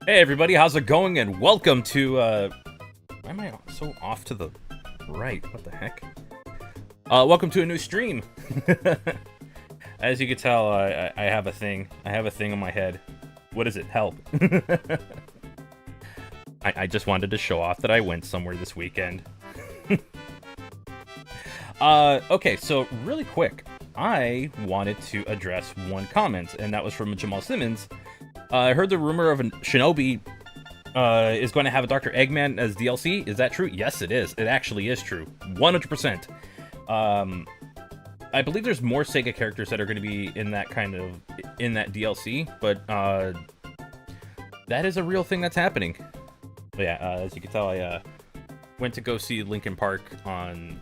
Hey everybody, how's it going? And welcome to, why am I so off to the right? What the heck? Welcome to a new stream. As you can tell, I have a thing. I have a thing on my head. What is it? Help. I just wanted to show off that I went somewhere this weekend. Okay, so really quick, I wanted to address one comment, and that was from Jamal Simmons. I heard the rumor of a Shinobi is going to have a Dr. Eggman as DLC. Is that true? Yes, it is. It actually is true. 100%. I believe there's more Sega characters that are going to be in that DLC, but that is a real thing that's happening. But yeah, as you can tell, I went to go see Linkin Park on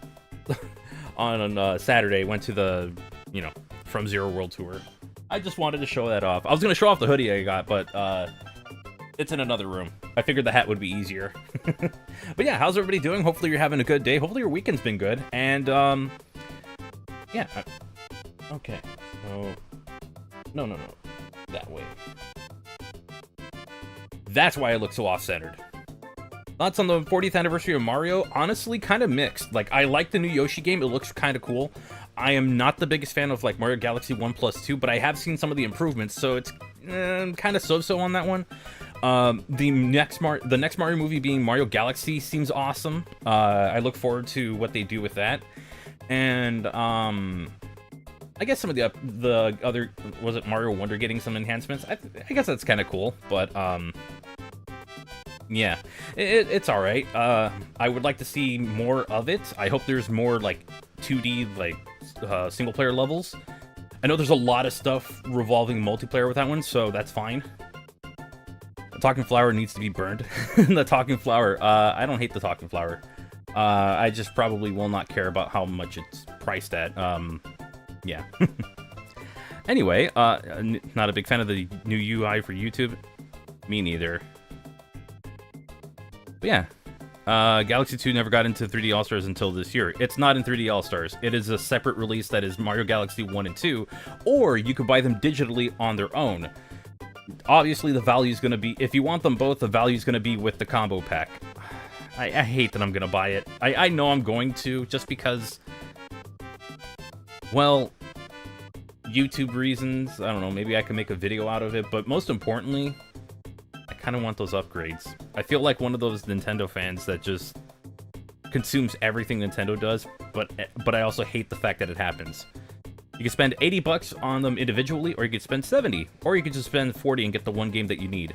on Saturday. Went to the From Zero World tour. I just wanted to show that off. I was going to show off the hoodie I got, but it's in another room. I figured the hat would be easier. But yeah, how's everybody doing? Hopefully you're having a good day. Hopefully your weekend's been good. And, yeah. Okay. No. That way. That's why I look so off-centered. Thoughts on the 40th anniversary of Mario? Honestly, kind of mixed. Like, I like the new Yoshi game. It looks kind of cool. I am not the biggest fan of, like, Mario Galaxy 1+2, but I have seen some of the improvements, so it's kind of so-so on that one. The next Mario movie being Mario Galaxy seems awesome. I look forward to what they do with that. And, I guess some of the other... Was it Mario Wonder getting some enhancements? I guess that's kind of cool, but, yeah, it's alright. I would like to see more of it. I hope there's more, like, 2D, like, single-player levels. I know there's a lot of stuff revolving multiplayer with that one, so that's fine. The Talking Flower needs to be burned. The Talking Flower, I don't hate the Talking Flower. I just probably will not care about how much it's priced at. Yeah. Anyway, not a big fan of the new UI for YouTube. Me neither. But yeah. Galaxy 2 never got into 3D All-Stars until this year. It's not in 3D All-Stars. It is a separate release that is Mario Galaxy 1 and 2, or you could buy them digitally on their own. Obviously, the value is going to be... If you want them both, the value is going to be with the combo pack. I hate that I'm going to buy it. I know I'm going to, just because... Well, YouTube reasons. I don't know, maybe I can make a video out of it, but most importantly... I kind of want those upgrades. I feel like one of those Nintendo fans that just consumes everything Nintendo does, but I also hate the fact that it happens. You can spend 80 bucks on them individually, or you could spend 70, or you could just spend 40 and get the one game that you need.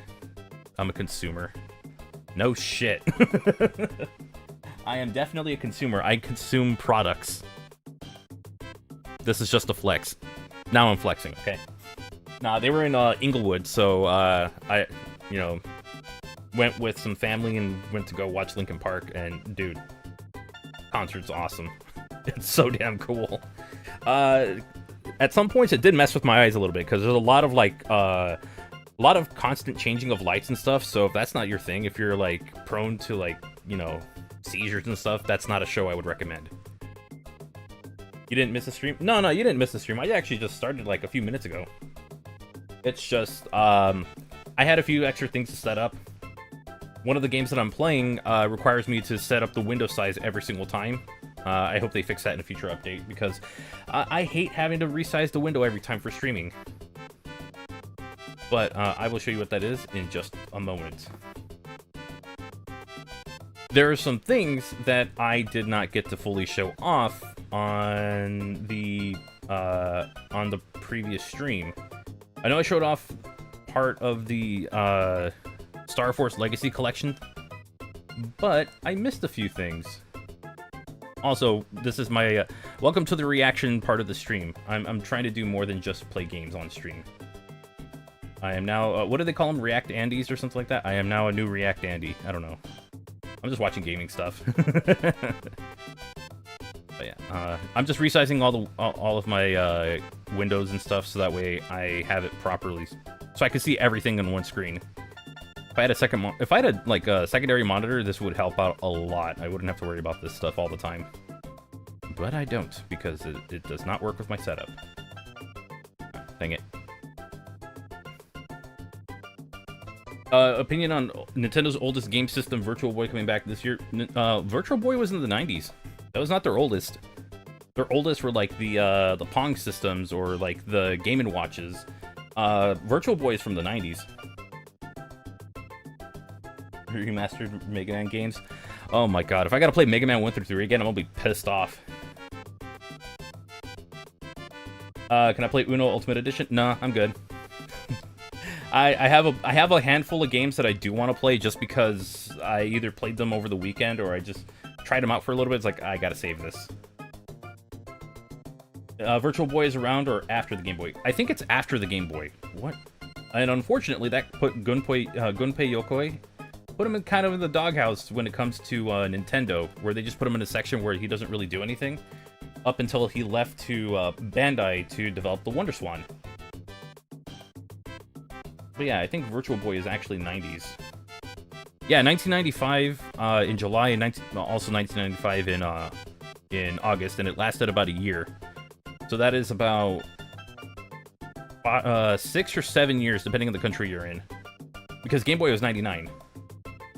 I'm a consumer. No shit. I am definitely a consumer. I consume products. This is just a flex. Now I'm flexing, okay? Nah, they were in Inglewood, so I went with some family and went to go watch Linkin Park, and dude, concert's awesome. It's so damn cool. At some points it did mess with my eyes a little bit, because there's a lot of constant changing of lights and stuff, so if that's not your thing, if you're like prone to like, seizures and stuff, that's not a show I would recommend. You didn't miss a stream? No, you didn't miss a stream. I actually just started like a few minutes ago. It's just, I had a few extra things to set up. One of the games that I'm playing requires me to set up the window size every single time. I hope they fix that in a future update, because I hate having to resize the window every time for streaming. But I will show you what that is in just a moment. There are some things that I did not get to fully show off on the previous stream. I know I showed off part of the Star Force Legacy Collection, but I missed a few things. Also, this is my welcome to the reaction part of the stream. I'm trying to do more than just play games on stream. I am now, what do they call them? React Andes or something like that? I am now a new React Andy. I don't know. I'm just watching gaming stuff. But yeah, I'm just resizing all of my windows and stuff, so that way I have it properly, so I can see everything on one screen. If I had a secondary monitor, this would help out a lot. I wouldn't have to worry about this stuff all the time. But I don't, because it does not work with my setup. Dang it. Opinion on Nintendo's oldest game system, Virtual Boy, coming back this year. Virtual Boy was in the 90s. That was not their oldest. Their oldest were like the Pong systems or like the Game & Watches. Virtual Boy is from the 90s. Remastered Mega Man games. Oh my god, if I gotta play Mega Man 1 through 3 again, I'm gonna be pissed off. Can I play Uno Ultimate Edition? Nah, I'm good. I have a handful of games that I do want to play just because I either played them over the weekend or I just tried them out for a little bit. It's like, I gotta save this. Virtual Boy is around or after the Game Boy? I think it's after the Game Boy. What? And unfortunately, that put Gunpei Yokoi, put him in kind of in the doghouse when it comes to Nintendo, where they just put him in a section where he doesn't really do anything, up until he left to Bandai to develop the Wonder Swan. But yeah, I think Virtual Boy is actually 90s. Yeah, 1995 in July, and also 1995 in August, and it lasted about a year. So that is about 6 or 7 years, depending on the country you're in. Because Game Boy was 99.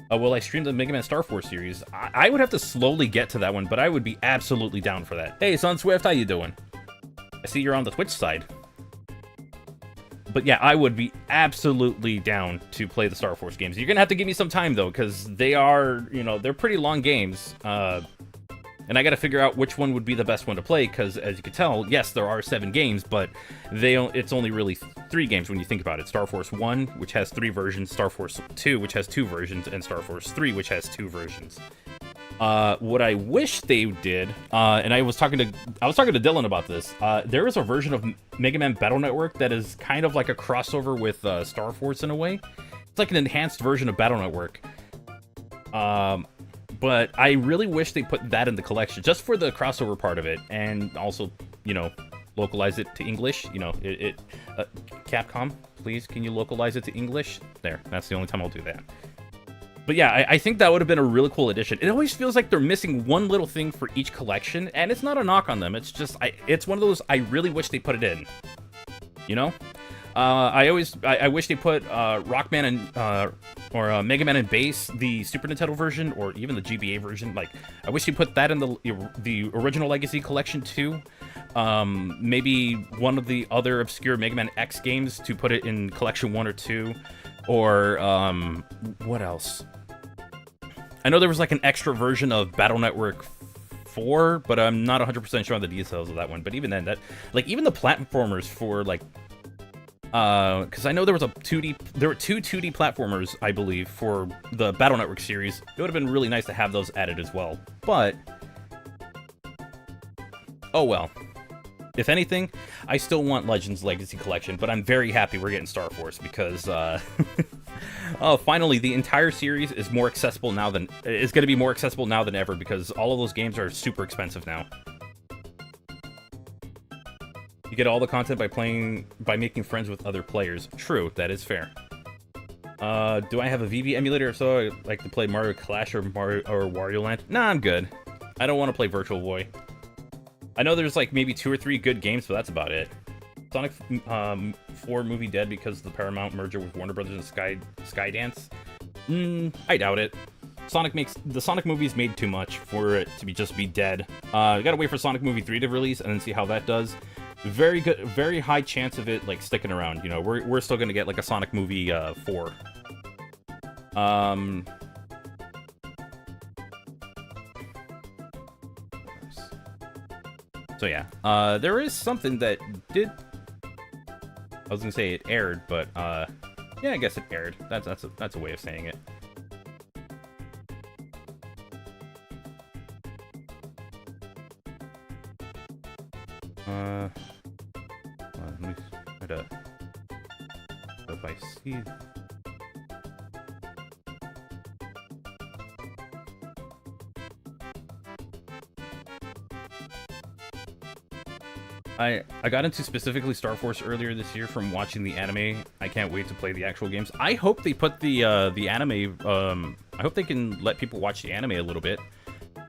Well, I streamed the Mega Man Star Force series. I would have to slowly get to that one, but I would be absolutely down for that. Hey, Son Swift, how you doing? I see you're on the Twitch side. But yeah, I would be absolutely down to play the Star Force games. You're gonna have to give me some time, though, because they are, you know, they're pretty long games. And I gotta figure out which one would be the best one to play, because as you can tell, yes, there are 7 games, but it's only really 3 games when you think about it. Star Force 1, which has 3 versions, Star Force 2, which has 2 versions, and Star Force 3, which has 2 versions. What I wish they did, and I was talking to Dylan about this. There is a version of Mega Man Battle Network that is kind of like a crossover with Star Force in a way. It's like an enhanced version of Battle Network. But I really wish they put that in the collection, just for the crossover part of it, and also, you know, localize it to English. You know, Capcom, please, can you localize it to English? There, that's the only time I'll do that. But yeah, I think that would have been a really cool addition. It always feels like they're missing one little thing for each collection, and it's not a knock on them. It's just, it's one of those, I really wish they put it in. You know? I wish they put Rockman and or Mega Man and Bass, the Super Nintendo version, or even the GBA version. Like, I wish they put that in the original Legacy Collection too. Maybe one of the other obscure Mega Man X games to put it in Collection 1 or 2, or what else? I know there was like an extra version of Battle Network 4, but I'm not 100% sure on the details of that one. But even then, like even the platformers for like. Because I know there were 2 2D platformers, I believe, for the Battle Network series. It would have been really nice to have those added as well. But, oh well. If anything, I still want Legends Legacy Collection, but I'm very happy we're getting Star Force because, oh, finally, the entire series is more accessible now than is going to be more accessible now than ever because all of those games are super expensive now. You get all the content by making friends with other players. True, that is fair. Do I have a VV emulator or so? I like to play Mario Clash or Wario Land. Nah, I'm good. I don't want to play Virtual Boy. I know there's like maybe 2 or 3 good games, but that's about it. Sonic 4 movie dead because of the Paramount merger with Warner Brothers and Skydance? I doubt it. The Sonic movies made too much for it to just be dead. You gotta wait for Sonic Movie 3 to release and then see how that does. Very good, very high chance of it like sticking around. You know, we're still gonna get like a Sonic movie 4. So yeah, there is something that did. I was gonna say it aired, but yeah, I guess it aired. That's a way of saying it. Let me try to. If I see. I got into specifically Star Force earlier this year from watching the anime. I can't wait to play the actual games. I hope they put the anime. I hope they can let people watch the anime a little bit.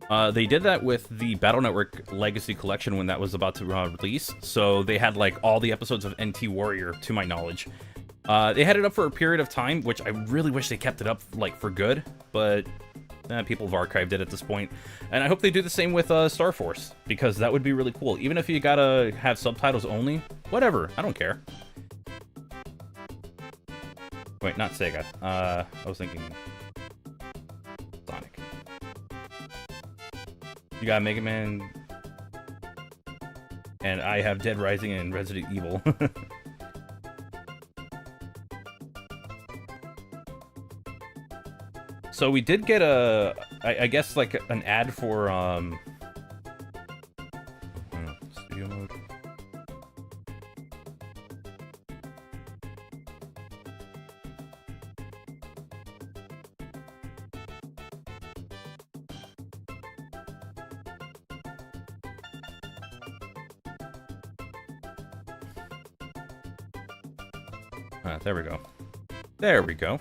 They did that with the Battle Network Legacy Collection when that was about to release. So they had like all the episodes of NT Warrior, to my knowledge. They had it up for a period of time, which I really wish they kept it up, like, for good, but people have archived it at this point. And I hope they do the same with Star Force, because that would be really cool. Even if you gotta have subtitles only, whatever, I don't care. Wait, not Sega. I was thinking Sonic. You got Mega Man, and I have Dead Rising and Resident Evil. So we did get I guess like an ad for studio mode. There we go. There we go.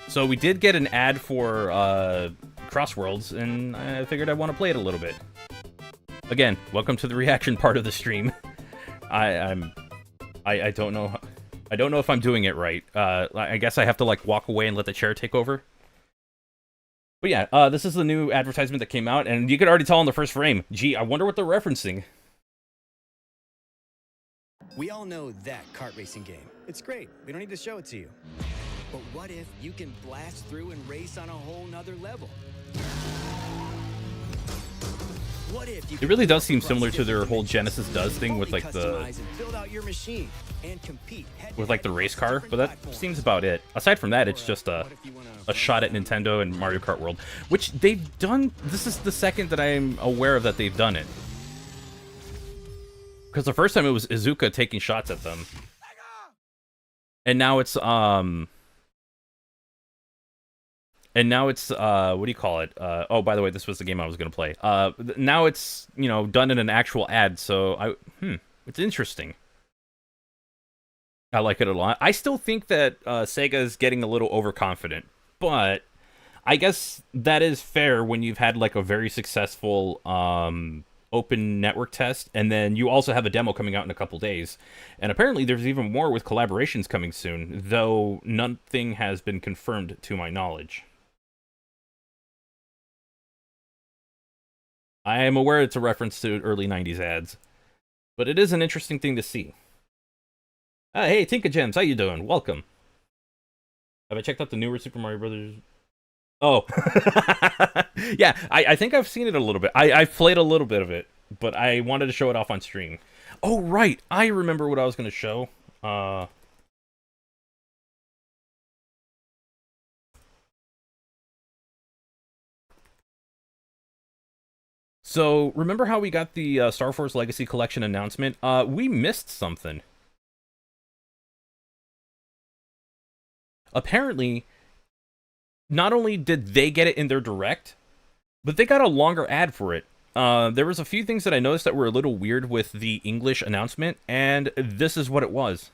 So we did get an ad for Crossworlds, and I figured I'd want to play it a little bit. Again, welcome to the reaction part of the stream. I don't know. I don't know if I'm doing it right. I guess I have to like walk away and let the chair take over. But yeah, this is the new advertisement that came out, and you could already tell on the first frame. Gee, I wonder what they're referencing. We all know that kart racing game. It's great. We don't need to show it to you. But what if you can blast through and race on a whole nother level? What if you it really does seem similar to their whole Genesis Does thing with like the with like the race car, but that seems about it. Aside from that, it's just a shot at Nintendo and Mario Kart World, which they've done. This is the second that I'm aware of that they've done it. Because the first time it was Izuka taking shots at them. And now it's what do you call it? Oh, by the way, this was the game I was gonna play. Now it's, you know, done in an actual ad, so it's interesting. I like it a lot. I still think that Sega is getting a little overconfident, but I guess that is fair when you've had like a very successful open network test, and then you also have a demo coming out in a couple days. And apparently there's even more with collaborations coming soon, though nothing has been confirmed to my knowledge. I am aware it's a reference to early 90s ads, but it is an interesting thing to see. Hey, Tinka Gems, how you doing? Welcome. Have I checked out the newer Super Mario Brothers? Oh. Yeah, I think I've seen it a little bit. I've played a little bit of it, but I wanted to show it off on stream. Oh, right. I remember what I was going to show. So, remember how we got the Star Force Legacy Collection announcement? We missed something. Apparently, not only did they get it in their direct, but they got a longer ad for it. There was a few things that I noticed that were a little weird with the English announcement, and this is what it was.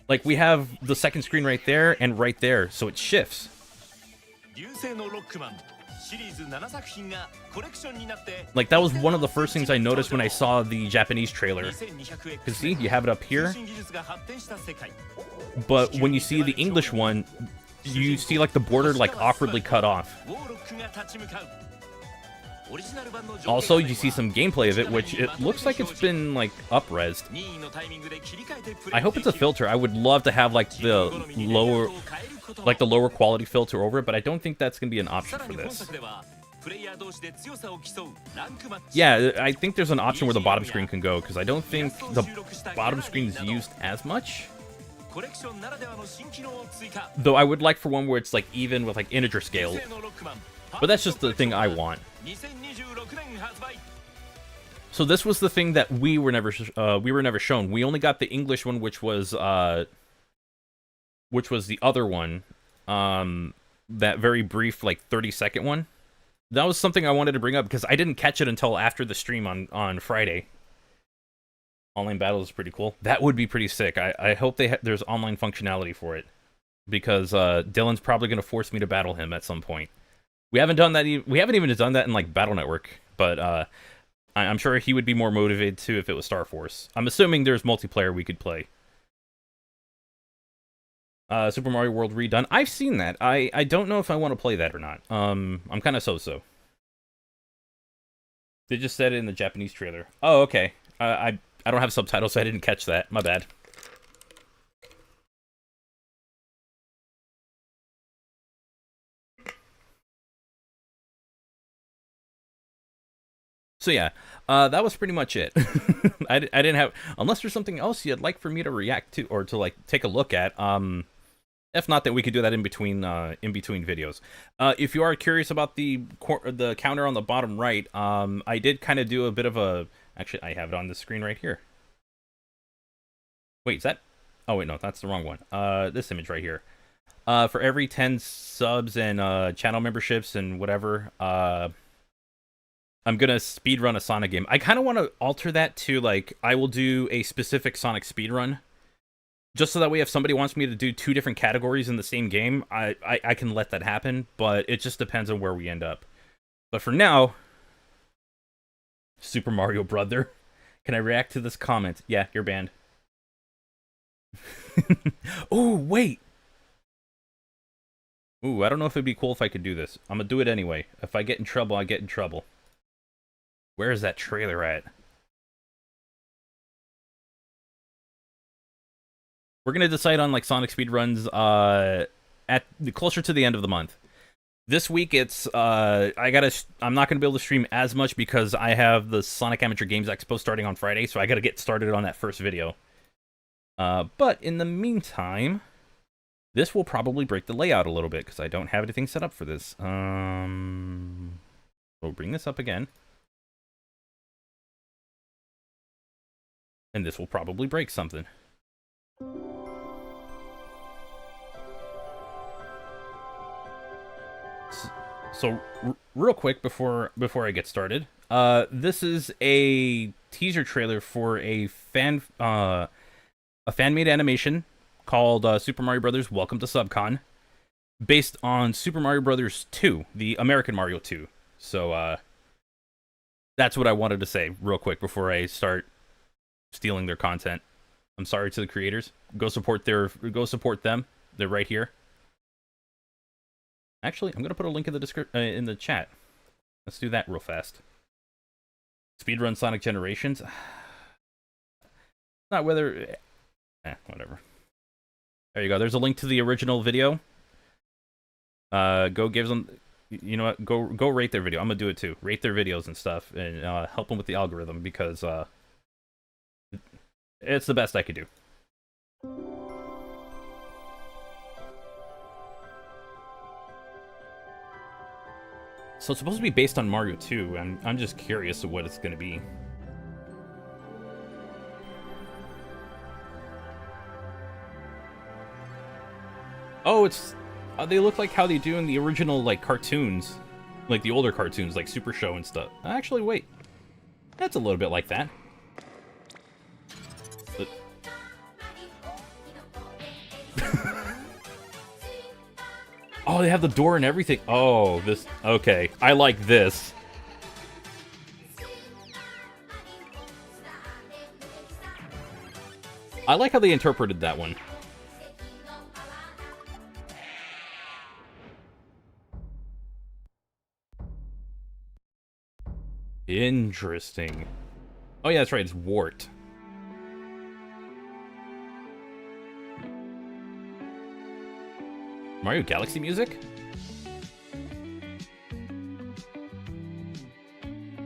Like, we have the second screen right there and right there, so it shifts. Like, that was one of the first things I noticed when I saw the Japanese trailer. Because see, you have it up here. But when you see the English one, you see like the border like awkwardly cut off. Also, you see some gameplay of it, which it looks like it's been like up-resed. I hope it's a filter. I would love to have like the lower quality filter over it, but I don't think that's gonna be an option for this. Yeah, I think there's an option where the bottom screen can go, because I don't think the bottom screen is used as much. Though I would like for one where it's like even with like integer scale. But that's just the thing I want. So this was the thing that we were never shown. We only got the English one, which was the other one, that very brief like 30-second one. That was something I wanted to bring up because I didn't catch it until after the stream on Friday. Online battles is pretty cool. That would be pretty sick. I hope there's online functionality for it, because Dylan's probably going to force me to battle him at some point. We haven't done that. We haven't even done that in like Battle Network, but I'm sure he would be more motivated too if it was Star Force. I'm assuming there's multiplayer we could play. Super Mario World redone. I've seen that. I don't know if I want to play that or not. I'm kind of so-so. They just said it in the Japanese trailer. Oh, okay. I don't have subtitles, so I didn't catch that. My bad. So yeah, that was pretty much it. I didn't have, unless there's something else you'd like for me to react to or to like take a look at. If not, then we could do that in between videos. If you are curious about the counter on the bottom right, I did kind of do a bit of a. Actually, I have it on the screen right here. Wait, is that? Oh wait, no, that's the wrong one. This image right here. For every 10 subs and channel memberships and whatever, I'm gonna speedrun a Sonic game. I kind of want to alter that to like I will do a specific Sonic speedrun, just so that way if somebody wants me to do 2 different categories in the same game, I can let that happen. But it just depends on where we end up. But for now, Super Mario Brother, can I react to this comment? Yeah, you're banned. Oh wait. Ooh, I don't know if it'd be cool if I could do this. I'm gonna do it anyway. If I get in trouble, I get in trouble. Where is that trailer at? We're gonna decide on like Sonic speedruns at closer to the end of the month. This week it's I'm not gonna be able to stream as much because I have the Sonic Amateur Games Expo starting on Friday, so I gotta get started on that first video. But in the meantime, this will probably break the layout a little bit because I don't have anything set up for this. We'll bring this up again. And this will probably break something. So real quick before I get started, this is a teaser trailer for a fan-made animation called Super Mario Brothers Welcome to Subcon, based on Super Mario Brothers 2, the American Mario 2. So that's what I wanted to say real quick before I start stealing their content. I'm sorry to the creators. Go support them. They're right here. Actually, I'm gonna put a link in the in the chat. Let's do that real fast. Speedrun Sonic Generations. Not whether. Whatever. There you go. There's a link to the original video. Go give them. You know what? Go rate their video. I'm gonna do it too. Rate their videos and stuff, and help them with the algorithm because it's the best I could do. So it's supposed to be based on Mario 2. I'm just curious of what it's going to be. Oh, it's they look like how they do in the original like cartoons, like the older cartoons, like Super Show and stuff. Actually, wait, that's a little bit like that. Oh, they have the door and everything. Oh, this... Okay, I like this. I like how they interpreted that one. Interesting. Oh yeah, that's right, it's Wart. Mario Galaxy music?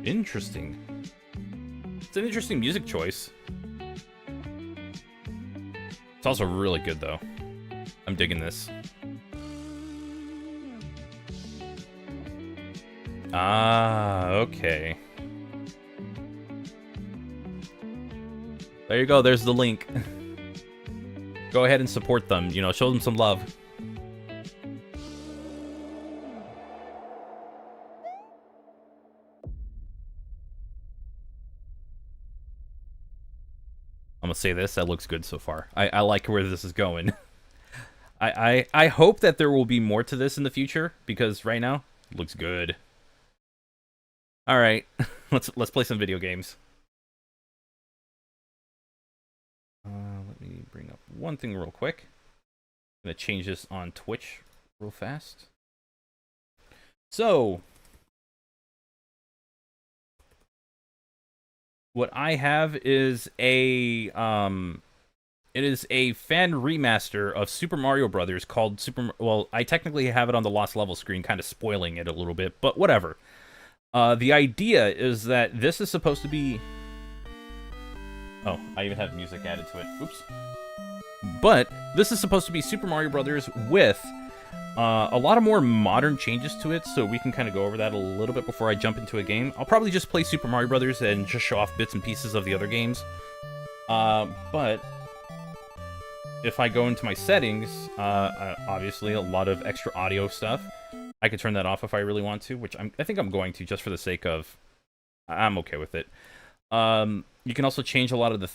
Interesting. It's an interesting music choice. It's also really good, though. I'm digging this. Ah, okay. There you go, there's the link. Go ahead and support them, you know, show them some love. I'm gonna say this, that looks good so far. I like where this is going. I hope that there will be more to this in the future, because right now, it looks good. All right, let's play some video games. Let me bring up one thing real quick. I'm gonna change this on Twitch real fast. So, what I have is a it is a fan remaster of Super Mario Brothers called Well, I technically have it on the Lost Level screen, kind of spoiling it a little bit, but whatever. The idea is that this is supposed to be... Oh, I even have music added to it. Oops. But this is supposed to be Super Mario Brothers with a lot of more modern changes to it, so we can kind of go over that a little bit before I jump into a game. I'll probably just play Super Mario Brothers and just show off bits and pieces of the other games. But if I go into my settings, obviously a lot of extra audio stuff. I could turn that off if I really want to, which I think I'm going to, just for the sake of... I'm okay with it. You can also change a lot of the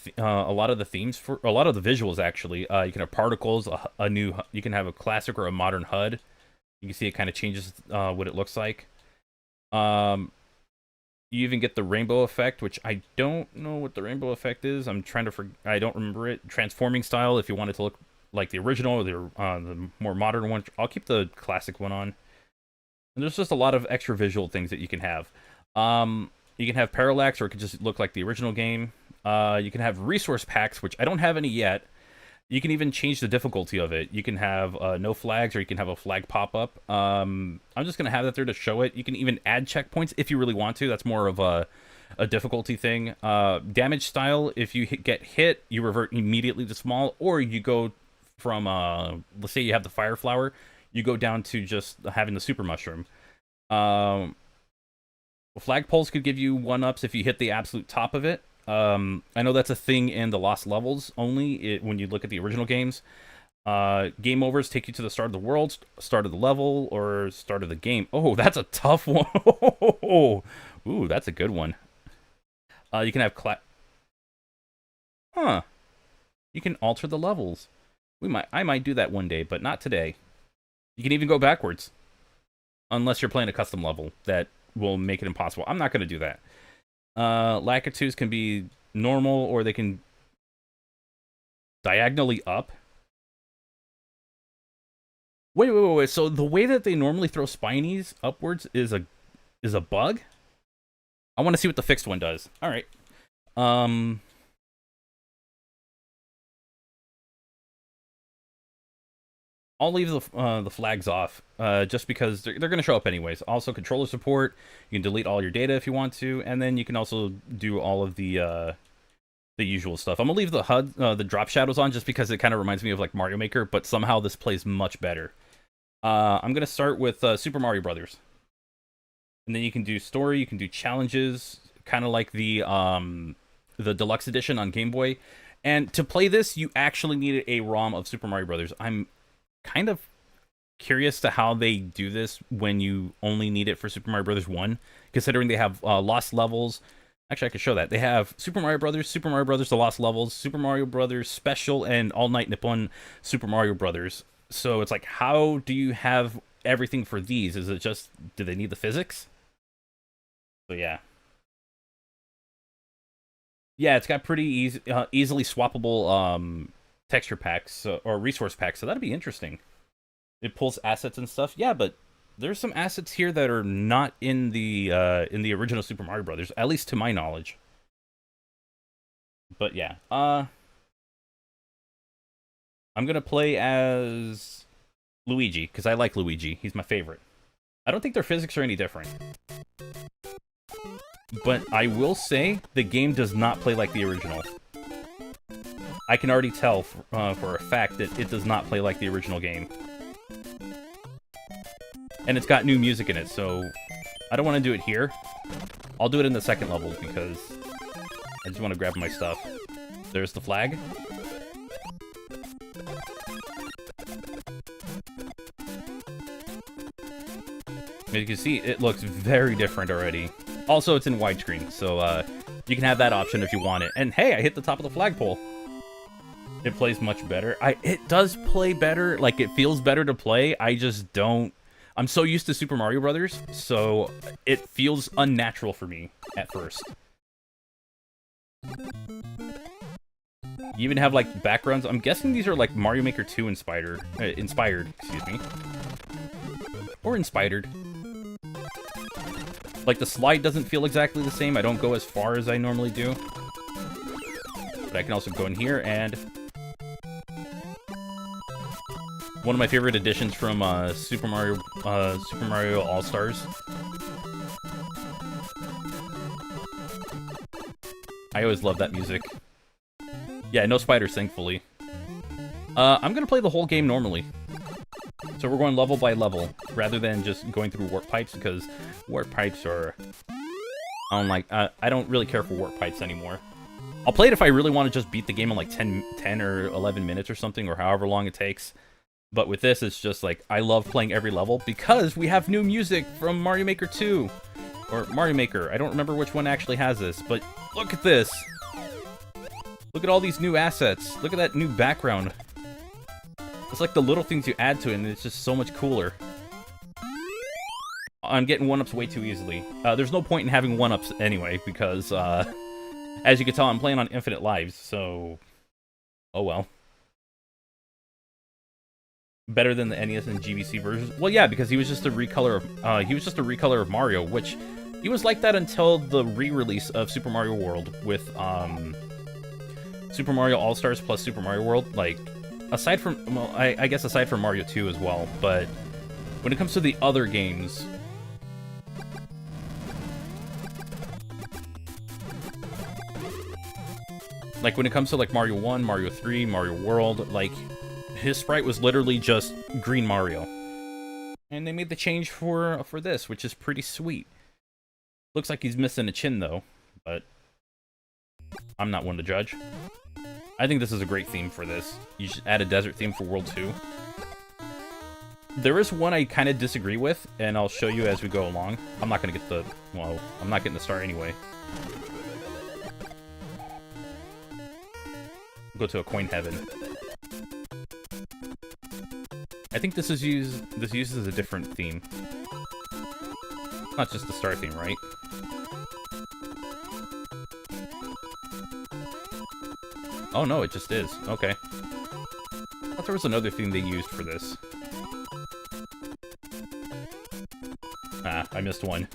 themes for a lot of the visuals. Actually, you can have particles, you can have a classic or a modern HUD. You can see it kind of changes what it looks like. You even get the rainbow effect, which I don't know what the rainbow effect is. I don't remember it. Transforming style, if you want it to look like the original or the more modern one. I'll keep the classic one on. And there's just a lot of extra visual things that you can have. You can have parallax, or it could just look like the original game. You can have resource packs, which I don't have any yet. You can even change the difficulty of it. You can have no flags, or you can have a flag pop up. I'm just going to have that there to show it. You can even add checkpoints if you really want to. That's more of a difficulty thing. Damage style, if you get hit, you revert immediately to small, or you go from, let's say you have the fire flower, you go down to just having the super mushroom. Flagpoles could give you 1-ups if you hit the absolute top of it. I know that's a thing in the Lost Levels only, when you look at the original games. Game overs take you to the start of the world, start of the level, or start of the game. Oh, that's a tough one. Ooh, that's a good one. You can have You can alter the levels. I might do that one day, but not today. You can even go backwards. Unless you're playing a custom level that will make it impossible. I'm not going to do that. Lakitus can be normal, or they can diagonally up. Wait. So the way that they normally throw spinies upwards is a bug? I want to see what the fixed one does. All right. I'll leave the flags off, just because they're going to show up anyways. Also, controller support. You can delete all your data if you want to, and then you can also do all of the usual stuff. I'm gonna leave the HUD, the drop shadows on, just because it kind of reminds me of like Mario Maker, but somehow this plays much better. I'm gonna start with Super Mario Brothers, and then you can do story. You can do challenges, kind of like the deluxe edition on Game Boy. And to play this, you actually needed a ROM of Super Mario Brothers. I'm kind of curious to how they do this when you only need it for Super Mario Brothers 1, considering they have Lost Levels. Actually, I could show that. They have Super Mario Brothers, The Lost Levels, Super Mario Brothers Special, and All Night Nippon Super Mario Brothers. So it's like, how do you have everything for these? Is it just, do they need the physics? So yeah. Yeah, it's got pretty easily swappable texture packs, or resource packs, so that'd be interesting. It pulls assets and stuff. Yeah, but there's some assets here that are not in the original Super Mario Brothers, at least to my knowledge. But yeah, I'm gonna play as Luigi because I like Luigi. He's my favorite. I don't think their physics are any different, but I will say the game does not play like the original. I can already tell for a fact that it does not play like the original game. And it's got new music in it, so I don't want to do it here. I'll do it in the second level because I just want to grab my stuff. There's the flag. As you can see, it looks very different already. Also, it's in widescreen, so you can have that option if you want it. And hey, I hit the top of the flagpole. It plays much better. It does play better. Like, it feels better to play. I just don't... I'm so used to Super Mario Brothers, so it feels unnatural for me at first. You even have, like, backgrounds. I'm guessing these are, like, Mario Maker 2 inspired, excuse me. Or inspired. Like, the slide doesn't feel exactly the same. I don't go as far as I normally do. But I can also go in here, and... one of my favorite additions from Super Mario All-Stars. I always love that music. Yeah, no spiders, thankfully. I'm gonna play the whole game normally. So we're going level by level, rather than just going through warp pipes, because warp pipes are... I don't really care for warp pipes anymore. I'll play it if I really want to just beat the game in like 10 or 11 minutes or something, or however long it takes. But with this, it's just like, I love playing every level, because we have new music from Mario Maker 2. Or Mario Maker. I don't remember which one actually has this, but look at this! Look at all these new assets. Look at that new background. It's like the little things you add to it, and it's just so much cooler. I'm getting 1-ups way too easily. There's no point in having 1-ups anyway, because, as you can tell, I'm playing on infinite lives, so... oh well. Better than the NES and GBC versions? Well, yeah, because he was just a recolor of Mario, which he was like that until the re-release of Super Mario World with Super Mario All-Stars plus Super Mario World. Like, aside from, well, I guess aside from Mario 2 as well, but when it comes to the other games, like when it comes to like Mario 1, Mario 3, Mario World, like, his sprite was literally just green Mario. And they made the change for this, which is pretty sweet. Looks like he's missing a chin, though, but I'm not one to judge. I think this is a great theme for this. You should add a desert theme for World 2. There is one I kind of disagree with, and I'll show you as we go along. I'm not going to get the... well, I'm not getting the star anyway. Go to a coin heaven. I think this uses a different theme. Not just the star theme, right? Oh no, it just is. Okay. I thought there was another theme they used for this. Ah, I missed one.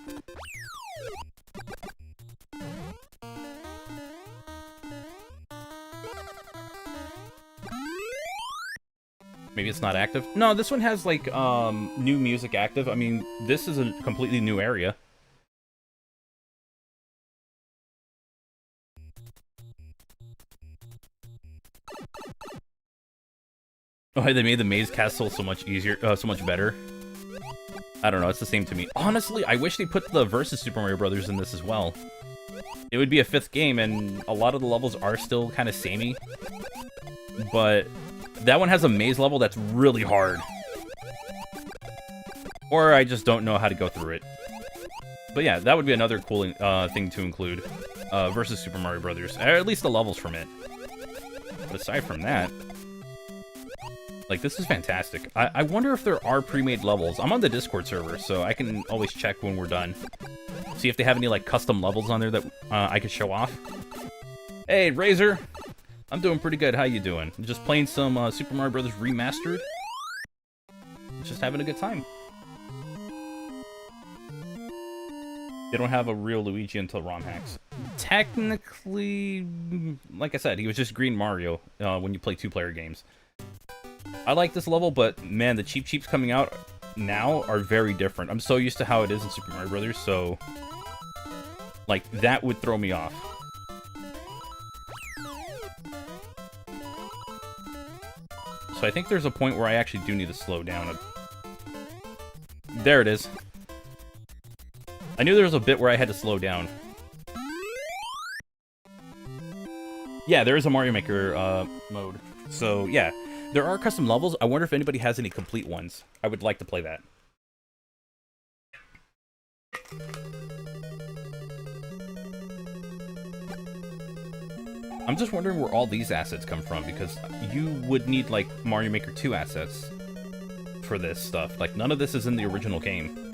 Maybe it's not active? No, this one has, like, new music active. I mean, this is a completely new area. Oh, they made the Maze Castle so much easier, so much better. I don't know, it's the same to me. Honestly, I wish they put the Versus Super Mario Brothers in this as well. It would be a 5th game, and a lot of the levels are still kind of samey. But that one has a maze level that's really hard. Or I just don't know how to go through it. But yeah, that would be another cool thing to include. Versus Super Mario Brothers. Or at least the levels from it. But aside from that... like, this is fantastic. I wonder if there are pre-made levels. I'm on the Discord server, so I can always check when we're done. See if they have any, like, custom levels on there that I could show off. Hey, Razor! I'm doing pretty good. How you doing? Just playing some Super Mario Bros. Remastered. Just having a good time. They don't have a real Luigi until ROM hacks. Technically, like I said, he was just Green Mario when you play 2-player games. I like this level, but man, the Cheep Cheeps coming out now are very different. I'm so used to how it is in Super Mario Brothers, so like that would throw me off. So I think there's a point where I actually do need to slow down. There it is. I knew there was a bit where I had to slow down. Yeah, there is a Mario Maker mode. So yeah, there are custom levels. I wonder if anybody has any complete ones. I would like to play that. I'm just wondering where all these assets come from, because you would need, like, Mario Maker 2 assets for this stuff. Like, none of this is in the original game.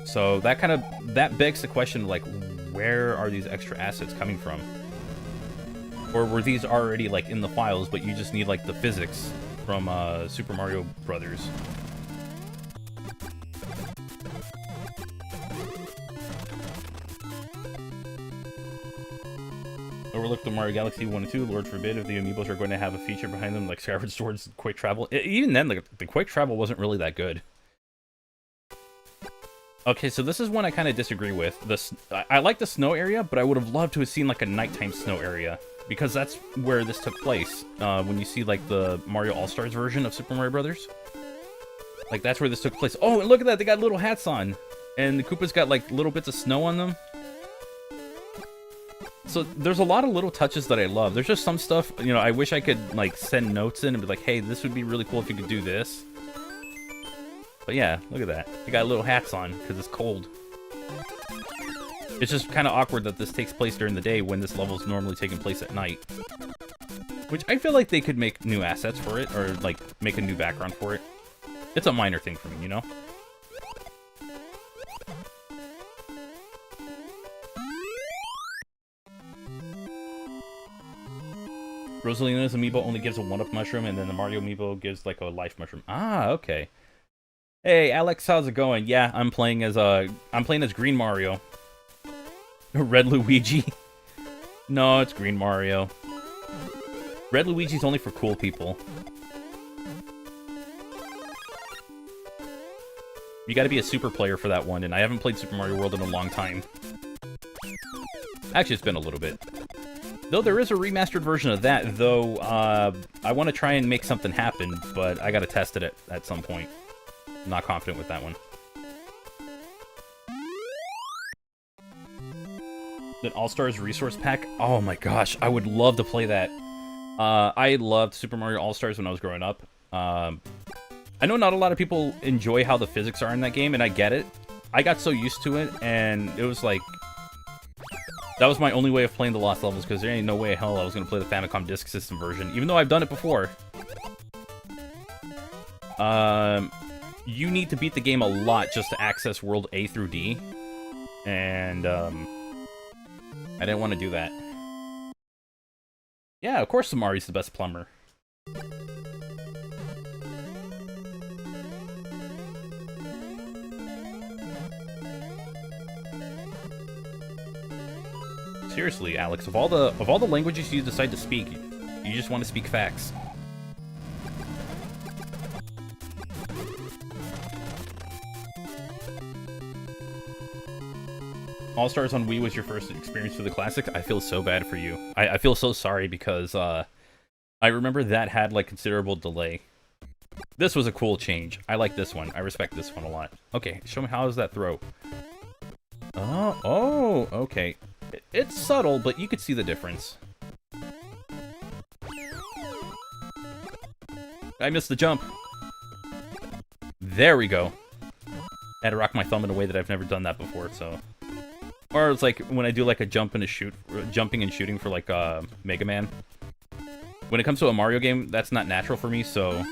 So that begs the question, like, where are these extra assets coming from? Or were these already, like, in the files, but you just need, like, the physics from Super Mario Brothers? Overlook the Mario Galaxy 1 and 2. Lord forbid if the amiibos are going to have a feature behind them like Skyward Sword's quick travel. Even then, the quick travel wasn't really that good. Okay, so this is one I kind of disagree with. I like the snow area, but I would have loved to have seen like a nighttime snow area, because that's where this took place. When you see like the Mario All-Stars version of Super Mario Brothers, like that's where this took place. Oh, and look at that! They got little hats on, and the Koopas got like little bits of snow on them. So there's a lot of little touches that I love. There's just some stuff, you know, I wish I could like send notes in and be like, hey, this would be really cool if you could do this. But yeah, look at that. They got little hats on because it's cold. It's just kind of awkward that this takes place during the day when this level is normally taking place at night. Which I feel like they could make new assets for it, or like make a new background for it. It's a minor thing for me, you know? Rosalina's amiibo only gives a 1-up mushroom, and then the Mario amiibo gives like a life mushroom. Ah, okay. Hey, Alex, how's it going? Yeah, I'm playing as Green Mario. Red Luigi. No, it's Green Mario. Red Luigi's only for cool people. You gotta be a super player for that one, and I haven't played Super Mario World in a long time. Actually, it's been a little bit. Though there is a remastered version of that, though I want to try and make something happen, but I gotta test it at some point. I'm not confident with that one. The All-Stars Resource Pack? Oh my gosh, I would love to play that. I loved Super Mario All-Stars when I was growing up. I know not a lot of people enjoy how the physics are in that game, and I get it. I got so used to it, and it was like... That was my only way of playing the Lost Levels, because there ain't no way in hell I was going to play the Famicom Disk System version, even though I've done it before. You need to beat the game a lot just to access World A through D, and I didn't want to do that. Yeah, of course Samari's the best plumber. Seriously, Alex, of all the languages you decide to speak, you just want to speak facts. All-Stars on Wii was your first experience with the classic? I feel so bad for you. I feel so sorry because I remember that had like considerable delay. This was a cool change. I like this one. I respect this one a lot. Okay, show me how does that throw. Oh, okay. It's subtle, but you could see the difference. I missed the jump. There we go. I had to rock my thumb in a way that I've never done that before, so... Or it's like when I do like a jump and a shoot, jumping and shooting for like Mega Man. When it comes to a Mario game, that's not natural for me, so...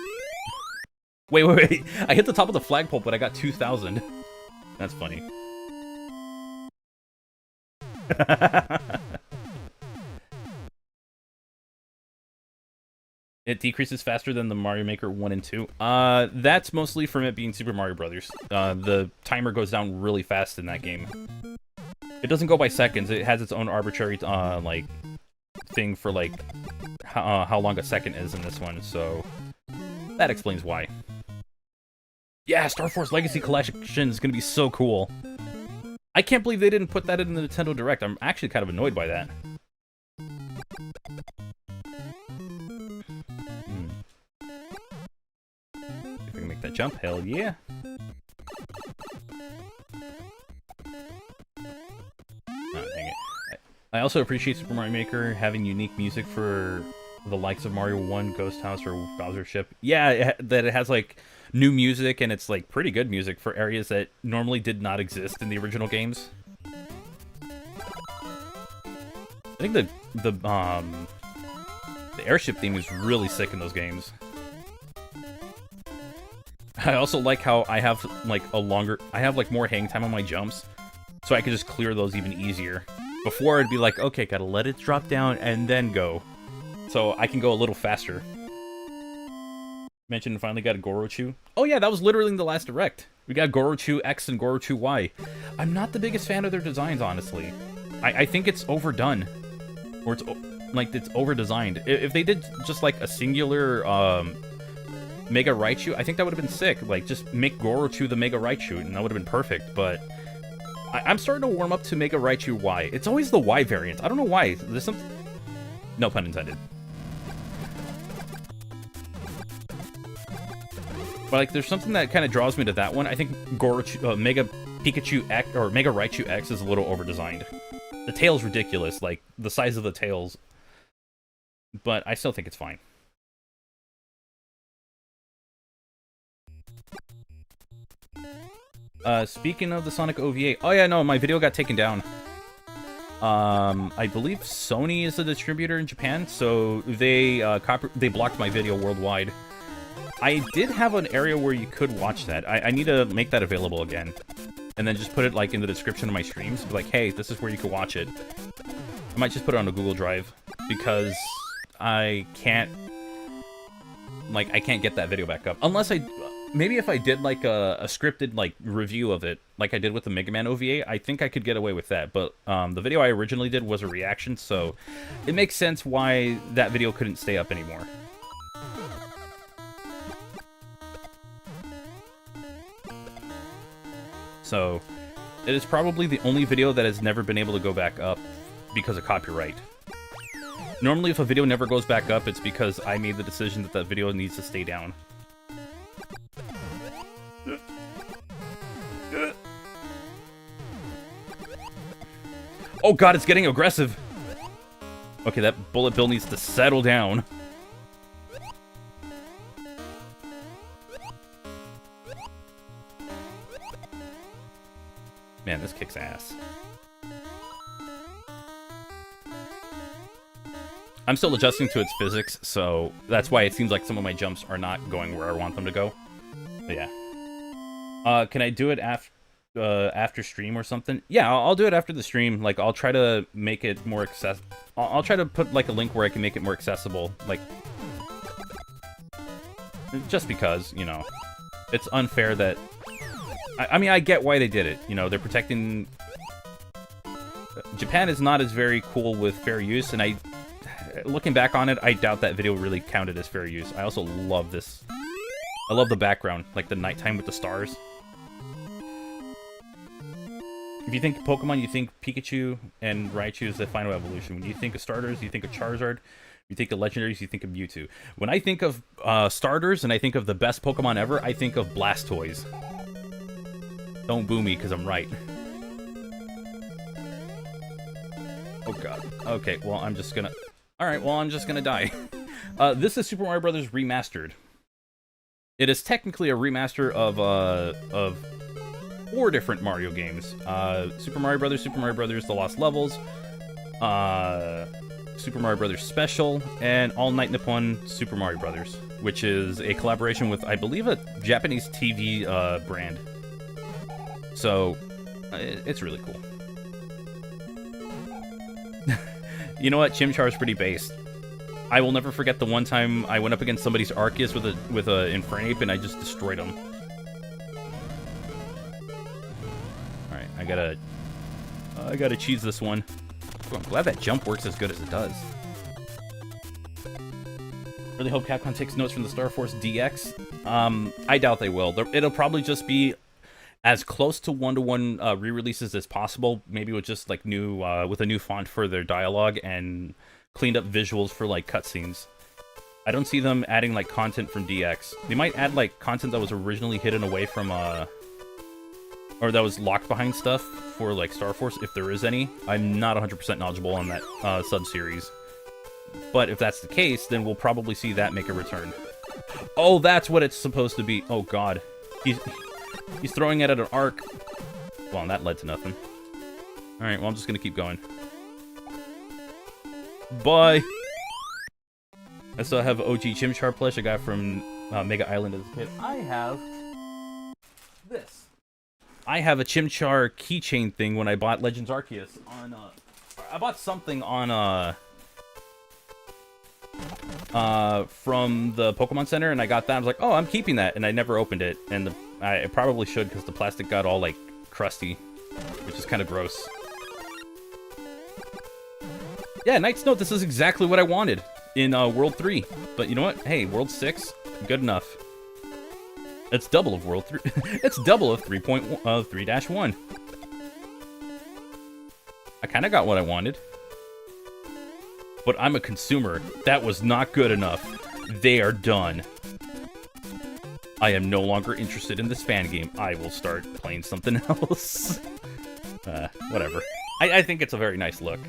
Wait. I hit the top of the flagpole, but I got 2,000. That's funny. It decreases faster than the Mario Maker 1 and 2. That's mostly from it being Super Mario Brothers. The timer goes down really fast in that game. It doesn't go by seconds. It has its own arbitrary, like, thing for, like, how long a second is in this one, so... That explains why. Yeah, Star Force Legacy Collection is gonna be so cool. I can't believe they didn't put that in the Nintendo Direct. I'm actually kind of annoyed by that. If I can make that jump, hell yeah. Oh, dang it. I also appreciate Super Mario Maker having unique music for the likes of Mario 1, Ghost House, or Bowser Ship. Yeah, that it has, like, new music, and it's, like, pretty good music for areas that normally did not exist in the original games. I think the airship theme is really sick in those games. I also like how I have like more hang time on my jumps, so I can just clear those even easier. Before it'd be like, okay, gotta let it drop down and then go. So I can go a little faster. Mentioned finally got a Gorochu. Oh yeah, that was literally in the last Direct. We got Gorochu X and Gorochu Y. I'm not the biggest fan of their designs, honestly. I think it's overdone. Or it's over-designed. If they did just like a singular Mega Raichu, I think that would have been sick. Like, just make Gorochu the Mega Raichu, and that would have been perfect, but I'm starting to warm up to Mega Raichu Y. It's always the Y variant. I don't know why. There's some... No pun intended. But, like, there's something that kind of draws me to that one. I think Mega Pikachu X, or Mega Raichu X is a little over-designed. The tail's ridiculous, like, the size of the tails. But I still think it's fine. Speaking of the Sonic OVA, oh yeah, no, my video got taken down. I believe Sony is the distributor in Japan, so they blocked my video worldwide. I did have an area where you could watch that. I need to make that available again, and then just put it like in the description of my streams. Be like, hey, this is where you can watch it. I might just put it on a Google Drive because I can't get that video back up unless maybe if I did like a scripted like review of it, like I did with the Mega Man OVA, I think I could get away with that. But the video I originally did was a reaction, so it makes sense why that video couldn't stay up anymore. So it is probably the only video that has never been able to go back up because of copyright. Normally, if a video never goes back up, it's because I made the decision that that video needs to stay down. Oh god, it's getting aggressive! Okay, that bullet bill needs to settle down. Man, this kicks ass. I'm still adjusting to its physics, so that's why it seems like some of my jumps are not going where I want them to go. But yeah. Can I do it after stream or something? Yeah, I'll do it after the stream. Like, I'll try to make it more accessible. I'll try to put, like, a link where I can make it more accessible. Like, just because, you know, it's unfair that... I mean, I get why they did it. You know, they're protecting... Japan is not as very cool with fair use, and looking back on it, I doubt that video really counted as fair use. I also love this. I love the background, like the nighttime with the stars. If you think Pokemon, you think Pikachu and Raichu is the final evolution. When you think of starters, you think of Charizard. You think of legendaries, you think of Mewtwo. When I think of starters and I think of the best Pokemon ever, I think of Blastoise. Don't boo me, because I'm right. Oh god. Okay, well, I'm just gonna... Alright, well, I'm just gonna die. This is Super Mario Bros. Remastered. It is technically a remaster of 4 different Mario games. Super Mario Bros., The Lost Levels, Super Mario Bros. Special, and All Night Nippon Super Mario Bros., which is a collaboration with, I believe, a Japanese TV brand. So, it's really cool. You know what? Chimchar is pretty based. I will never forget the one time I went up against somebody's Arceus with a Infernape and I just destroyed him. Alright, I gotta cheese this one. Ooh, I'm glad that jump works as good as it does. Really hope Capcom takes notes from the Star Force DX. I doubt they will. It'll probably just be as close to one-to-one re-releases as possible, maybe with just like with a new font for their dialogue and cleaned up visuals for like cutscenes. I don't see them adding like content from DX. They might add like content that was originally hidden away from or that was locked behind stuff for like Star Force, if there is any. I'm not 100% knowledgeable on that sub-series. But if that's the case, then we'll probably see that make a return. Oh, that's what it's supposed to be. Oh god. He's throwing it at an arc. Well, and that led to nothing. Alright, well, I'm just gonna keep going. Bye! I still have OG Chimchar plush I got from Mega Island as a kid. I have this. I have a Chimchar keychain thing when I bought Legends Arceus on, I bought something on, from the Pokemon Center, and I got that. I was like, oh, I'm keeping that, and I never opened it, and I probably should, because the plastic got all, like, crusty, which is kind of gross. Yeah, Knight's Note, this is exactly what I wanted in World 3. But you know what? Hey, World 6, good enough. It's double of World 3. It's double of 3.3-1. I kind of got what I wanted. But I'm a consumer. That was not good enough. They are done. I am no longer interested in this fan game. I will start playing something else. Whatever. I think it's a very nice look.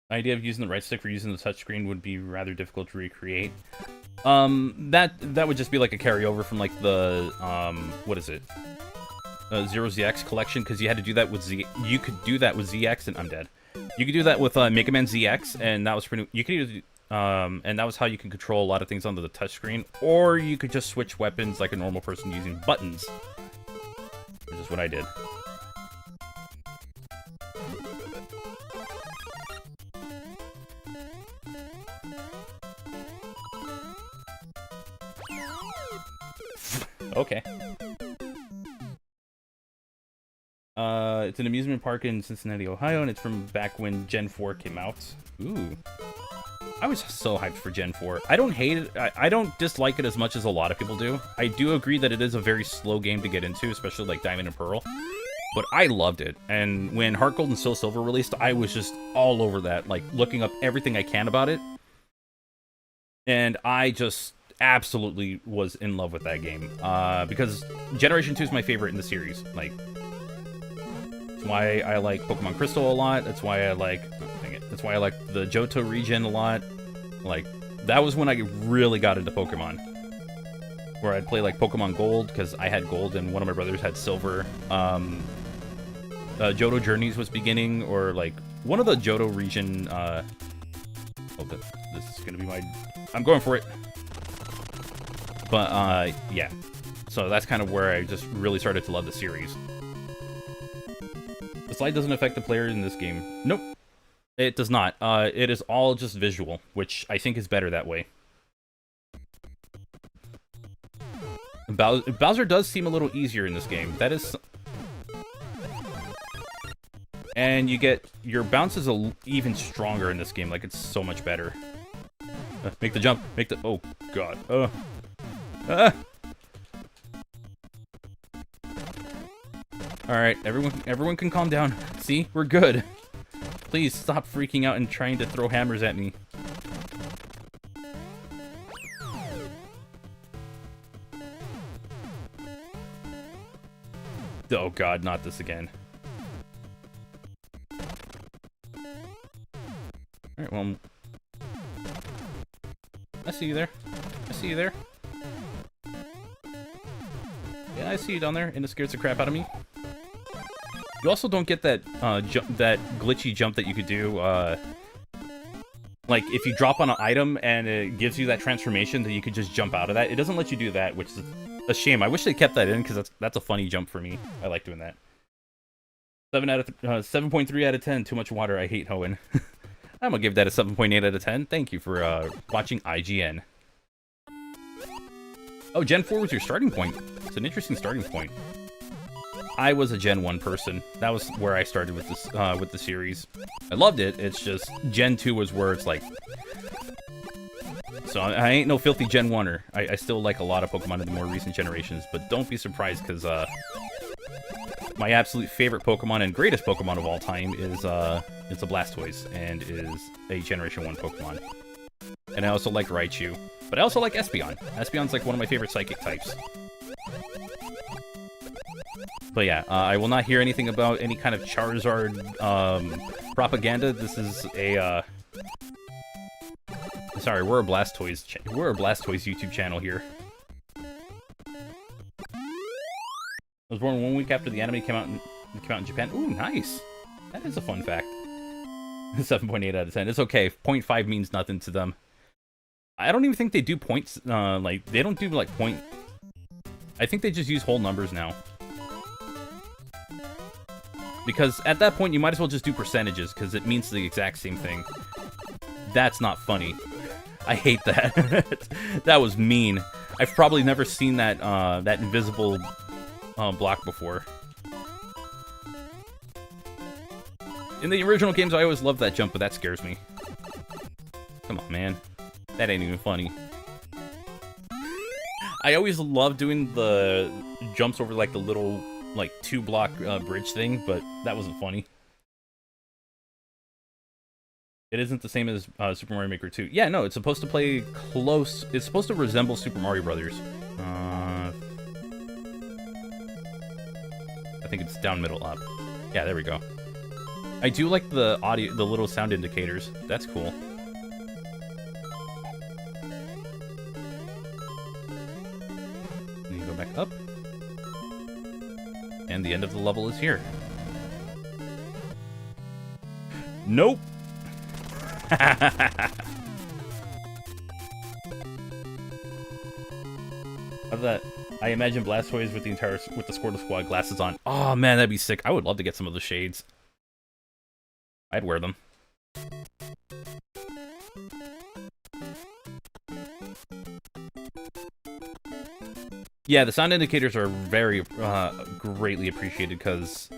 The idea of using the right stick for using the touchscreen would be rather difficult to recreate. That would just be like a carryover from like the what is it? Zero ZX collection, because you had to do that with you could do that with ZX, and I'm dead. You could do that with Mega Man ZX, and that was pretty. You could use, and that was how you can control a lot of things on the touchscreen, or you could just switch weapons like a normal person using buttons. Which is what I did. Okay. It's an amusement park in Cincinnati, Ohio, and it's from back when Gen 4 came out. Ooh. I was so hyped for Gen 4. I don't hate it. I don't dislike it as much as a lot of people do. I do agree that it is a very slow game to get into, especially like Diamond and Pearl. But I loved it. And when Heart Gold and Soul Silver released, I was just all over that, like looking up everything I can about it. And I just absolutely was in love with that game. Because Generation 2 is my favorite in the series. Like, that's why I like Pokemon Crystal a lot. That's why I like... Oh, dang it. That's why I like the Johto region a lot. Like, that was when I really got into Pokemon. Where I'd play, like, Pokemon Gold, because I had Gold and one of my brothers had Silver. Johto Journeys was beginning, or, like, one of the Johto region... Oh, this is going to be my... I'm going for it. But, yeah. So that's kind of where I just really started to love the series. The slide doesn't affect the player in this game. Nope. It does not. It is all just visual, which I think is better that way. Bowser does seem a little easier in this game. That is... And you get... Your bounce is even stronger in this game. Like, it's so much better. Make the jump. Make the... Oh, God. Alright, everyone can calm down. See? We're good. Please stop freaking out and trying to throw hammers at me. Oh God, not this again. Alright, well... I see you there. I see you there. Yeah, I see you down there, and it scares the crap out of me. You also don't get that that glitchy jump that you could do, like, if you drop on an item and it gives you that transformation that you could just jump out of that. It doesn't let you do that, which is a shame. I wish they kept that in, because that's a funny jump for me. I like doing that. 7.3 out of 10. Too much water. I hate Hoenn. I'm gonna give that a 7.8 out of 10. Thank you for watching IGN. Oh, Gen 4 was your starting point. It's an interesting starting point. I was a Gen 1 person. That was where I started with this with the series. I loved it. It's just Gen 2 was where it's like... So I ain't no filthy Gen 1-er. I still like a lot of Pokemon in the more recent generations, but don't be surprised, because my absolute favorite Pokemon and greatest Pokemon of all time is a Blastoise, and is a Generation 1 Pokemon. And I also like Raichu. But I also like Espeon. Espeon's like one of my favorite psychic types. But yeah, I will not hear anything about any kind of Charizard propaganda. This is a sorry, we're a Blastoise YouTube channel here. I was born 1 week after the anime came out in Japan. Ooh, nice. That is a fun fact. 7.8 out of 10. It's okay. 0.5 means nothing to them. I don't even think they do points. Like, they don't do, like, point... I think they just use whole numbers now. Because at that point, you might as well just do percentages, because it means the exact same thing. That's not funny. I hate that. That was mean. I've probably never seen that, that invisible block before. In the original games, I always loved that jump, but that scares me. Come on, man. That ain't even funny. I always loved doing the jumps over, like, the little, like, 2-block bridge thing, but that wasn't funny. It isn't the same as Super Mario Maker 2. Yeah, no, it's supposed to play close. It's supposed to resemble Super Mario Brothers. I think it's down, middle, up. Yeah, there we go. I do like the audio, the little sound indicators. That's cool. And you go back up. And the end of the level is here. Nope. Of that, I imagine Blastoise with the Squirtle Squad glasses on. Oh man, that'd be sick. I would love to get some of the shades. I'd wear them. Yeah, the sound indicators are very greatly appreciated because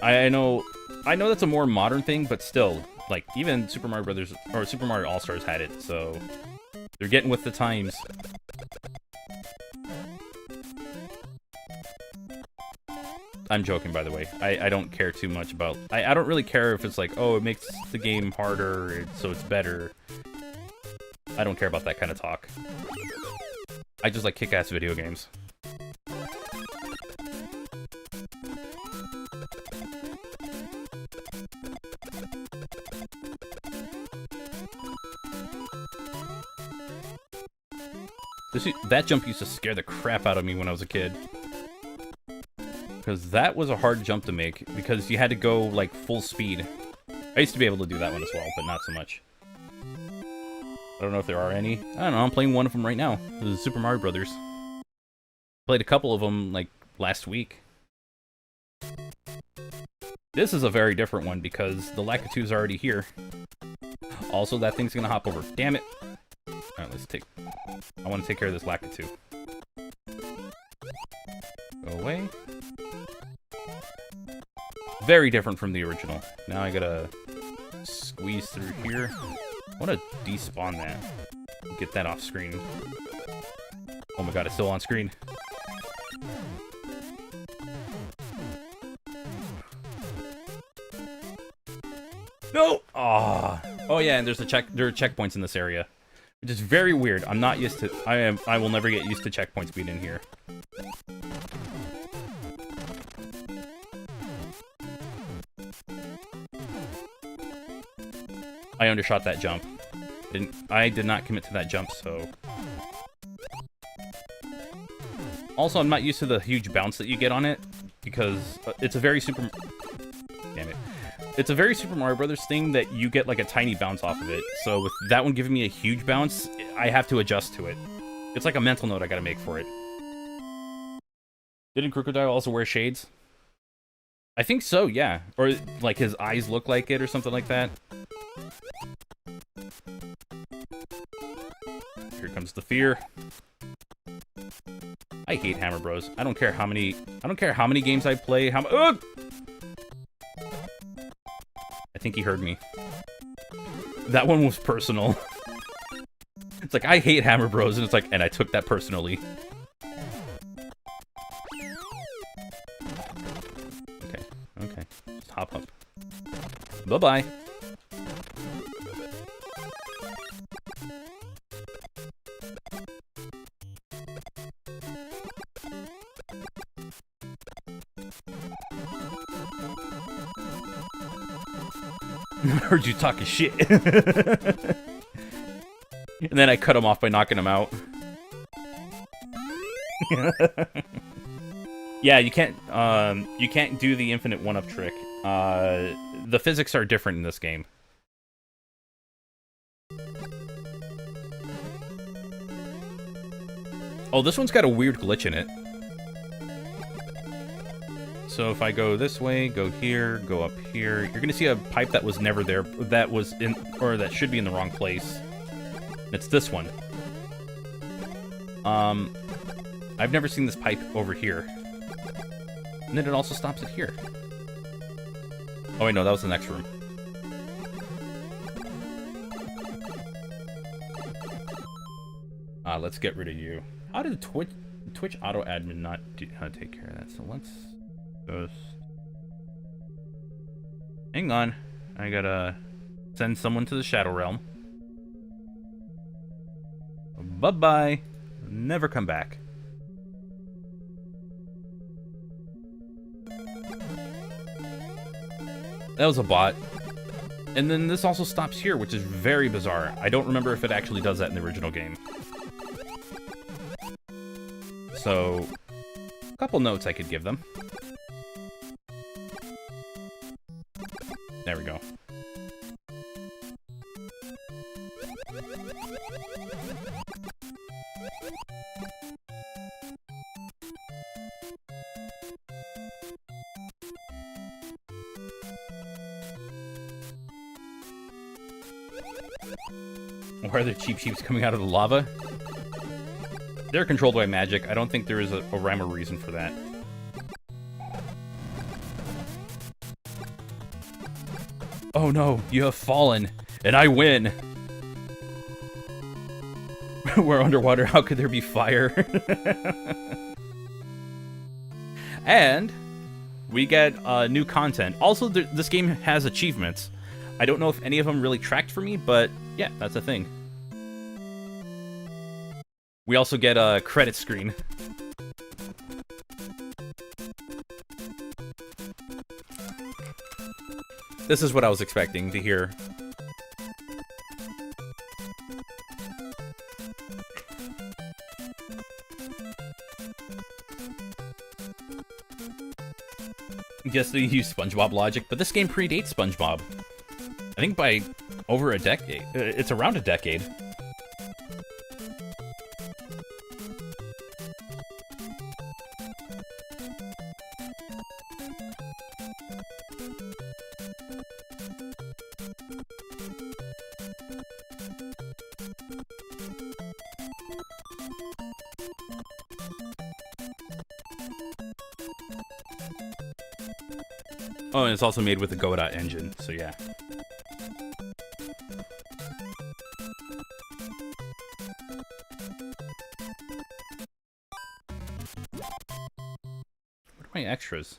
I know that's a more modern thing, but still, like, even Super Mario Brothers or Super Mario All-Stars had it, so they're getting with the times. I'm joking, by the way. I don't care too much about... I don't really care if it's like, oh, it makes the game harder, so it's better. I don't care about that kind of talk. I just like kick-ass video games. That jump used to scare the crap out of me when I was a kid. Because that was a hard jump to make, because you had to go, like, full speed. I used to be able to do that one as well, but not so much. I don't know if there are any. I don't know, I'm playing one of them right now. This is Super Mario Brothers. Played a couple of them, like, last week. This is a very different one, because the Lakitu's already here. Also, that thing's gonna hop over. Damn it! Alright, let's take... I want to take care of this Lakitu. Go away. Very different from the original. Now I gotta squeeze through here. I want to despawn that. Get that off screen. Oh my god, it's still on screen. No! Oh. Oh yeah, and there are checkpoints in this area. Which is very weird. I'm not used to... I will never get used to checkpoints being in here. I undershot that jump. I did not commit to that jump, so... Also, I'm not used to the huge bounce that you get on it, because it's a very Super... Damn it. It's a very Super Mario Brothers thing that you get, like, a tiny bounce off of it. So with that one giving me a huge bounce, I have to adjust to it. It's like a mental note I gotta make for it. Didn't Crocodile also wear shades? I think so, yeah. Or, like, his eyes look like it or something like that. Here comes the fear. I hate Hammer Bros. I don't care how many games I play. Ugh! I think he heard me. That one was personal. It's like, I hate Hammer Bros, and it's like, and I took that personally. Okay. Just hop up. Bye-bye. I heard you talking shit. And then I cut him off by knocking him out. Yeah, you can't do the infinite one-up trick. The physics are different in this game. Oh, this one's got a weird glitch in it. So if I go this way, go here, go up here, you're gonna see a pipe that was never there, that was in, or that should be in the wrong place. It's this one. I've never seen this pipe over here. And then it also stops it here. Oh wait, no, that was the next room. Let's get rid of you. How did Twitch auto admin not take care of that? So let's just hang on. I gotta send someone to the Shadow Realm. Bye bye. Never come back. That was a bot. And then this also stops here, which is very bizarre. I don't remember if it actually does that in the original game. So, a couple notes I could give them. There we go. Why are there cheap sheeps coming out of the lava? They're controlled by magic. I don't think there is a rhyme or reason for that. Oh no, you have fallen, and I win! We're underwater, how could there be fire? And we get new content. Also, this game has achievements. I don't know if any of them really tracked for me, but yeah, that's a thing. We also get a credit screen. This is what I was expecting to hear. Yes, they use SpongeBob logic, but this game predates SpongeBob. I think by over a decade. It's around a decade. Oh, and it's also made with the Godot engine, so yeah. What are my extras?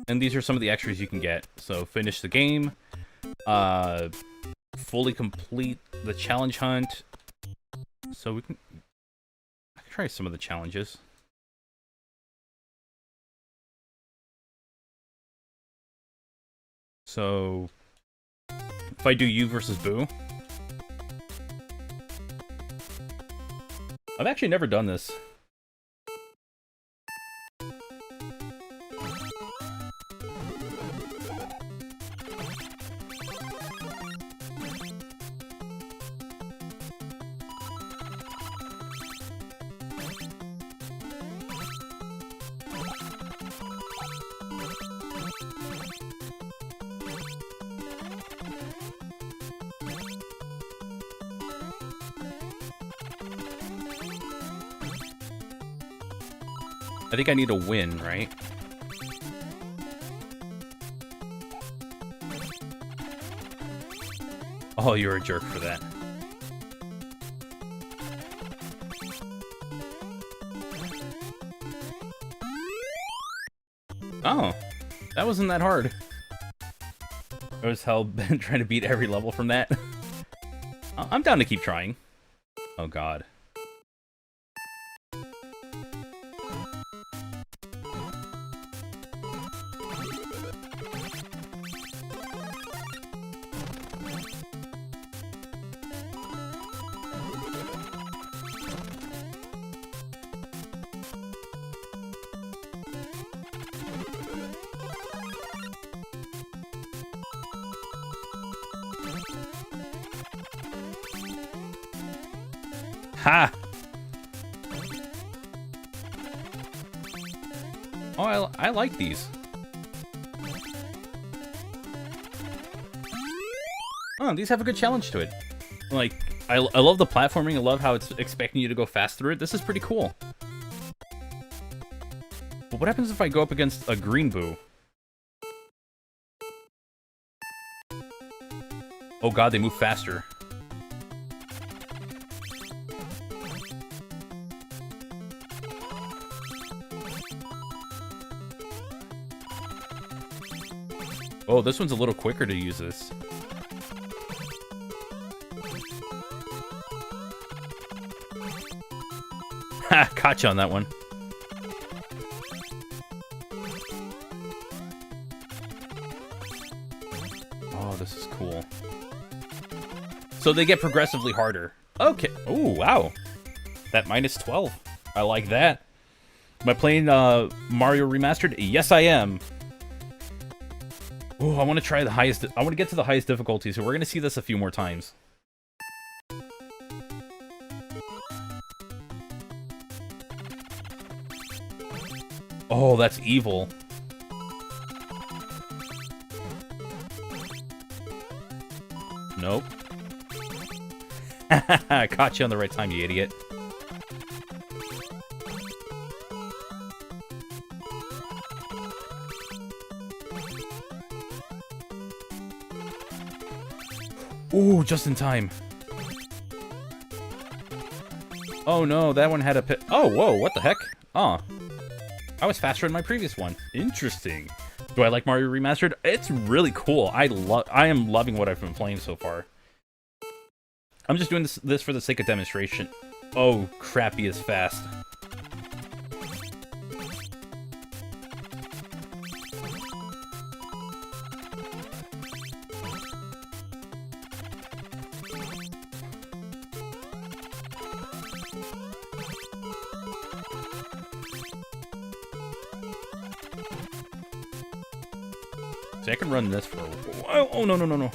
And these are some of the extras you can get. So finish the game, fully complete the challenge hunt. So I can try some of the challenges. So, if I do you versus Boo. I've actually never done this. I think I need a win, right? Oh, you're a jerk for that. Oh, that wasn't that hard. I was hell-bent trying to beat every level from that. I'm down to keep trying. Oh god. Ha! Oh, I like these. Oh, these have a good challenge to it. Like, I love the platforming. I love how it's expecting you to go fast through it. This is pretty cool. But what happens if I go up against a green boo? Oh god, they move faster. Oh, this one's a little quicker to use this. Ha! Caught you on that one. Oh, this is cool. So they get progressively harder. Okay. Oh, wow. That minus 12. I like that. Am I playing Mario Remastered? Yes, I am. Oh, I want to try the highest. I want to get to the highest difficulty, so we're going to see this a few more times. Oh, that's evil. Nope. I caught you on the right time, you idiot. Ooh, just in time. Oh no, that one had a pit. Oh, whoa, what the heck? Oh. I was faster in my previous one. Interesting. Do I like Mario Remastered? It's really cool. I am loving what I've been playing so far. I'm just doing this for the sake of demonstration. Oh, crap, he is fast. See, I can run this for a while. Oh, no, no, no, no.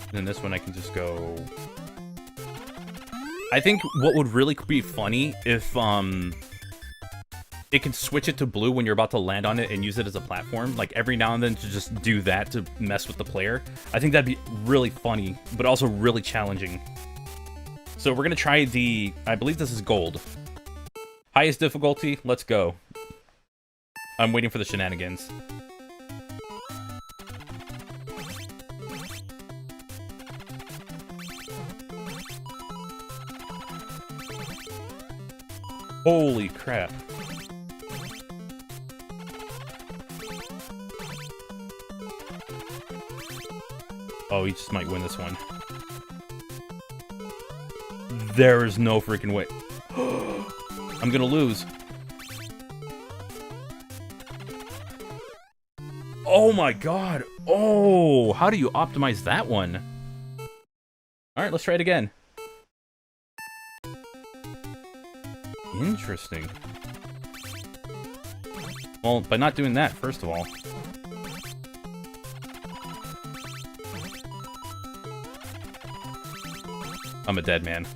And then this one I can just go... I think what would really be funny if, it can switch it to blue when you're about to land on it and use it as a platform. Like, every now and then to just do that to mess with the player. I think that'd be really funny, but also really challenging. So we're gonna try the... I believe this is gold. Highest difficulty, let's go. I'm waiting for the shenanigans. Holy crap. Oh, he just might win this one. There is no freaking way. I'm gonna lose. Oh my god. Oh, how do you optimize that one? Alright, let's try it again. Interesting. Well, by not doing that, first of all. I'm a dead man.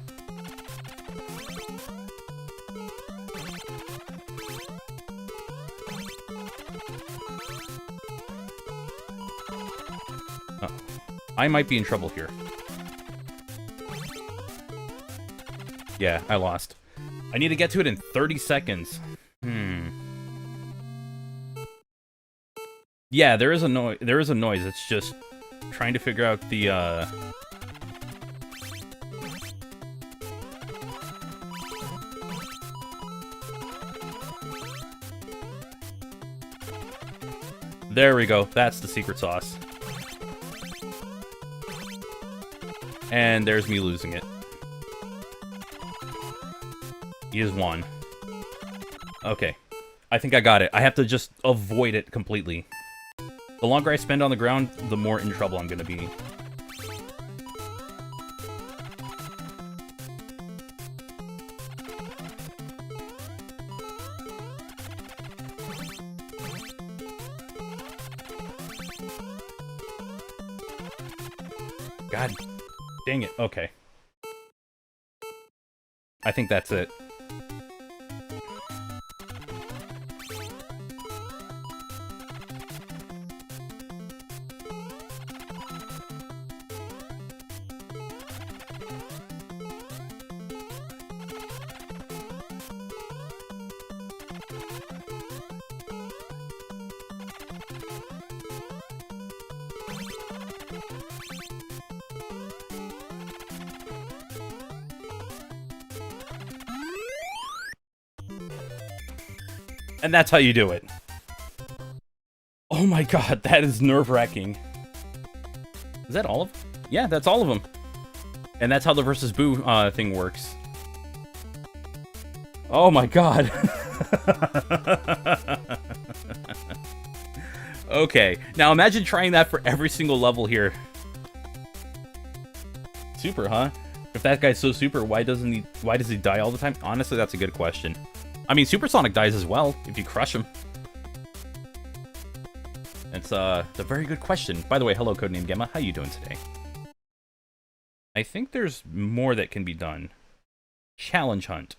Oh. I might be in trouble here. Yeah, I lost. I need to get to it in 30 seconds. Yeah, there is a noise. There is a noise. It's just trying to figure out the There we go. That's the secret sauce. And there's me losing it. He is one. Okay. I think I got it. I have to just avoid it completely. The longer I spend on the ground, the more in trouble I'm gonna be. God dang it. Okay. I think that's it. And that's how you do it. Oh my god, that is nerve-wracking. Is that all of them? Yeah, that's all of them. And that's how the versus Boo thing works. Oh my god. Okay, now imagine trying that for every single level here. Super, huh? If that guy's so super, why does he die all the time? Honestly, that's a good question. I mean, Supersonic dies as well, if you crush him. It's a very good question. By the way, hello, Codename Gemma. How you doing today? I think there's more that can be done. Challenge hunt.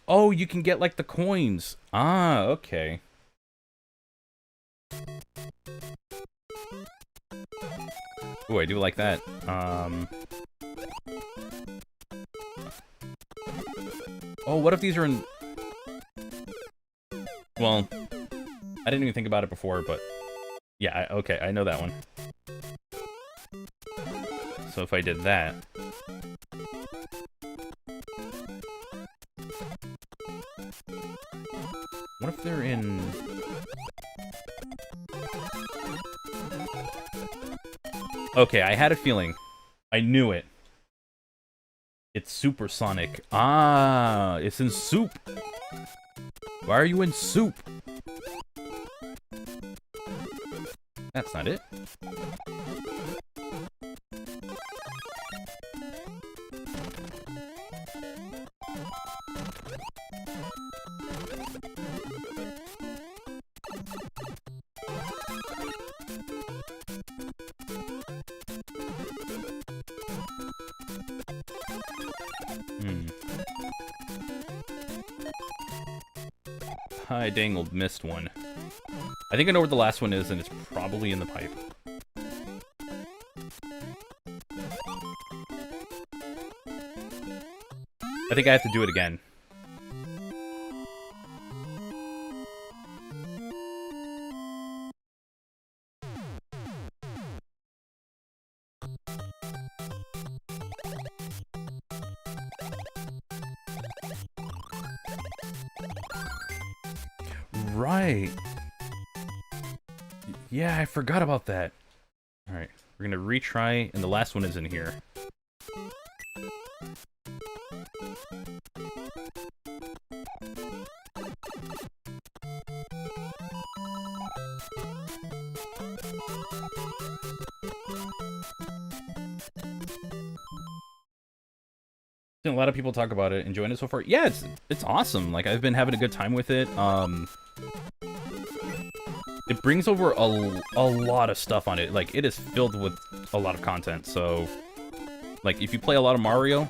Oh, you can get, like, the coins. Ah, okay. Ooh, I do like that. Oh, what if these are in... Well, I didn't even think about it before, but... Yeah, okay, I know that one. So if I did that... What if they're in... Okay, I had a feeling. I knew it. It's Supersonic. Ah, it's in Soup. Why are you in Soup? That's not it. I dangled, missed one. I think I know where the last one is, and it's probably in the pipe. I think I have to do it again. Right. Yeah, I forgot about that. Alright, we're gonna retry, and the last one is in here. A lot of people talk about it, enjoying it so far. Yeah, it's awesome. Like, I've been having a good time with it. It brings over a lot of stuff on it. Like, it is filled with a lot of content. So, like, if you play a lot of Mario,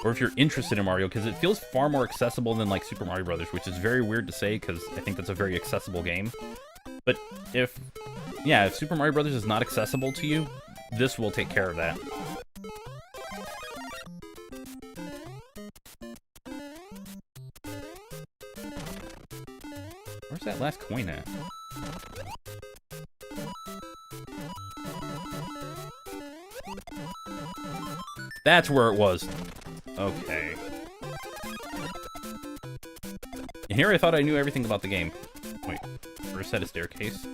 or if you're interested in Mario, because it feels far more accessible than, like, Super Mario Brothers, which is very weird to say, because I think that's a very accessible game. But if Super Mario Brothers is not accessible to you, this will take care of that. Where's that last coin at? That's where it was. Okay. And here I thought I knew everything about the game. Wait, first set of staircase.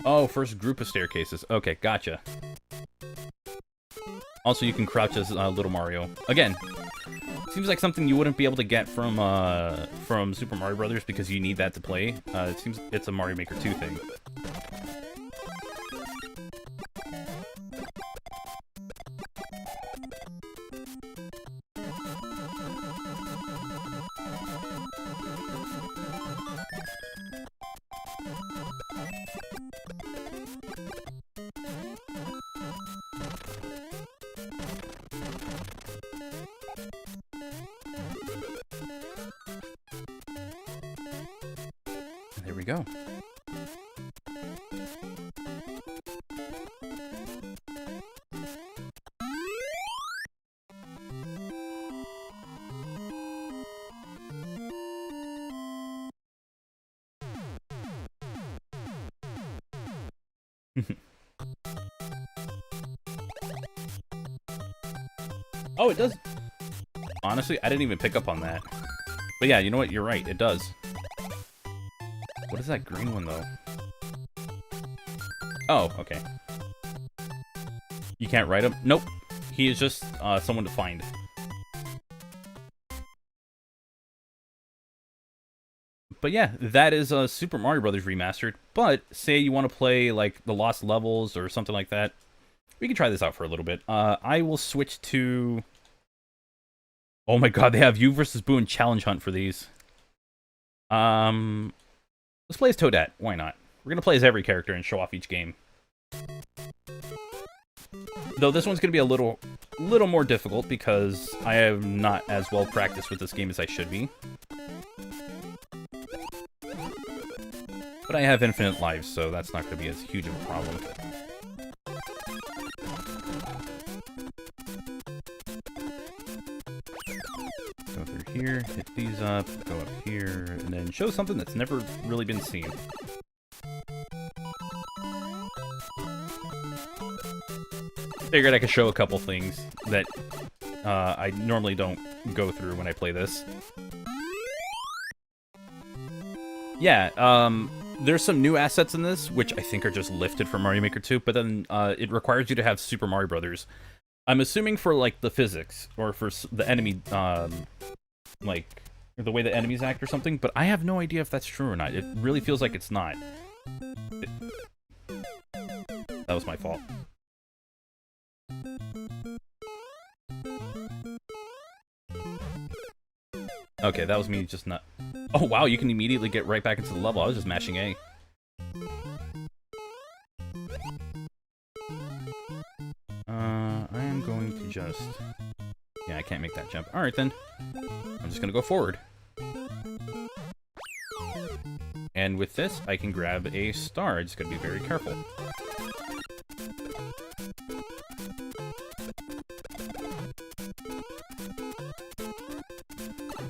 Oh, first group of staircases. Okay, gotcha. Also, you can crouch as Little Mario. Again, seems like something you wouldn't be able to get from Super Mario Brothers because you need that to play. It seems it's a Mario Maker 2 thing. There we go. Oh, it does. Honestly, I didn't even pick up on that. But yeah, you know what? You're right. It does. What is that green one, though? Oh, okay. You can't write him? Nope. He is just someone to find. But yeah, that is Super Mario Brothers Remastered. But say you want to play like the Lost Levels or something like that, we can try this out for a little bit. I will switch to... Oh my god, they have You versus Boo and Challenge Hunt for these. Let's play as Toadette. Why not? We're gonna play as every character and show off each game. Though this one's gonna be a little more difficult because I am not as well practiced with this game as I should be. But I have infinite lives, so that's not gonna be as huge of a problem. Go through here, hit these up, go up here, and then show something that's never really been seen. Figured I could show a couple things that I normally don't go through when I play this. Yeah, there's some new assets in this, which I think are just lifted from Mario Maker 2, but then it requires you to have Super Mario Brothers. I'm assuming for, like, the physics, or for the enemy, like, the way the enemies act or something, but I have no idea if that's true or not. It really feels like it's not. That was my fault. Okay, that was me just not... Oh, wow, you can immediately get right back into the level. I was just mashing A. I am going to just... Yeah, I can't make that jump. Alright, then. I'm just gonna go forward. And with this, I can grab a star. I just gotta be very careful.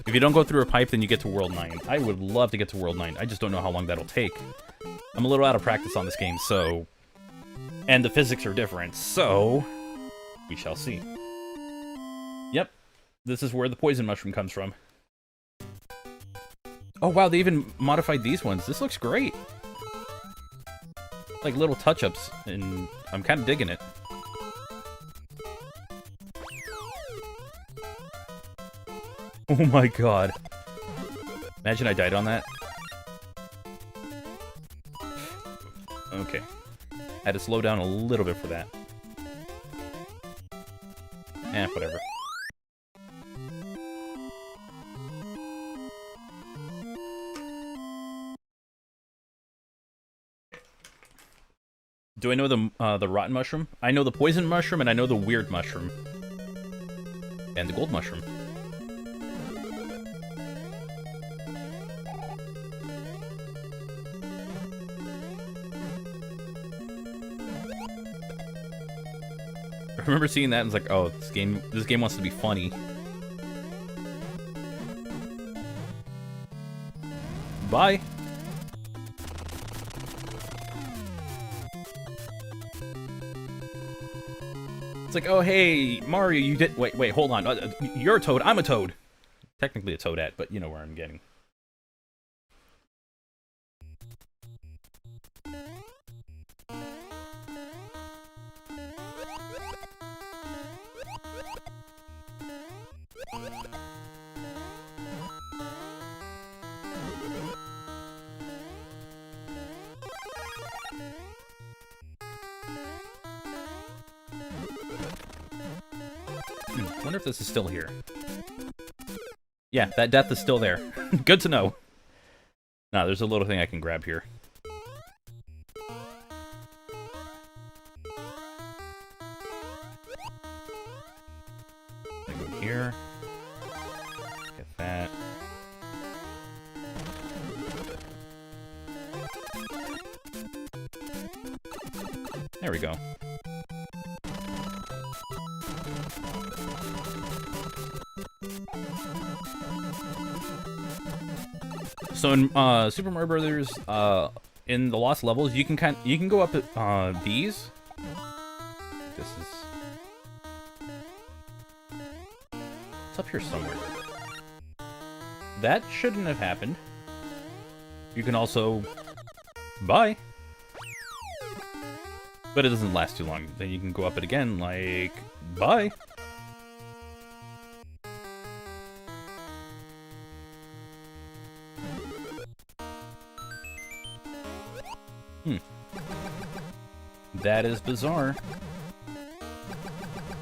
If you don't go through a pipe, then you get to World 9. I would love to get to World 9. I just don't know how long that'll take. I'm a little out of practice on this game, so... And the physics are different, so... We shall see. Yep. This is where the poison mushroom comes from. Oh, wow, they even modified these ones. This looks great. Like little touch-ups, and I'm kind of digging it. Oh my god. Imagine I died on that. Okay. I had to slow down a little bit for that. Eh, whatever. Do I know the rotten mushroom? I know the poison mushroom, and I know the weird mushroom. And the gold mushroom. I remember seeing that and was like, oh, this game wants to be funny. Bye. It's like, oh, hey, Mario, you did... Wait, hold on. You're a toad, I'm a toad. Technically a toadette, but you know where I'm getting. Wonder if this is still here. Yeah, that death is still there. Good to know. Nah, there's a little thing I can grab here. I go here. Get that. There we go. So in Super Mario Brothers, in the lost levels, you can go up at these. This is it's up here somewhere. That shouldn't have happened. You can also bye, but it doesn't last too long. Then you can go up it again, like bye. That is bizarre.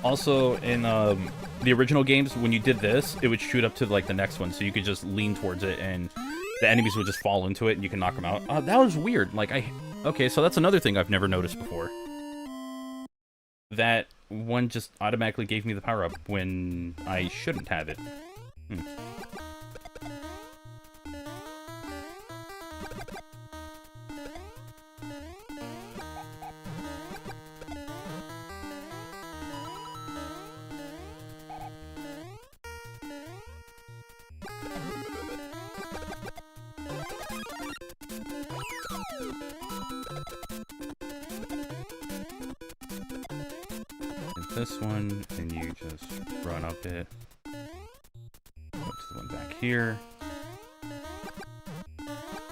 Also, in the original games, when you did this, it would shoot up to like the next one, so you could just lean towards it, and the enemies would just fall into it, and you can knock them out. That was weird. Like, okay, so that's another thing I've never noticed before. That one just automatically gave me the power-up when I shouldn't have it. This one, and you just run up it. Go to the one back here.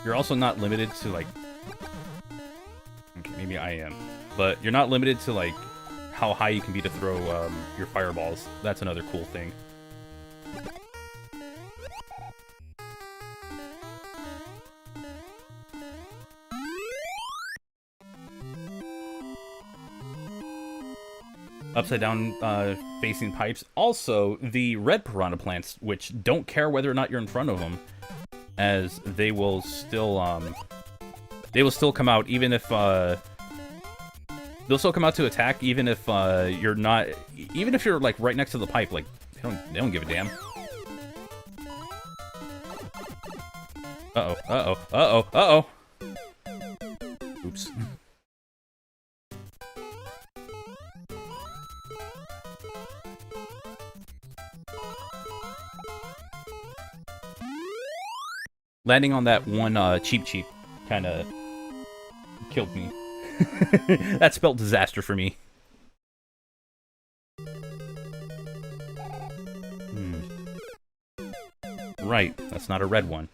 You're also not limited to, like... Okay, maybe I am. But you're not limited to, like, how high you can be to throw your fireballs. That's another cool thing. Upside down facing pipes. Also, the red piranha plants, which don't care whether or not you're in front of them, as they will still come out even if they'll still come out to attack even if you're not, even if you're like right next to the pipe. Like they don't give a damn. Uh-oh. Oops. Landing on that one cheap kind of killed me. That spelled disaster for me. Right, that's not a red one.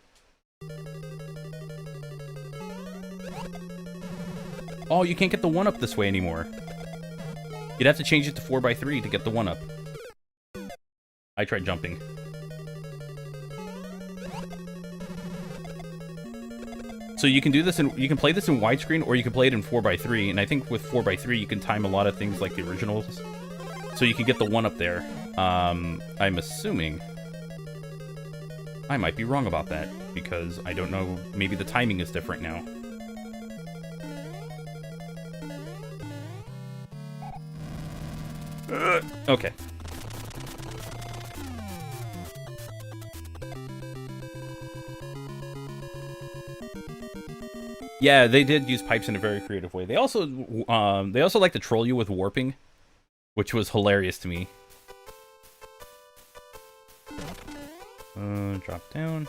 Oh, you can't get the 1-up this way anymore. You'd have to change it to 4x3 to get the 1-up. I tried jumping. So you can do this you can play this in widescreen, or you can play it in 4x3, and I think with 4x3 you can time a lot of things like the originals. So you can get the 1-up there. I'm assuming. I might be wrong about that, because I don't know, maybe the timing is different now. Okay. Yeah, they did use pipes in a very creative way. They also like to troll you with warping, which was hilarious to me. Drop down.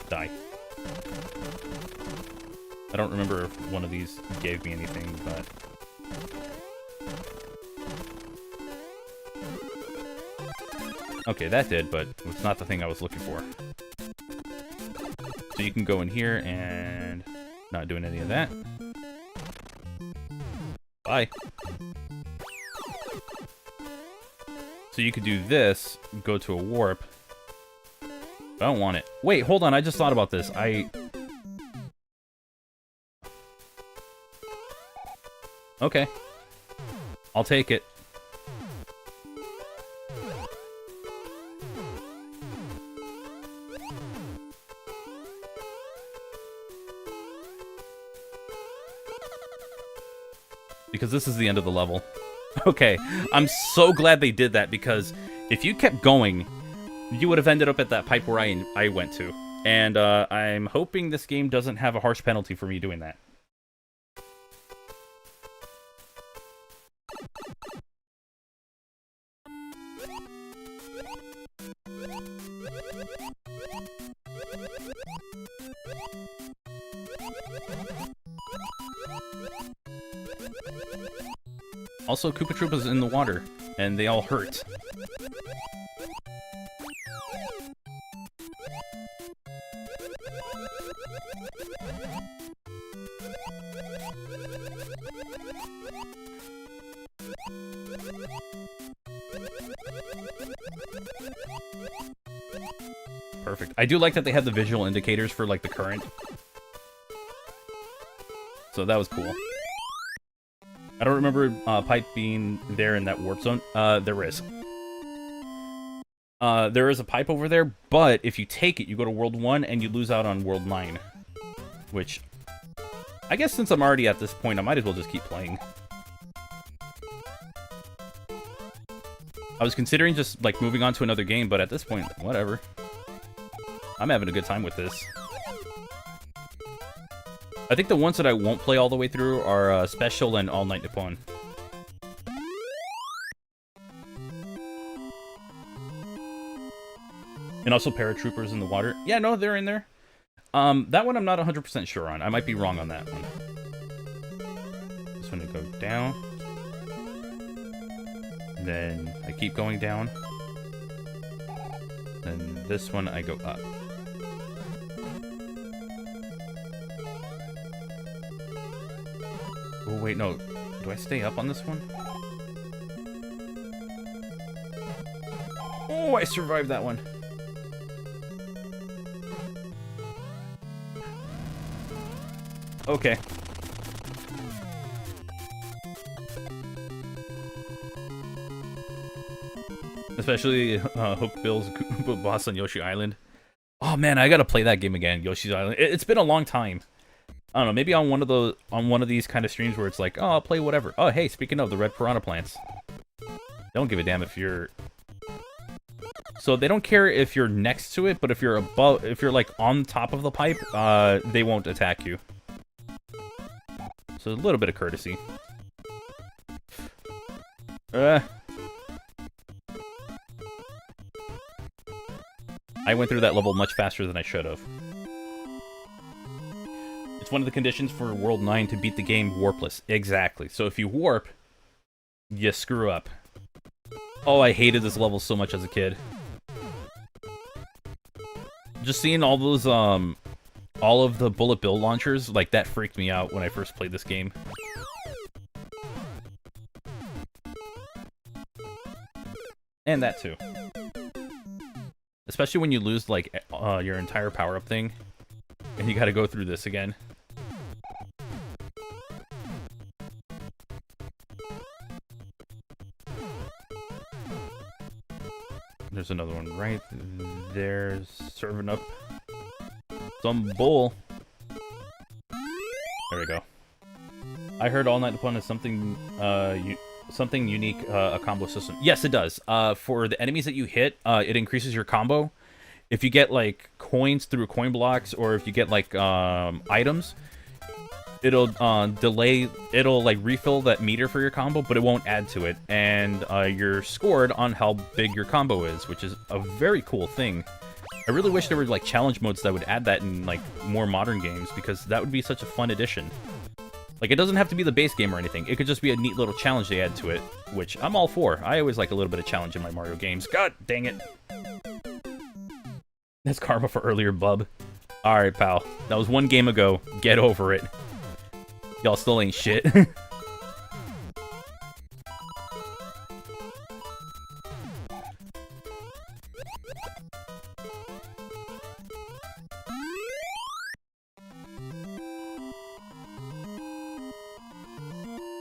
Die. I don't remember if one of these gave me anything, but... Okay, that did, but it's not the thing I was looking for. So you can go in here and... Not doing any of that. Bye. So you could do this, go to a warp. But I don't want it. Wait, hold on, I just thought about this. Okay. I'll take it. Because this is the end of the level. Okay, I'm so glad they did that, because if you kept going, you would have ended up at that pipe where I went to. And I'm hoping this game doesn't have a harsh penalty for me doing that. Also, Koopa Troopa's in the water, and they all hurt. Perfect. I do like that they have the visual indicators for, like, the current. So that was cool. I don't remember Pipe being there in that warp zone. There is. There is a pipe over there, but if you take it, you go to World 1 and you lose out on World 9. Which, I guess since I'm already at this point, I might as well just keep playing. I was considering just, like, moving on to another game, but at this point, whatever. I'm having a good time with this. I think the ones that I won't play all the way through are Special and All Night Nippon. And also Paratroopers in the water. Yeah, no, they're in there. That one I'm not 100% sure on. I might be wrong on that one. Just want to go down. And then I keep going down. And this one I go up. Oh, wait, no. Do I stay up on this one? Oh, I survived that one. Okay. Especially Hook Bill's Koopa boss on Yoshi Island. Oh man, I gotta play that game again, Yoshi's Island. It's been a long time. I don't know, maybe on one of these kind of streams where it's like, oh, I'll play whatever. Oh, hey, speaking of the red piranha plants, don't give a damn if you're. So they don't care if you're next to it, but if you're above, if you're like on top of the pipe, they won't attack you. So a little bit of courtesy. I went through that level much faster than I should have. It's one of the conditions for World 9 to beat the game warpless. Exactly. So if you warp, you screw up. Oh, I hated this level so much as a kid. Just seeing all those, all of the bullet bill launchers, like, that freaked me out when I first played this game. And that too. Especially when you lose, like, your entire power-up thing, and you gotta go through this again. There's another one right there, serving up some bull. There we go. I heard All Night Nippon is something, something unique, a combo system. Yes, it does. For the enemies that you hit, it increases your combo. If you get, like, coins through coin blocks, or if you get, like, items, it'll it'll, like, refill that meter for your combo, but it won't add to it. And you're scored on how big your combo is, which is a very cool thing. I really wish there were, like, challenge modes that would add that in, like, more modern games, because that would be such a fun addition. Like, it doesn't have to be the base game or anything. It could just be a neat little challenge they add to it, which I'm all for. I always like a little bit of challenge in my Mario games. God dang it. That's karma for earlier, bub. Alright, pal. That was one game ago. Get over it. Y'all still ain't shit.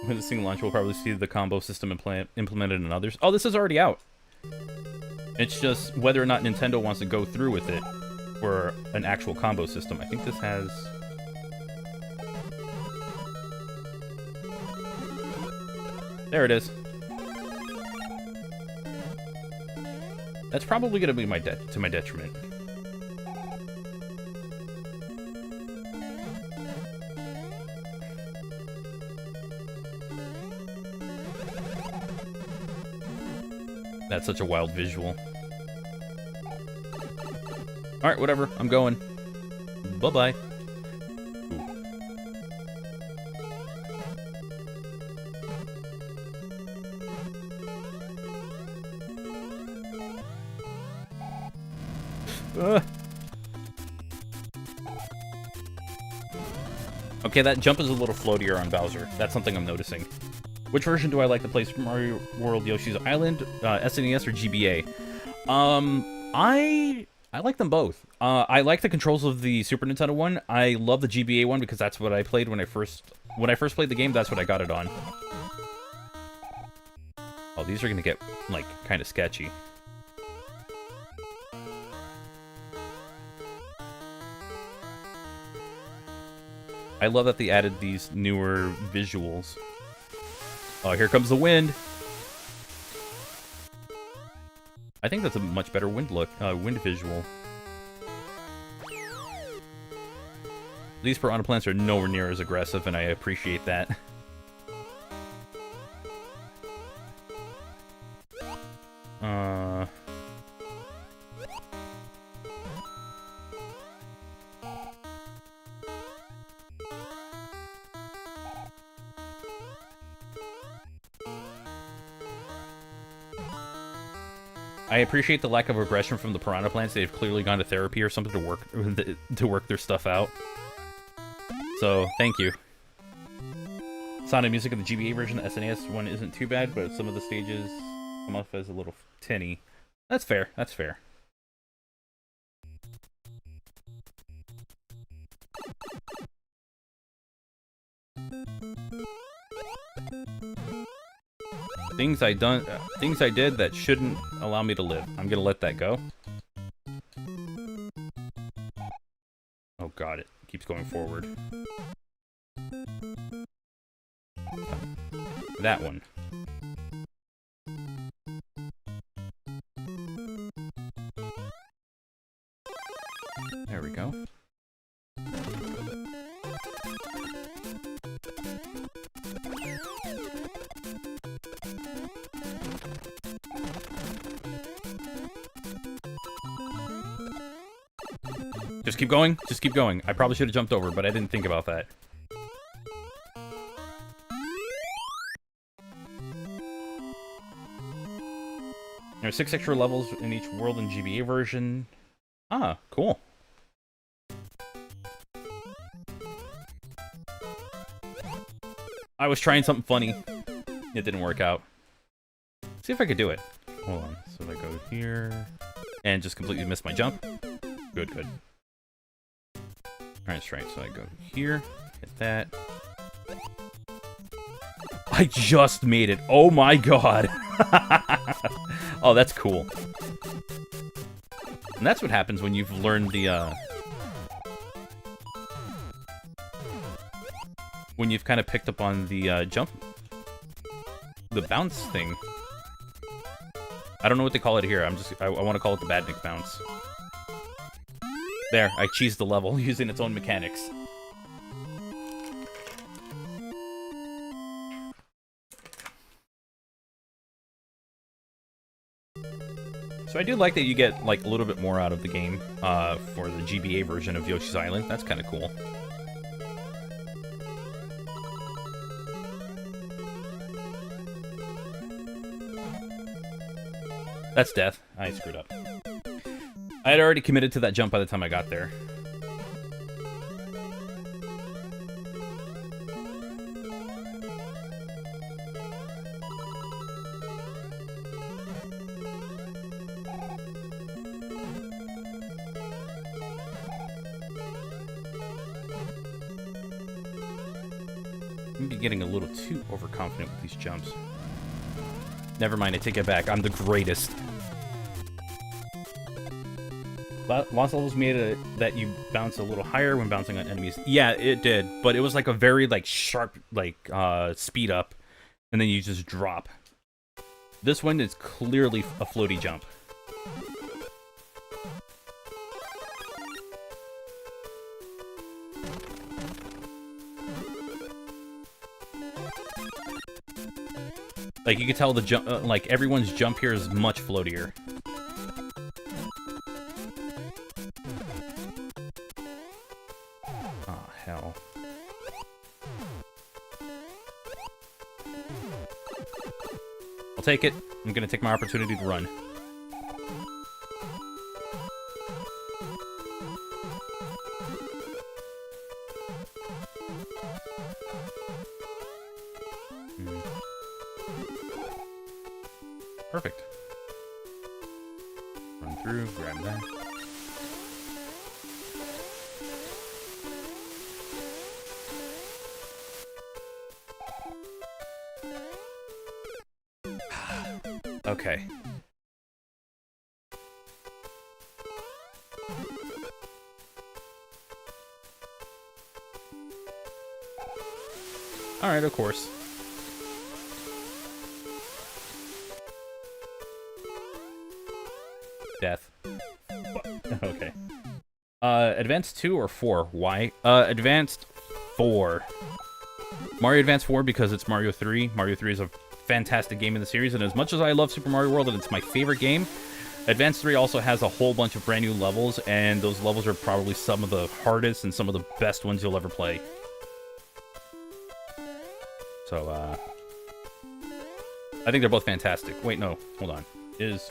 With a single launch, we'll probably see the combo system implemented in others. Oh, this is already out. It's just whether or not Nintendo wants to go through with it for an actual combo system. I think this has... There it is. That's probably going to be to my detriment. That's such a wild visual. Alright, whatever. I'm going. Bye-bye. Okay, that jump is a little floatier on Bowser. That's something I'm noticing. Which version do I like to play? Super Mario World, Yoshi's Island, SNES, or GBA? I like them both. I like the controls of the Super Nintendo one. I love the GBA one because that's what I played when I first played the game. That's what I got it on. Oh, these are gonna get like kind of sketchy. I love that they added these newer visuals. Oh, here comes the wind. I think that's a much better wind visual. These piranha plants are nowhere near as aggressive, and I appreciate that. I appreciate the lack of aggression from the piranha plants. They've clearly gone to therapy or something to work their stuff out. So, thank you. Sound of music of the GBA version, the SNES one isn't too bad, but some of the stages come off as a little tinny. That's fair, that's fair. Things I did that shouldn't allow me to live. I'm gonna let that go. Oh god, it keeps going forward. That one. There we go. Just keep going. Just keep going. I probably should have jumped over, but I didn't think about that. There are 6 extra levels in each world in GBA version. Ah, cool. I was trying something funny. It didn't work out. See if I could do it. Hold on. So if I go here and just completely miss my jump. Good, good. Alright, that's right. So I go here, hit that. I just made it. Oh my god. Oh, that's cool. And that's what happens when you've learned the, when you've kind of picked up on the, the bounce thing. I don't know what they call it here. I want to call it the Badnik bounce. There, I cheesed the level using its own mechanics. So I do like that you get like a little bit more out of the game for the GBA version of Yoshi's Island. That's kind of cool. That's death. I screwed up. I had already committed to that jump by the time I got there. I'm getting a little too overconfident with these jumps. Never mind, I take it back. I'm the greatest. Lost levels made it that you bounce a little higher when bouncing on enemies. Yeah, it did, but it was like a very like sharp like speed up, and then you just drop. This one is clearly a floaty jump. Like you can tell the jump, like everyone's jump here is much floatier. Oh, hell. I'll take it. I'm gonna take my opportunity to run. Perfect. Run through, grab that. Okay. Alright, of course. Death. Okay. Advanced 2 or 4? Why? Advanced 4. Mario Advance 4 because it's Mario 3. Mario 3 is a fantastic game in the series, and as much as I love Super Mario World and it's my favorite game, Advance 3 also has a whole bunch of brand new levels, and those levels are probably some of the hardest and some of the best ones you'll ever play. So, I think they're both fantastic. Wait, no, hold on. Is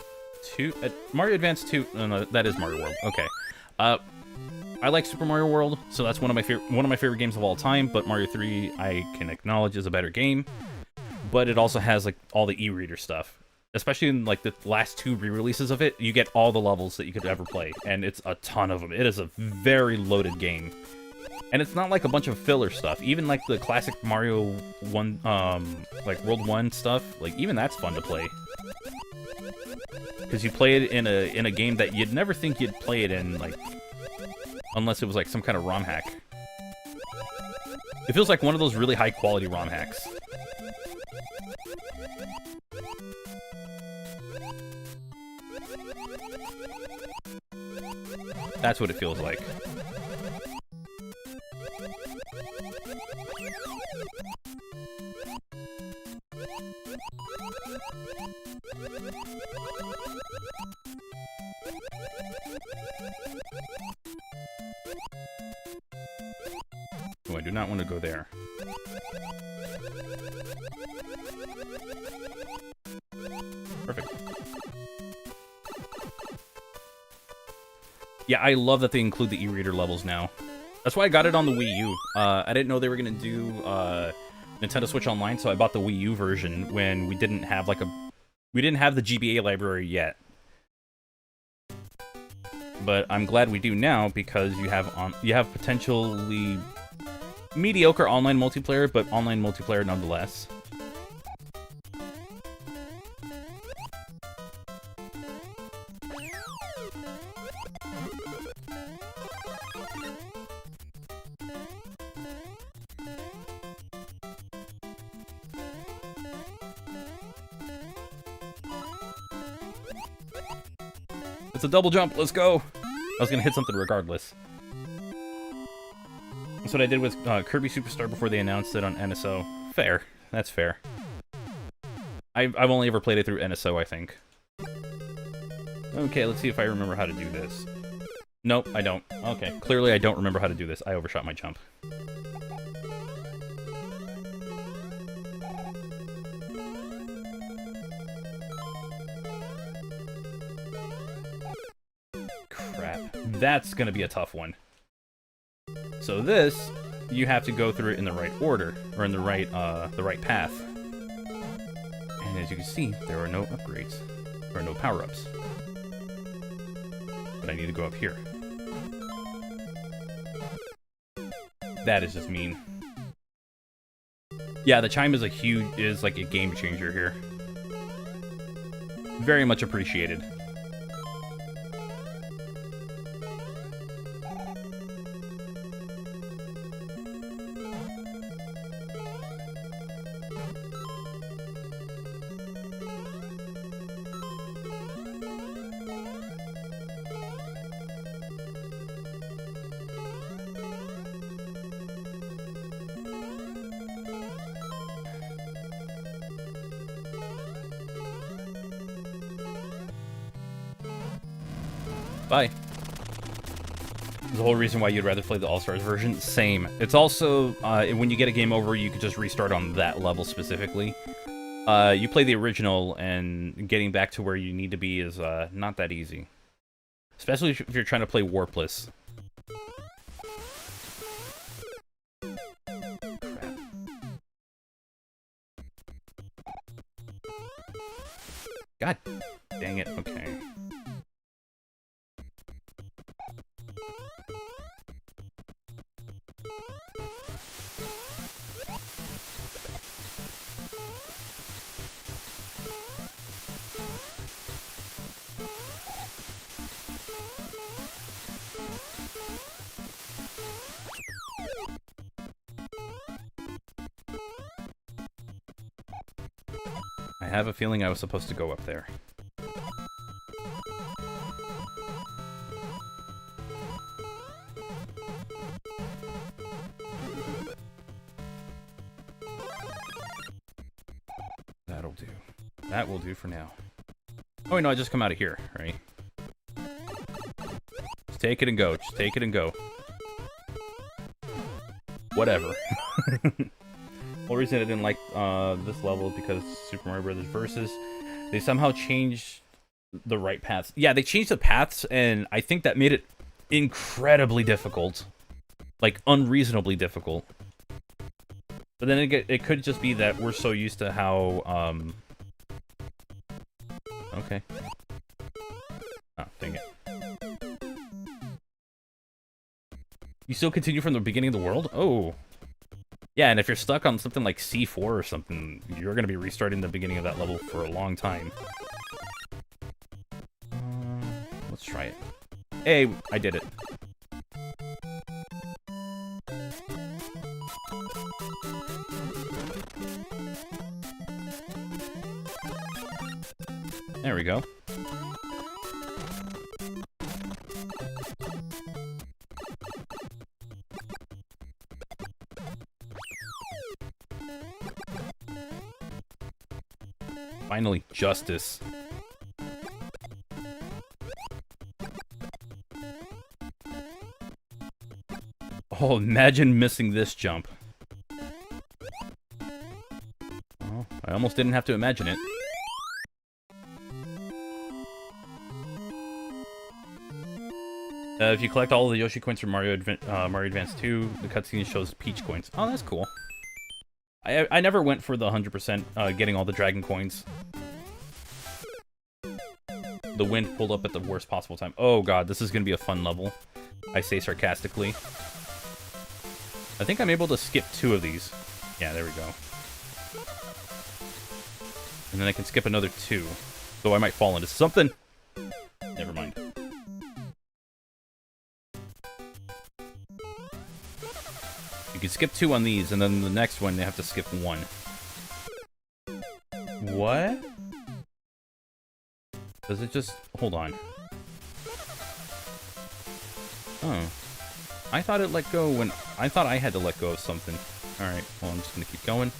2... Mario Advance 2... No, that is Mario World. Okay. I like Super Mario World, so that's one of my favorite games of all time, but Mario 3, I can acknowledge, is a better game. But it also has, like, all the e-reader stuff. Especially in, like, the last 2 re-releases of it, you get all the levels that you could ever play, and it's a ton of them. It is a very loaded game. And it's not like a bunch of filler stuff. Even, like, the classic Mario 1, like, World 1 stuff, like, even that's fun to play. Because you play it in a game that you'd never think you'd play it in, like, unless it was, like, some kind of ROM hack. It feels like one of those really high-quality ROM hacks. That's what it feels like. Oh, I do not want to go there. Perfect. Yeah, I love that they include the e-reader levels now. That's why I got it on the Wii U. I didn't know they were gonna do Nintendo Switch Online, so I bought the Wii U version when we didn't have the GBA library yet. But I'm glad we do now because you have potentially mediocre online multiplayer, but online multiplayer nonetheless. It's a double jump, let's go! I was gonna hit something regardless. That's what I did with Kirby Superstar before they announced it on NSO. Fair. That's fair. I've only ever played it through NSO, I think. Okay, let's see if I remember how to do this. Nope, I don't. Okay, clearly I don't remember how to do this. I overshot my jump. That's gonna be a tough one. So this, you have to go through it in the right order, or in the right path. And as you can see, there are no upgrades, or no power-ups. But I need to go up here. That is just mean. Yeah, the chime is like a game changer here. Very much appreciated. Bye. The whole reason why you'd rather play the All-Stars version? Same. It's also, when you get a game over, you can just restart on that level specifically. You play the original, and getting back to where you need to be is not that easy. Especially if you're trying to play warpless. Crap. God dang it, okay. I have a feeling I was supposed to go up there. That'll do. That will do for now. Oh, wait, no, I just come out of here, right? Just take it and go. Just take it and go. Whatever. The reason I didn't like this level is because Super Mario Brothers Versus, they somehow changed the right paths. Yeah, they changed the paths, and I think that made it incredibly difficult. Like, unreasonably difficult. But then it could just be that we're so used to how, Okay. Oh, dang it. You still continue from the beginning of the world? Oh. Yeah, and if you're stuck on something like C4 or something, you're going to be restarting the beginning of that level for a long time. Let's try it. Hey, I did it. There we go. Finally, justice. Oh, imagine missing this jump. Oh, I almost didn't have to imagine it. If you collect all of the Yoshi coins from Mario Advance 2, the cutscene shows Peach coins. Oh, that's cool. I never went for the 100% getting all the dragon coins. The wind pulled up at the worst possible time. Oh god, this is going to be a fun level. I say sarcastically. I think I'm able to skip 2 of these. Yeah, there we go. And then I can skip another 2. Though I might fall into something. Never mind. You can skip 2 on these, and then the next one you have to skip 1. What? Does it just... Hold on. Oh. I thought it let go when... I thought I had to let go of something. Alright, well, I'm just gonna keep going.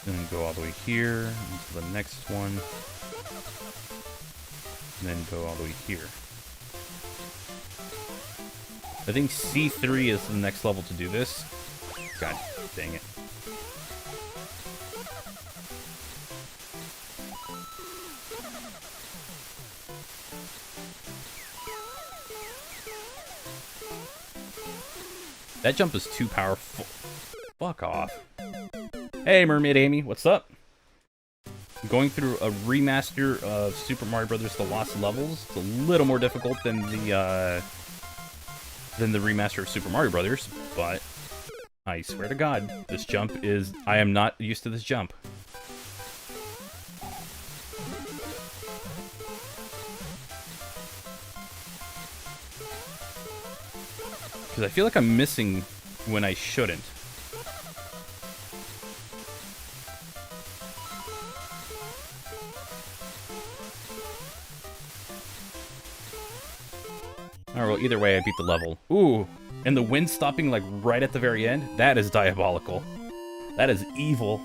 And then go all the way here, into the next one. And then go all the way here. I think C3 is the next level to do this. God dang it. That jump is too powerful. Fuck off. Hey, Mermaid Amy, what's up? I'm going through a remaster of Super Mario Brothers: The Lost Levels. It's a little more difficult than the remaster of Super Mario Brothers, but I swear to God, this jump is... I am not used to this jump. Because I feel like I'm missing when I shouldn't. Alright, well, either way, I beat the level. Ooh, and the wind stopping, like, right at the very end? That is diabolical. That is evil.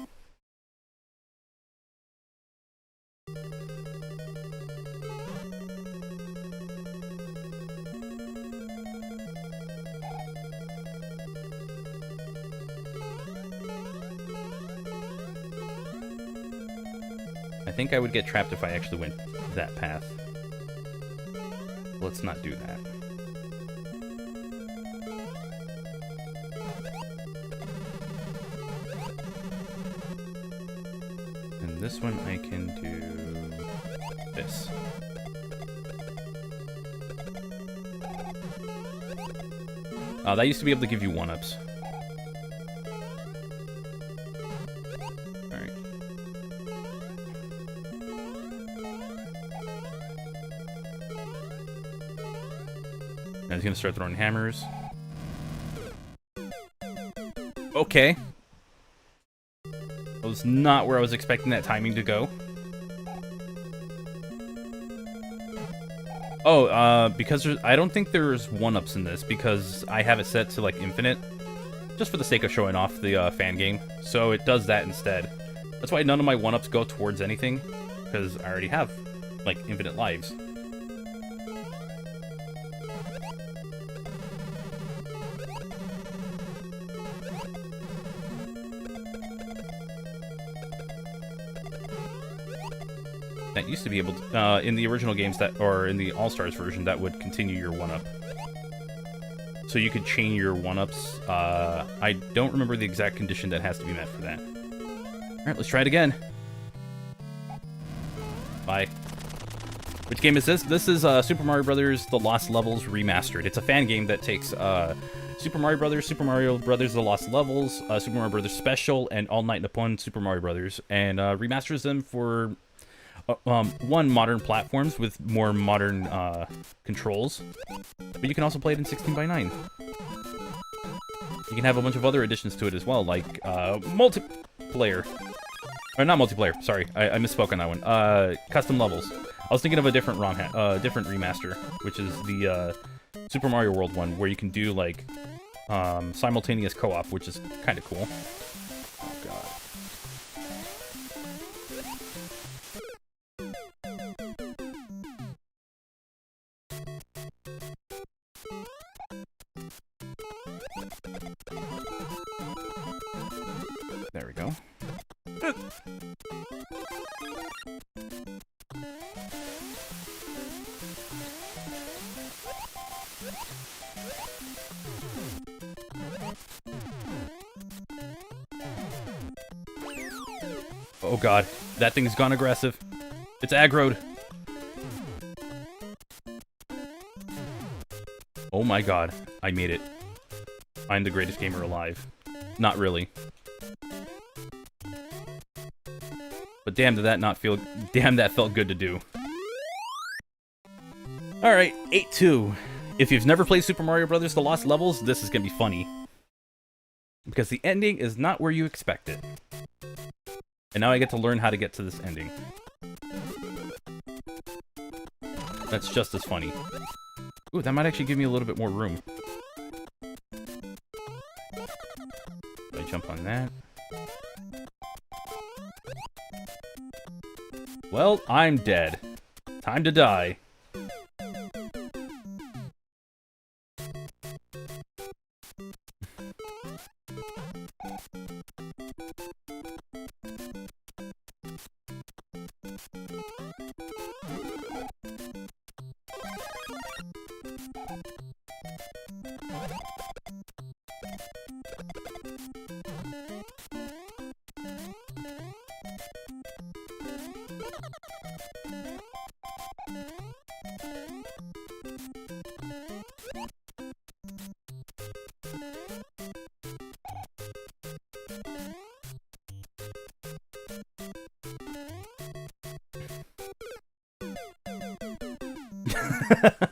think I would get trapped if I actually went that path. Let's not do that. And this one I can do this. That used to be able to give you 1-ups. Alright. Now he's gonna start throwing hammers. Okay. That was not where I was expecting that timing to go. Because I don't think there's 1-ups in this, because I have it set to, like, infinite. Just for the sake of showing off the fan game. So it does that instead. That's why none of my 1-ups go towards anything, because I already have, like, infinite lives. That used to be able to, in the original games or in the All-Stars version, that would continue your 1-up. So you could chain your 1-ups. I don't remember the exact condition that has to be met for that. Alright, let's try it again. Bye. Which game is this? This is Super Mario Bros. The Lost Levels Remastered. It's a fan game that takes Super Mario Bros., Super Mario Bros. The Lost Levels, Super Mario Bros. Special, and All Night Nippon Super Mario Bros. And remasters them for one, modern platforms with more modern controls, but you can also play it in 16:9. You can have a bunch of other additions to it as well, like multiplayer. Or not multiplayer, sorry, I misspoke on that one. Custom levels. I was thinking of a different different remaster, which is the Super Mario World one, where you can do like simultaneous co-op, which is kind of cool. Oh god. There we go. Oh god, that thing's gone aggressive. It's aggroed. Oh my god, I made it. I'm the greatest gamer alive. Not really. But damn, did that not feel... Damn, that felt good to do. Alright, 8-2. If you've never played Super Mario Bros. The Lost Levels, this is gonna be funny. Because the ending is not where you expect it. And now I get to learn how to get to this ending. That's just as funny. Ooh, that might actually give me a little bit more room. I jump on that. Well, I'm dead. Time to die.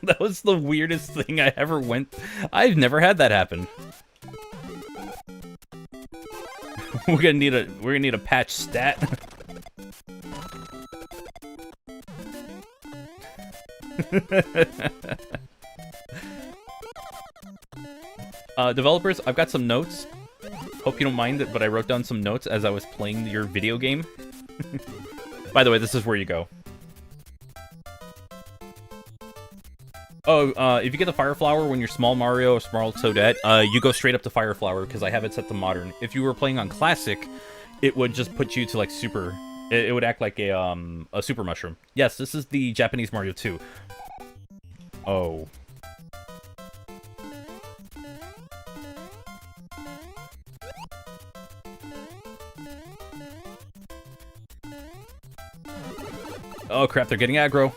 That was the weirdest thing I ever went... I've never had that happen. We're gonna need a patch stat. Developers, I've got some notes. Hope you don't mind it, but I wrote down some notes as I was playing your video game. By the way, this is where you go. Oh, if you get the Fire Flower when you're Small Mario or Small Toadette, you go straight up to Fire Flower, because I have it set to Modern. If you were playing on Classic, it would just put you to, like, Super, It would act like a super mushroom. Yes, this is the Japanese Mario 2. Oh. Oh crap, they're getting aggro.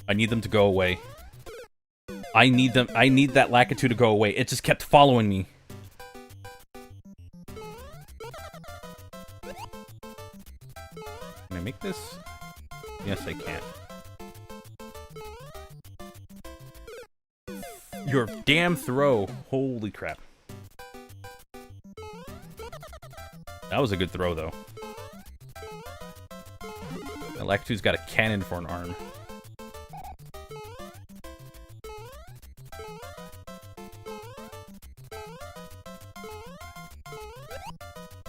I need them to go away. I need that Lakitu to go away. It just kept following me. Can I make this? Yes, I can. Your damn throw. Holy crap. That was a good throw, though. That Lakitu's got a cannon for an arm.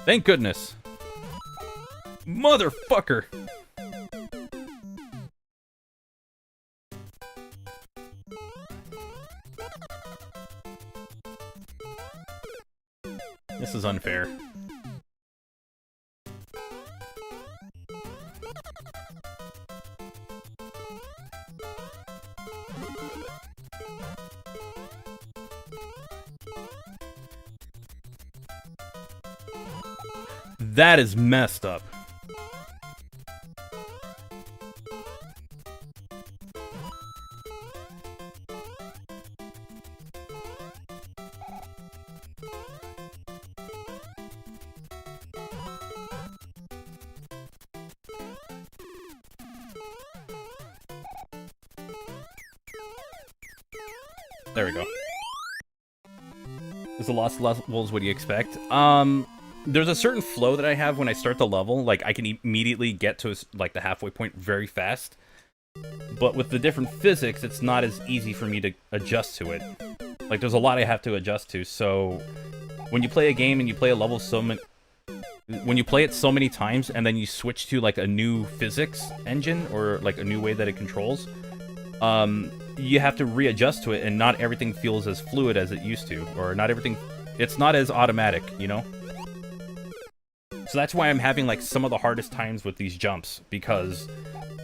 Thank goodness. Motherfucker. This is unfair. That is messed up. There we go. There's a lost levels, what do you expect? There's a certain flow that I have when I start the level. Like, I can immediately get to, like, the halfway point very fast. But with the different physics, it's not as easy for me to adjust to it. Like, there's a lot I have to adjust to, so... When you play a game and you play a level when you play it so many times, and then you switch to, like, a new physics engine, or, like, a new way that it controls, you have to readjust to it, and not everything feels as fluid as it used to. Or not everything... It's not as automatic, you know? So that's why I'm having, like, some of the hardest times with these jumps, because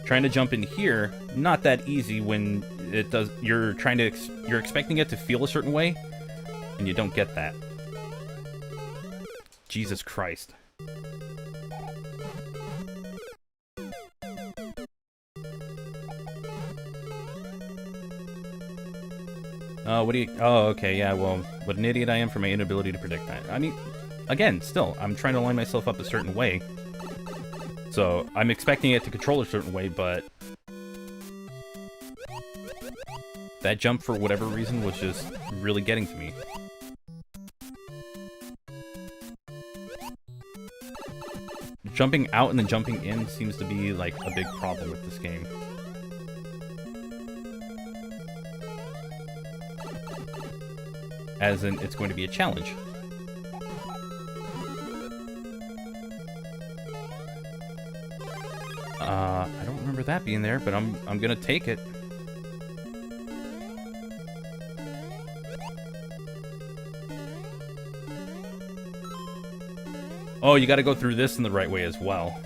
trying to jump in here, not that easy when it does. You're expecting it to feel a certain way, and you don't get that. Jesus Christ. What do you... Oh, okay, yeah, well, what an idiot I am for my inability to predict that. I mean... Again, still, I'm trying to line myself up a certain way. So, I'm expecting it to control a certain way, but... That jump, for whatever reason, was just really getting to me. Jumping out and then jumping in seems to be, like, a big problem with this game. As in, it's going to be a challenge. I don't remember that being there, but I'm gonna take it. Oh, you gotta go through this in the right way as well.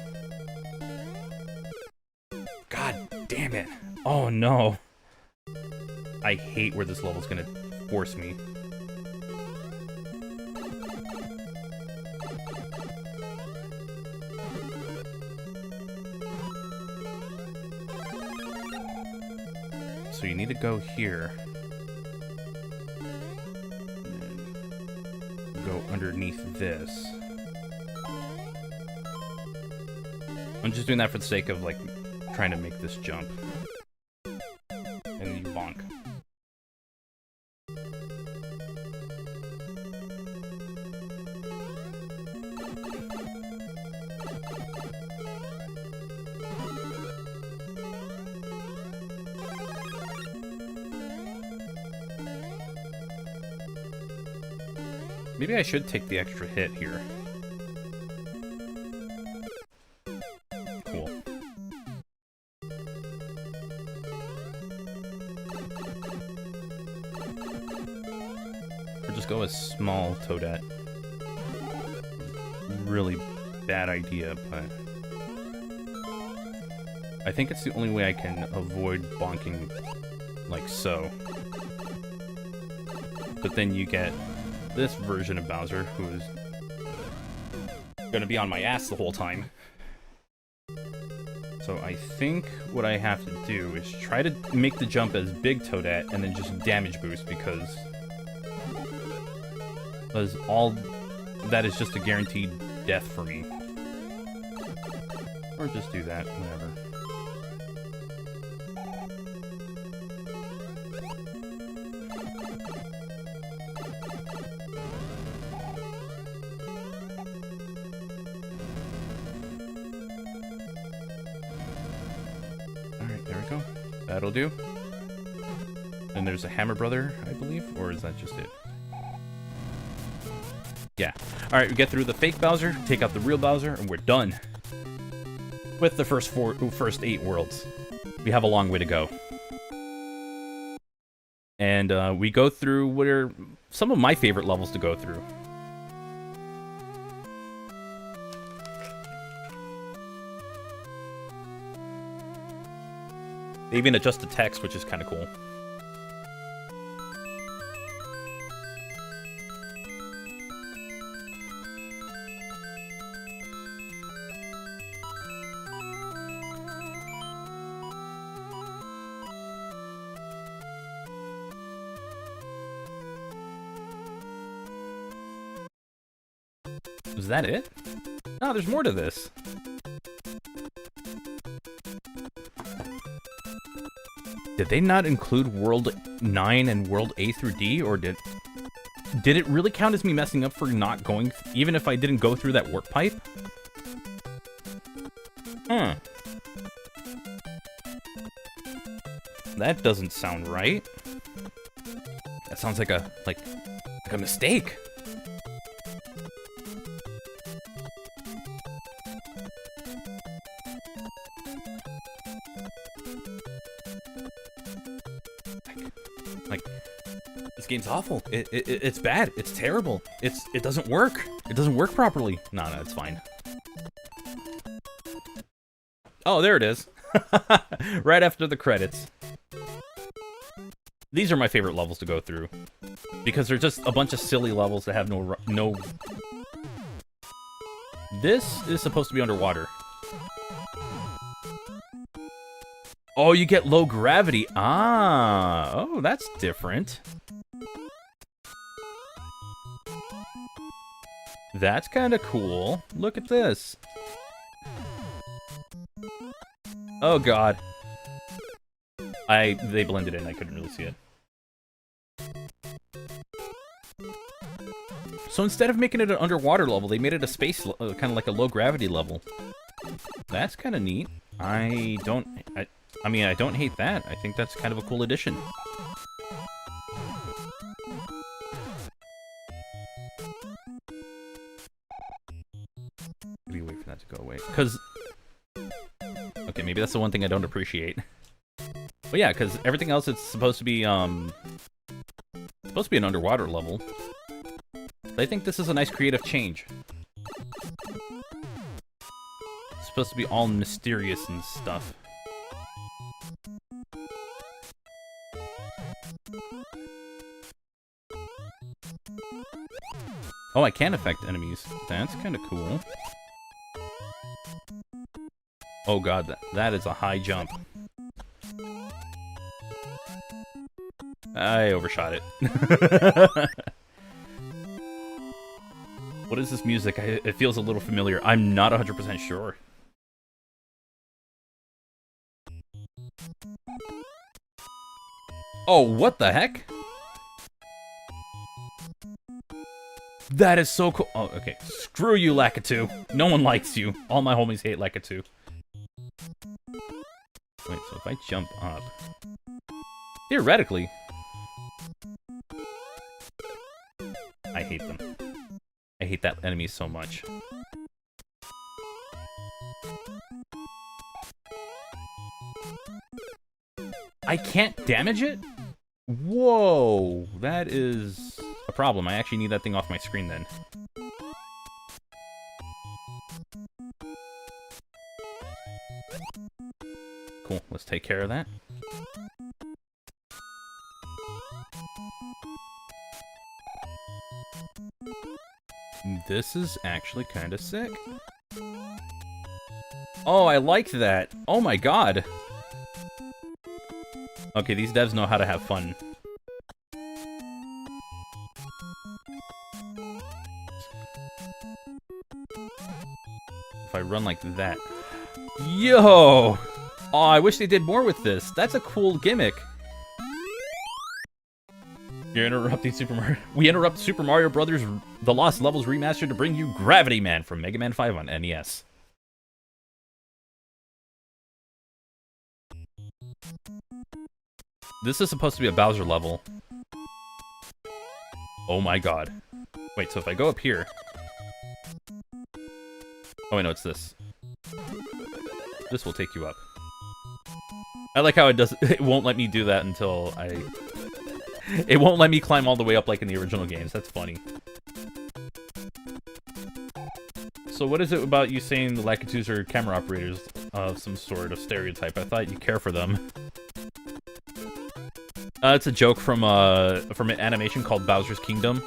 God damn it. Oh no. I hate where this level's gonna force me. So you need to go here. Go underneath this. I'm just doing that for the sake of, like, trying to make this jump. And then you bonk. Maybe I should take the extra hit here. Cool. Or just go as small Toadette. really bad idea, but I think it's the only way I can avoid bonking like so. But then you get this version of Bowser who is gonna be on my ass the whole time. So I think what I have to do is try to make the jump as Big Toadette and then just damage boost because all that is just a guaranteed death for me. Or just do that, whatever. Alright, there we go. That'll do. And there's a Hammer Brother, I believe, or is that just it? Yeah. Alright, we get through the fake Bowser, take out the real Bowser, and we're done with the first 8 worlds. We have a long way to go. And we go through what are some of my favorite levels to go through. They even adjust the text, which is kind of cool. Was that it? No, there's more to this. Did they not include World 9 and World A through D, or did it really count as me messing up for not going, even if I didn't go through that warp pipe? Hmm. That doesn't sound right. That sounds like a mistake. This game's awful. It's bad. It's terrible. It doesn't work. It doesn't work properly. No, it's fine. Oh, there it is. Right after the credits. These are my favorite levels to go through because they're just a bunch of silly levels that have no. This is supposed to be underwater. Oh, you get low gravity. Ah, oh, that's different. That's kind of cool. Look at this. Oh god. They blended in. I couldn't really see it. So instead of making it an underwater level, they made it a space, kind of like a low gravity level. That's kind of neat. I mean, I don't hate that. I think that's kind of a cool addition. Maybe wait for that to go away. Because... okay, maybe that's the one thing I don't appreciate. But yeah, because everything else, it's supposed to be an underwater level. I think this is a nice creative change. It's supposed to be all mysterious and stuff. Oh, I can affect enemies. That's kind of cool. Oh god, that is a high jump. I overshot it. What is this music? It feels a little familiar. I'm not 100% sure. Oh, what the heck? That is so cool. Oh, okay. Screw you, Lakitu. No one likes you. All my homies hate Lakitu. Wait, so if I jump up... theoretically... I hate them. I hate that enemy so much. I can't damage it? Whoa, that is a problem. I actually need that thing off my screen then. cool. Let's take care of that. This is actually kind of sick. Oh, I like that. Oh my god. Okay, these devs know how to have fun. If I run like that. Yo! Oh, I wish they did more with this. That's a cool gimmick. You're interrupting Super Mario. We interrupt Super Mario Brothers The Lost Levels Remastered to bring you Gravity Man from Mega Man 5 on NES. This is supposed to be a Bowser level. Oh my god. Wait, so if I go up here... Oh wait, no, it's this. This will take you up. I like how it does. It won't let me do that until I... It won't let me climb all the way up like in the original games. That's funny. So what is it about you saying the Lakitus are camera operators of some sort of stereotype? I thought you care for them. It's a joke from an animation called Bowser's Kingdom,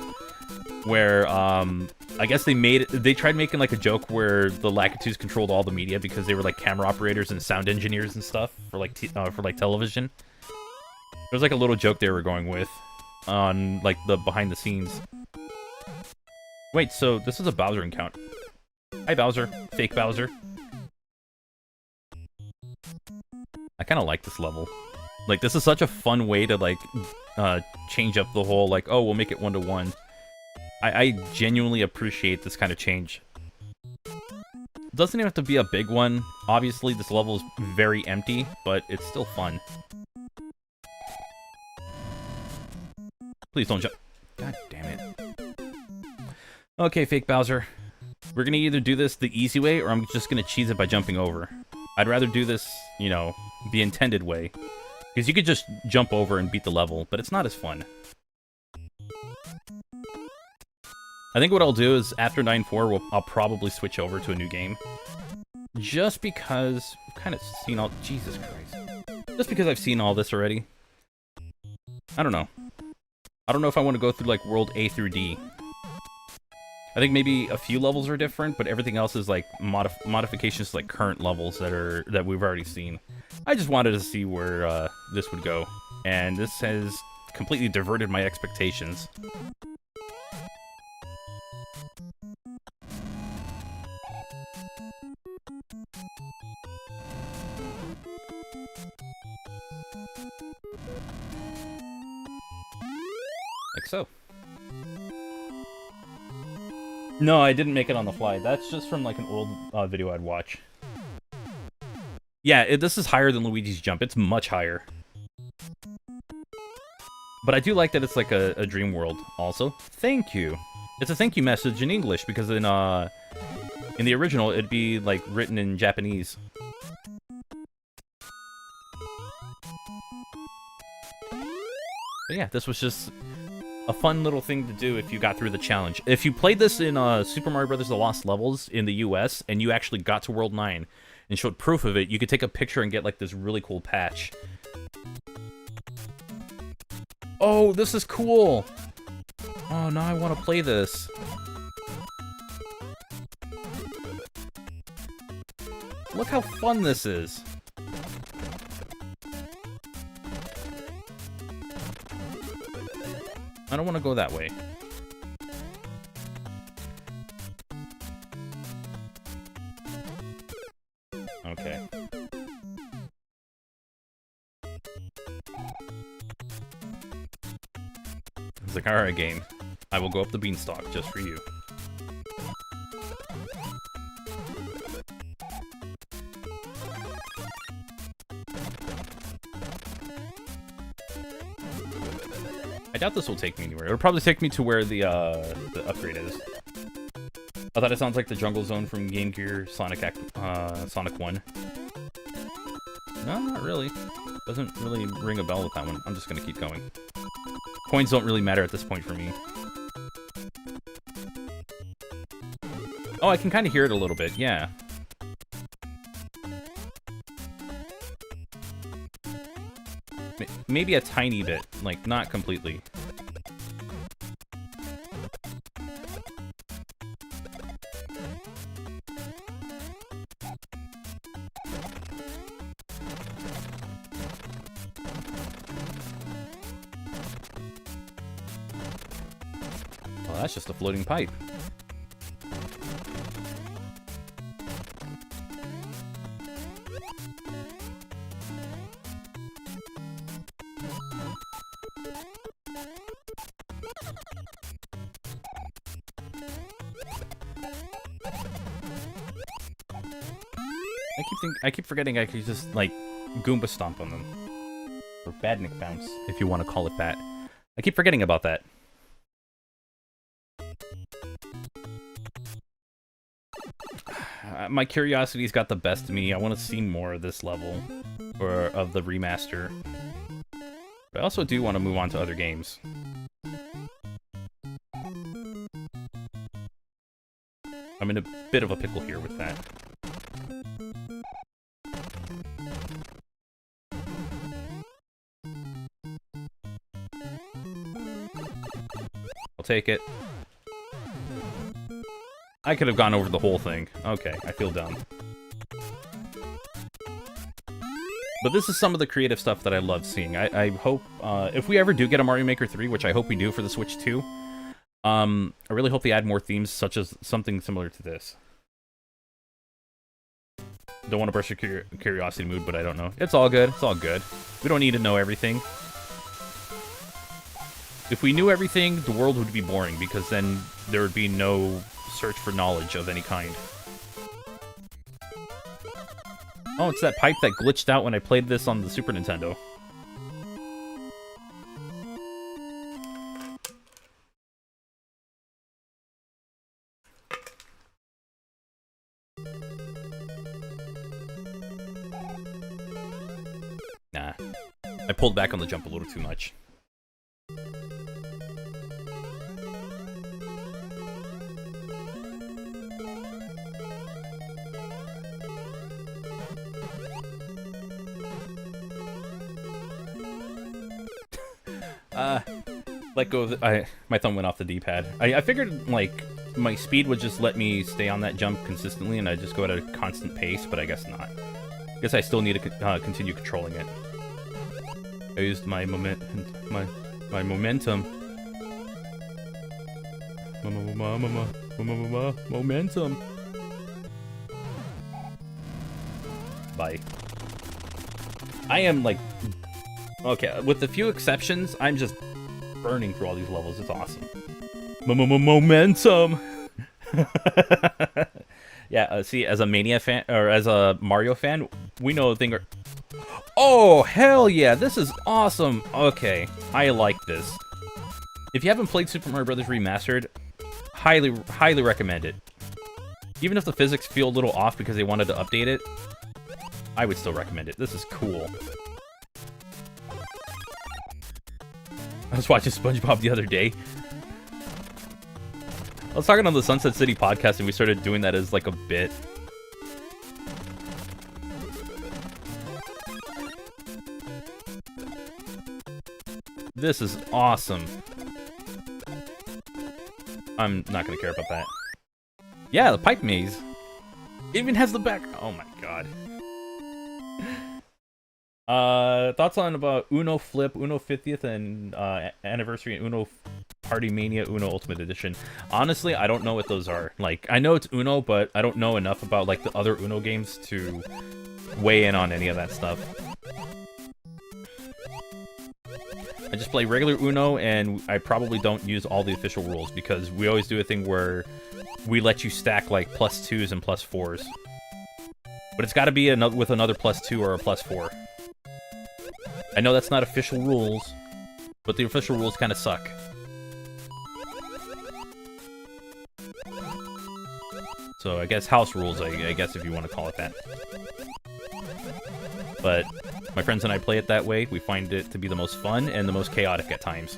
where I guess they tried making like a joke where the Lakitus controlled all the media because they were like camera operators and sound engineers and stuff for like television. There was like a little joke they were going with on like the behind the scenes. Wait, so this is a Bowser encounter. Hi Bowser, fake Bowser. I kind of like this level. Like this is such a fun way to like change up the whole like, oh, we'll make it 1-to-1. I genuinely appreciate this kind of change. It doesn't even have to be a big one. Obviously, this level is very empty, but it's still fun. Please don't jump. God damn it. Okay, fake Bowser. We're gonna either do this the easy way, or I'm just gonna cheese it by jumping over. I'd rather do this, you know, the intended way. Because you could just jump over and beat the level, but it's not as fun. I think what I'll do is, after 9-4, I'll probably switch over to a new game. Just because I've kind of seen all... Jesus Christ. Just because I've seen all this already. I don't know. I don't know if I want to go through, like, World A through D. I think maybe a few levels are different, but everything else is, like, modifications to, like, current levels that we've already seen. I just wanted to see where this would go. And this has completely diverted my expectations. Like so. No, I didn't make it on the fly. That's just from like an old video I'd watch. Yeah, this is higher than Luigi's Jump. It's much higher. But I do like that it's like a dream world also. Thank you. It's a thank you message in English because in the original it'd be like written in Japanese. But yeah, this was just a fun little thing to do if you got through the challenge. If you played this in Super Mario Bros. The Lost Levels in the US and you actually got to World 9 and showed proof of it, you could take a picture and get like this really cool patch. Oh, this is cool! Oh, now I want to play this. Look how fun this is. I don't want to go that way. Okay. It's like, alright, game. I will go up the beanstalk just for you. I doubt this will take me anywhere. It'll probably take me to where the upgrade is. I thought it sounds like the jungle zone from Game Gear Sonic 1. No, not really. Doesn't really ring a bell with that one. I'm just gonna keep going. Coins don't really matter at this point for me. Oh, I can kind of hear it a little bit, yeah. Maybe a tiny bit, like, not completely. Well, that's just a floating pipe. I keep forgetting I could just, like, Goomba stomp on them. Or Badnik bounce, if you want to call it that. I keep forgetting about that. My curiosity's got the best of me. I want to see more of this level, or of the remaster. But I also do want to move on to other games. I'm in a bit of a pickle here with that. I'll take it. I could have gone over the whole thing. Okay, I feel dumb. But this is some of the creative stuff that I love seeing. I hope, if we ever do get a Mario Maker 3, which I hope we do for the Switch 2, I really hope they add more themes, such as something similar to this. Don't want to burst your curiosity mood, but I don't know. It's all good. It's all good. We don't need to know everything. If we knew everything, the world would be boring, because then there would be no search for knowledge of any kind. Oh, it's that pipe that glitched out when I played this on the Super Nintendo. Nah. I pulled back on the jump a little too much. Let go of the, my thumb went off the D-pad. I figured, like, my speed would just let me stay on that jump consistently and I'd just go at a constant pace, but I guess not. I guess I still need to continue controlling it. I used my momentum. Momentum. Bye. I am, like... Okay, with a few exceptions, I'm just burning through all these levels. It's awesome. Momentum! Yeah, see, as a Mania fan, or as a Mario fan, we know a thing or... Oh, hell yeah! This is awesome! Okay, I like this. If you haven't played Super Mario Bros. Remastered, highly recommend it. Even if the physics feel a little off because they wanted to update it, I would still recommend it. This is cool. I was watching SpongeBob the other day. I was talking on the Sunset City podcast and we started doing that as like a bit. This is awesome. I'm not gonna care about that. Yeah, the pipe maze. It even has the back. Oh my god. Thoughts on about Uno Flip, Uno 50th, and Anniversary, and Uno Party Mania, Uno Ultimate Edition. Honestly, I don't know what those are. Like, I know it's Uno, but I don't know enough about, like, the other Uno games to weigh in on any of that stuff. I just play regular Uno, and I probably don't use all the official rules, because we always do a thing where we let you stack, like, +2s and +4s. But it's gotta be with another +2 or a +4. I know that's not official rules, but the official rules kind of suck. So I guess house rules, I guess if you want to call it that. But my friends and I play it that way. We find it to be the most fun and the most chaotic at times.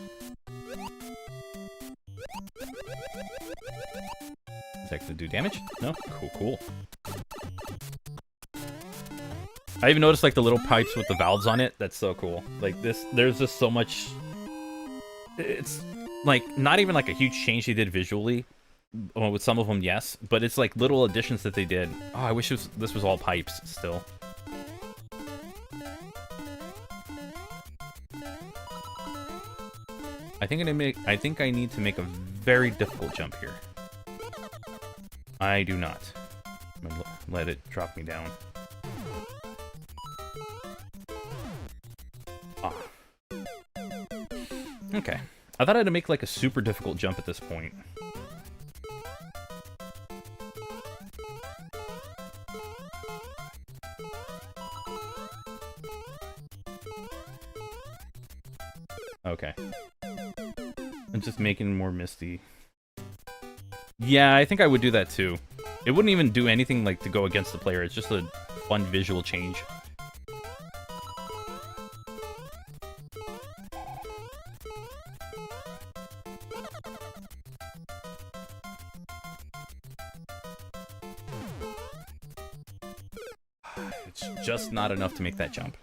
Is that going to do damage? No? Cool, cool. I even noticed like the little pipes with the valves on it. That's so cool. Like this, there's just so much. It's like not even like a huge change they did visually. Well, with some of them, yes, but it's like little additions that they did. Oh, I wish this was all pipes still. I think I need to make a very difficult jump here. I do not. I'm gonna let it drop me down. Ah. Okay. I thought I had to make like a super difficult jump at this point. Okay. I'm just making it more misty. Yeah, I think I would do that too. It wouldn't even do anything like to go against the player. It's just a fun visual change. It's just not enough to make that jump.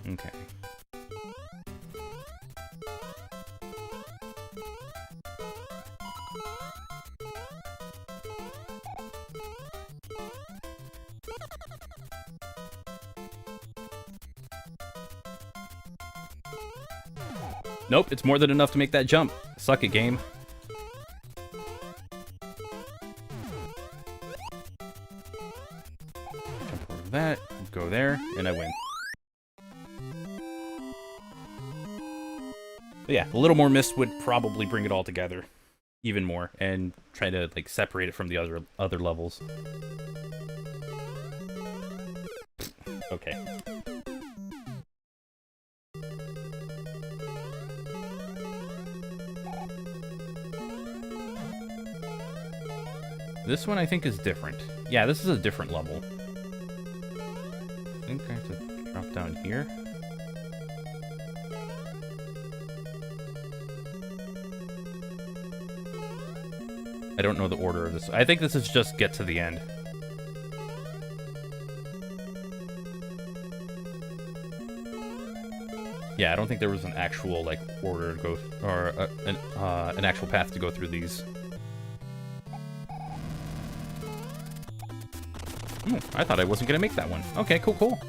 Okay. Nope, it's more than enough to make that jump. Suck it, game. Jump over that, go there, and I win. But yeah, a little more mist would probably bring it all together even more and try to like separate it from the other levels. Okay. This one I think is different. Yeah, this is a different level. I think I have to drop down here. I don't know the order of this. I think this is just get to the end. Yeah, I don't think there was an actual like order to go, or an actual path to go through these. Ooh, I thought I wasn't gonna make that one. Okay, cool, cool.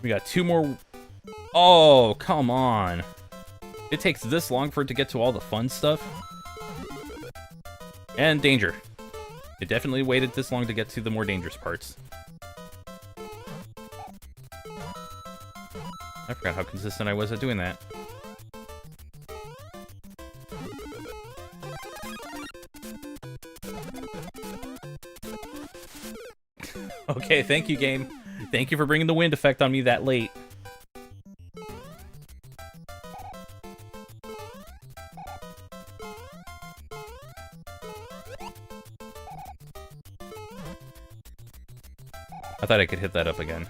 We got 2 more. Oh, come on. It takes this long for it to get to all the fun stuff. And danger. It definitely waited this long to get to the more dangerous parts. I forgot how consistent I was at doing that. Okay, thank you, game. Thank you for bringing the wind effect on me that late. I thought I could hit that up again.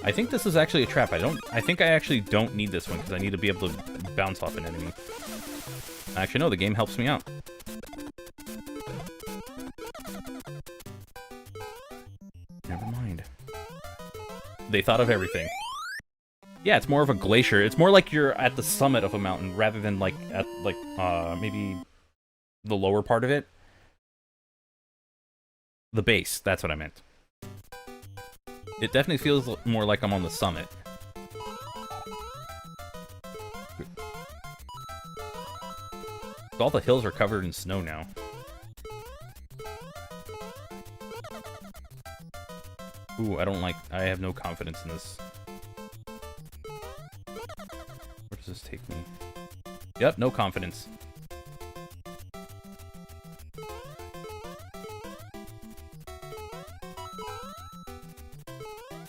I think this is actually a trap. I think I actually don't need this one because I need to be able to bounce off an enemy. Actually, no, the game helps me out. Never mind. They thought of everything. Yeah, it's more of a glacier. It's more like you're at the summit of a mountain rather than like at like maybe the lower part of it. The base, that's what I meant. It definitely feels more like I'm on the summit. All the hills are covered in snow now. Ooh, I have no confidence in this. Where does this take me? Yep, no confidence.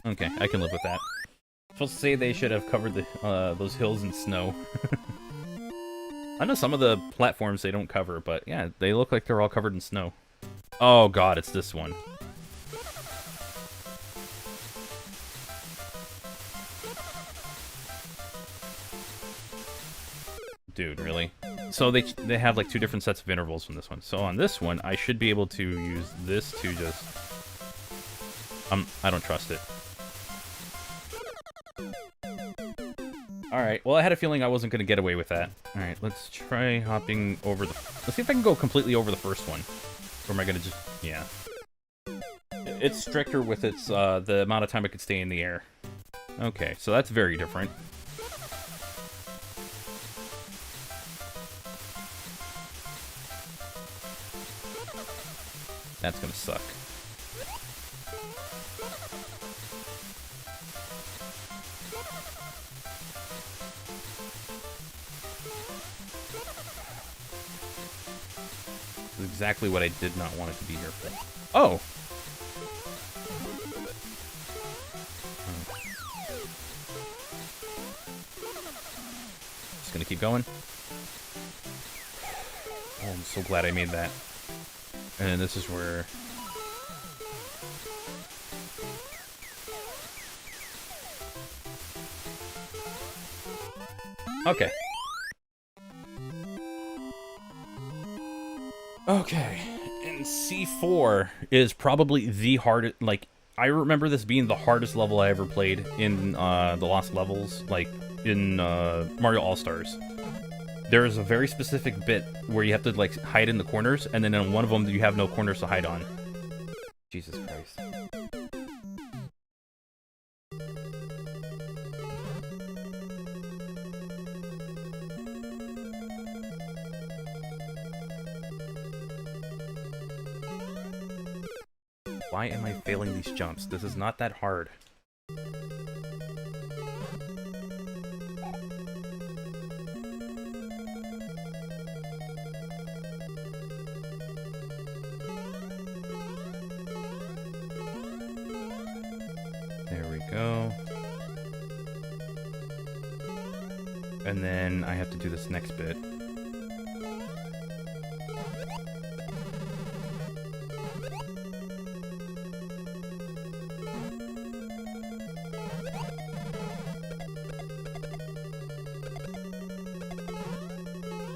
Okay, I can live with that. Supposed to say they should have covered the those hills in snow. I know some of the platforms they don't cover, but yeah, they look like they're all covered in snow. Oh god, it's this one. dude, really? So they have like 2 different sets of intervals from this one. So on this one, I should be able to use this to just... I don't trust it. Alright, well, I had a feeling I wasn't going to get away with that. Alright, let's try hopping over the... Let's see if I can go completely over the first one. Or am I going to just... Yeah. It's stricter with its, the amount of time it could stay in the air. Okay, so that's very different. That's gonna suck. This is exactly what I did not want it to be here for. Oh! Just gonna keep going. Oh, I'm so glad I made that. And this is where... Okay. Okay. And C4 is probably the hardest... Like, I remember this being the hardest level I ever played in the Lost Levels, like, in Mario All-Stars. There is a very specific bit where you have to, like, hide in the corners, and then in one of them you have no corners to hide on. Jesus Christ. Why am I failing these jumps? This is not that hard. Go. And then I have to do this next bit.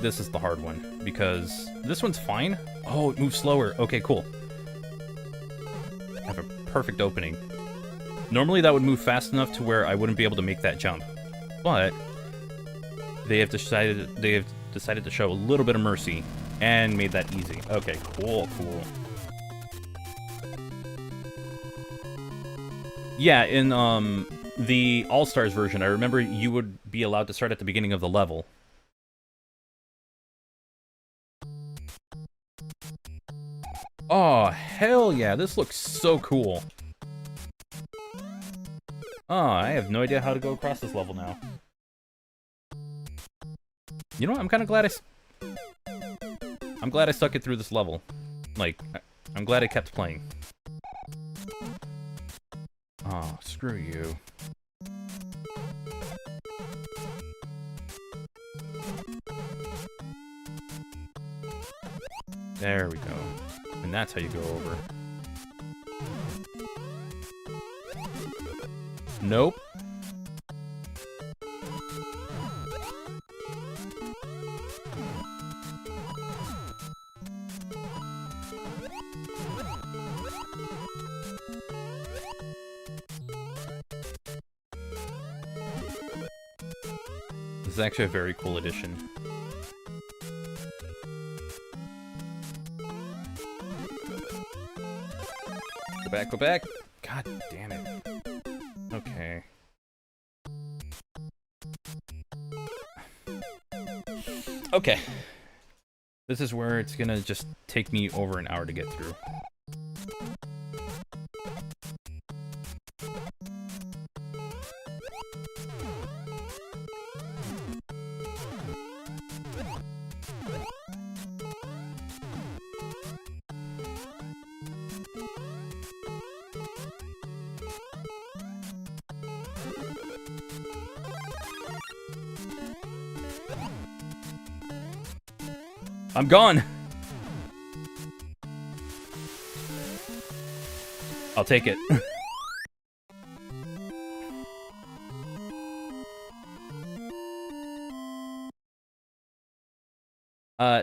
This is the hard one, because this one's fine. Oh, it moves slower. Okay, cool. I have a perfect opening. Normally that would move fast enough to where I wouldn't be able to make that jump. But they have decided to show a little bit of mercy and made that easy. Okay, cool. Yeah, in the All-Stars version, I remember you would be allowed to start at the beginning of the level. Oh, hell yeah, this looks so cool. Oh, I have no idea how to go across this level now. You know what? I'm kind of glad I stuck it through this level. Like, I'm glad I kept playing. Oh, screw you. There we go. And that's how you go over. Nope. This is actually a very cool addition. Go back. God damn it. Okay. Okay. This is where it's gonna just take me over an hour to get through. I'm gone! I'll take it.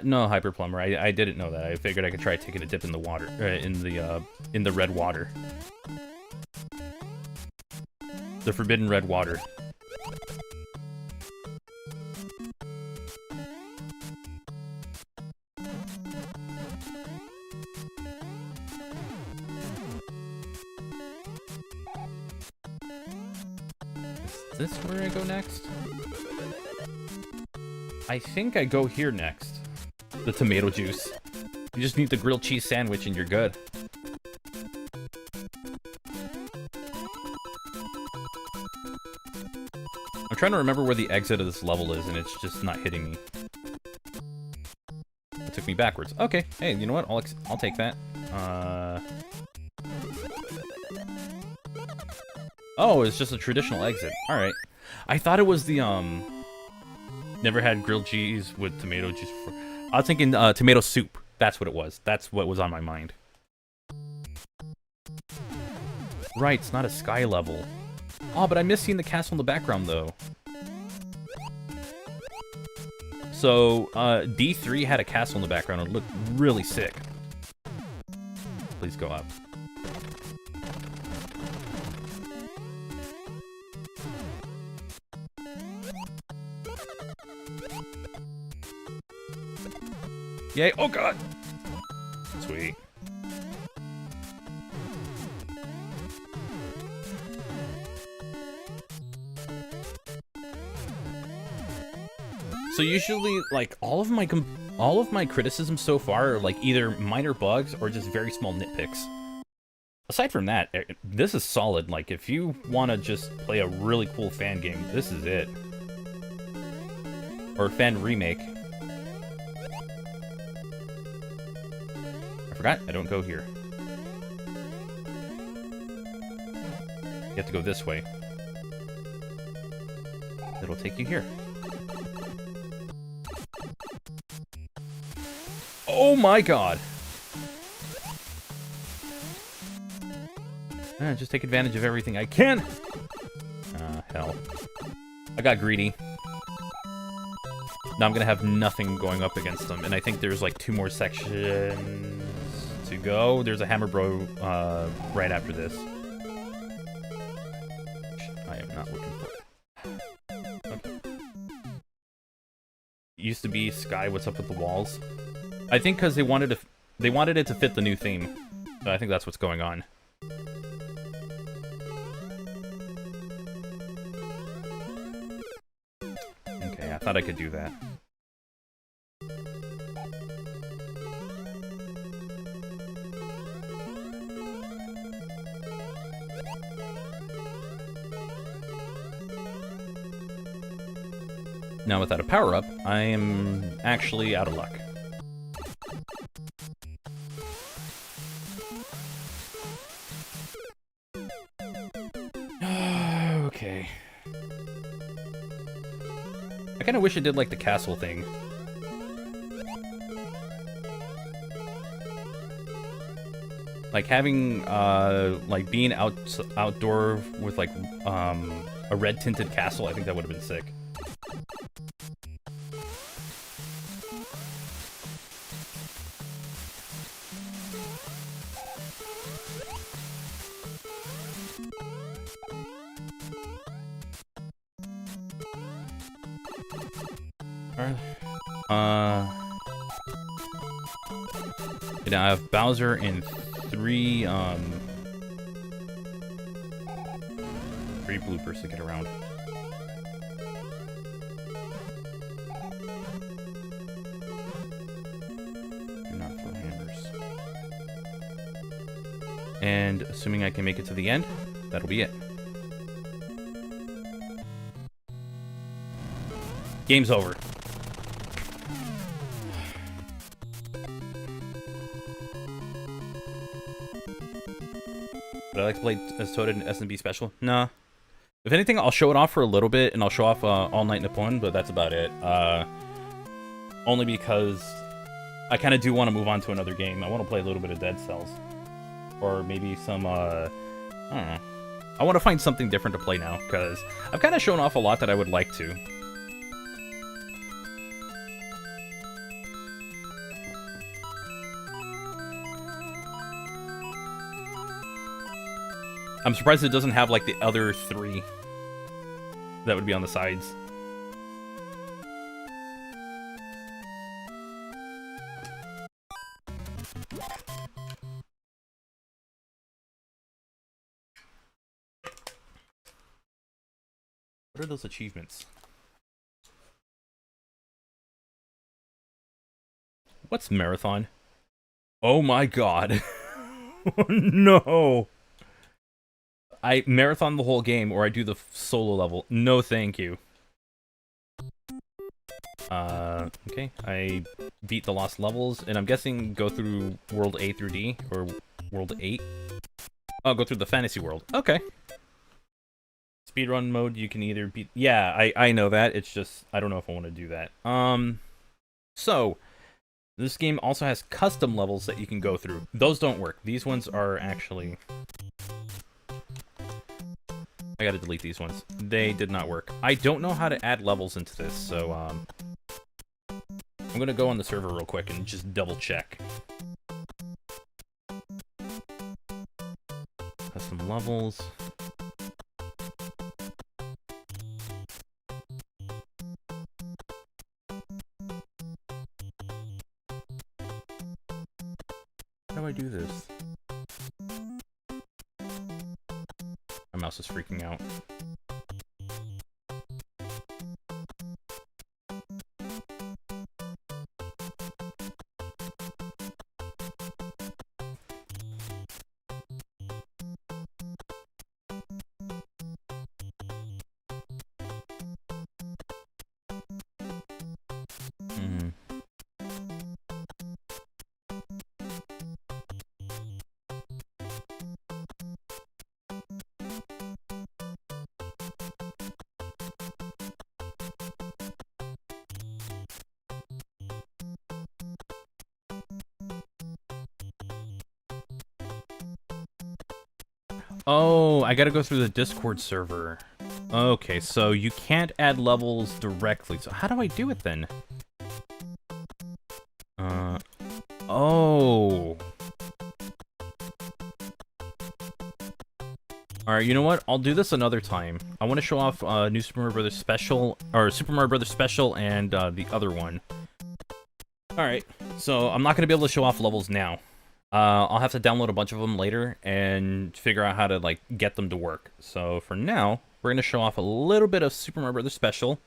No, Hyper Plumber. I didn't know that. I figured I could try taking a dip in the water, in the red water. The forbidden red water. Is this where I go next? I think I go here next. The tomato juice. You just need the grilled cheese sandwich and you're good. I'm trying to remember where the exit of this level is and it's just not hitting me. It took me backwards. Okay, hey, you know what? I'll take that. Oh, it's just a traditional exit. Alright. I thought it was the, never had grilled cheese with tomato juice before. I was thinking, tomato soup. That's what it was. That's what was on my mind. Right, it's not a sky level. Oh, but I miss seeing the castle in the background, though. So, D3 had a castle in the background and it looked really sick. Please go up. Yay! Oh god! Sweet. So usually, like, all of my criticisms so far are like either minor bugs or just very small nitpicks. Aside from that, this is solid. Like, if you want to just play a really cool fan game, this is it. Or a fan remake. I forgot, I don't go here. You have to go this way. It'll take you here. Oh my god! Just take advantage of everything I can! Hell. I got greedy. Now I'm gonna have nothing going up against them, and I think there's like 2 more sections to go. There's a Hammer Bro right after this. I am not looking for. Okay. It used to be Sky, what's up with the walls? I think because they wanted it to fit the new theme. So I think that's what's going on. Okay, I thought I could do that. Now without a power-up, I am actually out of luck. Okay. I kind of wish it did like the castle thing. Like having, like being outdoor with like, a red tinted castle, I think that would have been sick. And I have Bowser in three bloopers to get around. Do not throw hammers. And assuming I can make it to the end, that'll be it. Game's over. Would I like to play as Toad in SMB Special? Nah. If anything, I'll show it off for a little bit, and I'll show off All Night Nippon, but that's about it. Only because I kind of do want to move on to another game. I want to play a little bit of Dead Cells. Or maybe some, I don't know. I want to find something different to play now, because I've kind of shown off a lot that I would like to. I'm surprised it doesn't have, like, the other 3 that would be on the sides. What are those achievements? What's marathon? Oh my god. No. I marathon the whole game, or I do the solo level. No, thank you. Okay. I beat the lost levels, and I'm guessing go through World A through D, or World 8. Oh, go through the fantasy world. Okay. Speedrun mode, you can either beat... Yeah, I know that. It's just, I don't know if I want to do that. So, this game also has custom levels that you can go through. Those don't work. These ones are actually... I gotta delete these ones. They did not work. I don't know how to add levels into this, so, I'm gonna go on the server real quick and just double check. Custom levels. How do I do this? My mouse is freaking out. Oh, I gotta go through the Discord server. Okay, so you can't add levels directly. So how do I do it then? Oh. Alright, you know what? I'll do this another time. I want to show off new Super Mario Brothers Special, or Super Mario Brothers Special and the other one. Alright, so I'm not going to be able to show off levels now. I'll have to download a bunch of them later and figure out how to, like, get them to work. So for now, we're going to show off a little bit of Super Mario Brothers Special.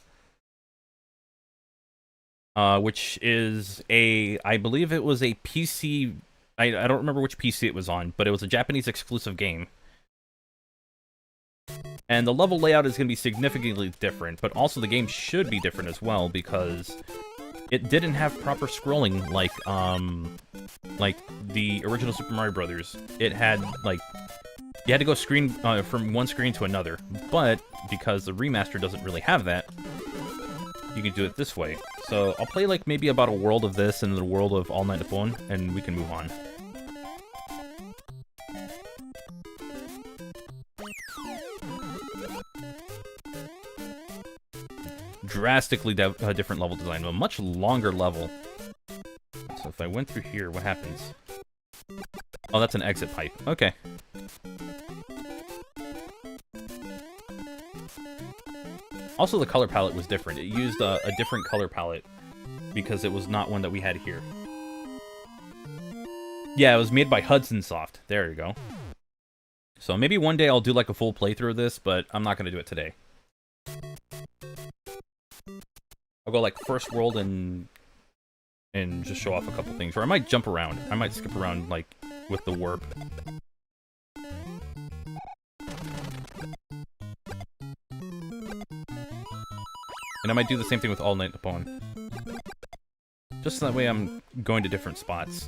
Which is I believe it was a PC, I don't remember which PC it was on, but it was a Japanese exclusive game. And the level layout is going to be significantly different, but also the game should be different as well, because it didn't have proper scrolling like the original Super Mario Brothers. It had, like, you had to go from one screen to another, but because the remaster doesn't really have that, you can do it this way. So I'll play, like, maybe about a world of this and the world of All Night Nippon, and we can move on. Drastically different level design, a much longer level. So if I went through here, what happens? Oh, that's an exit pipe. Okay. Also, the color palette was different. It used a different color palette because it was not one that we had here. Yeah, it was made by Hudson Soft. There you go. So maybe one day I'll do, like, a full playthrough of this, but I'm not going to do it today. I'll go, like, first world and just show off a couple things. Or I might jump around. I might skip around, like, with the warp. And I might do the same thing with All Night Nippon. Just that way I'm going to different spots.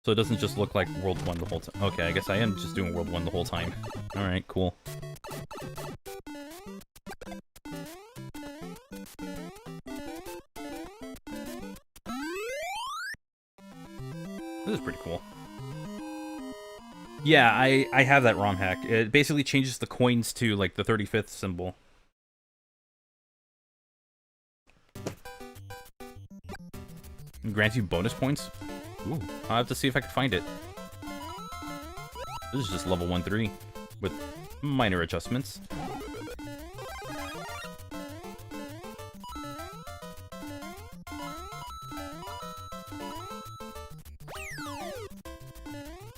So it doesn't just look like World 1 the whole time. Okay, I guess I am just doing World 1 the whole time. Alright, cool. This is pretty cool. Yeah, I have that ROM hack. It basically changes the coins to, like, the 35th symbol. It grants you bonus points? Ooh, I'll have to see if I can find it. This is just level 1-3 with minor adjustments.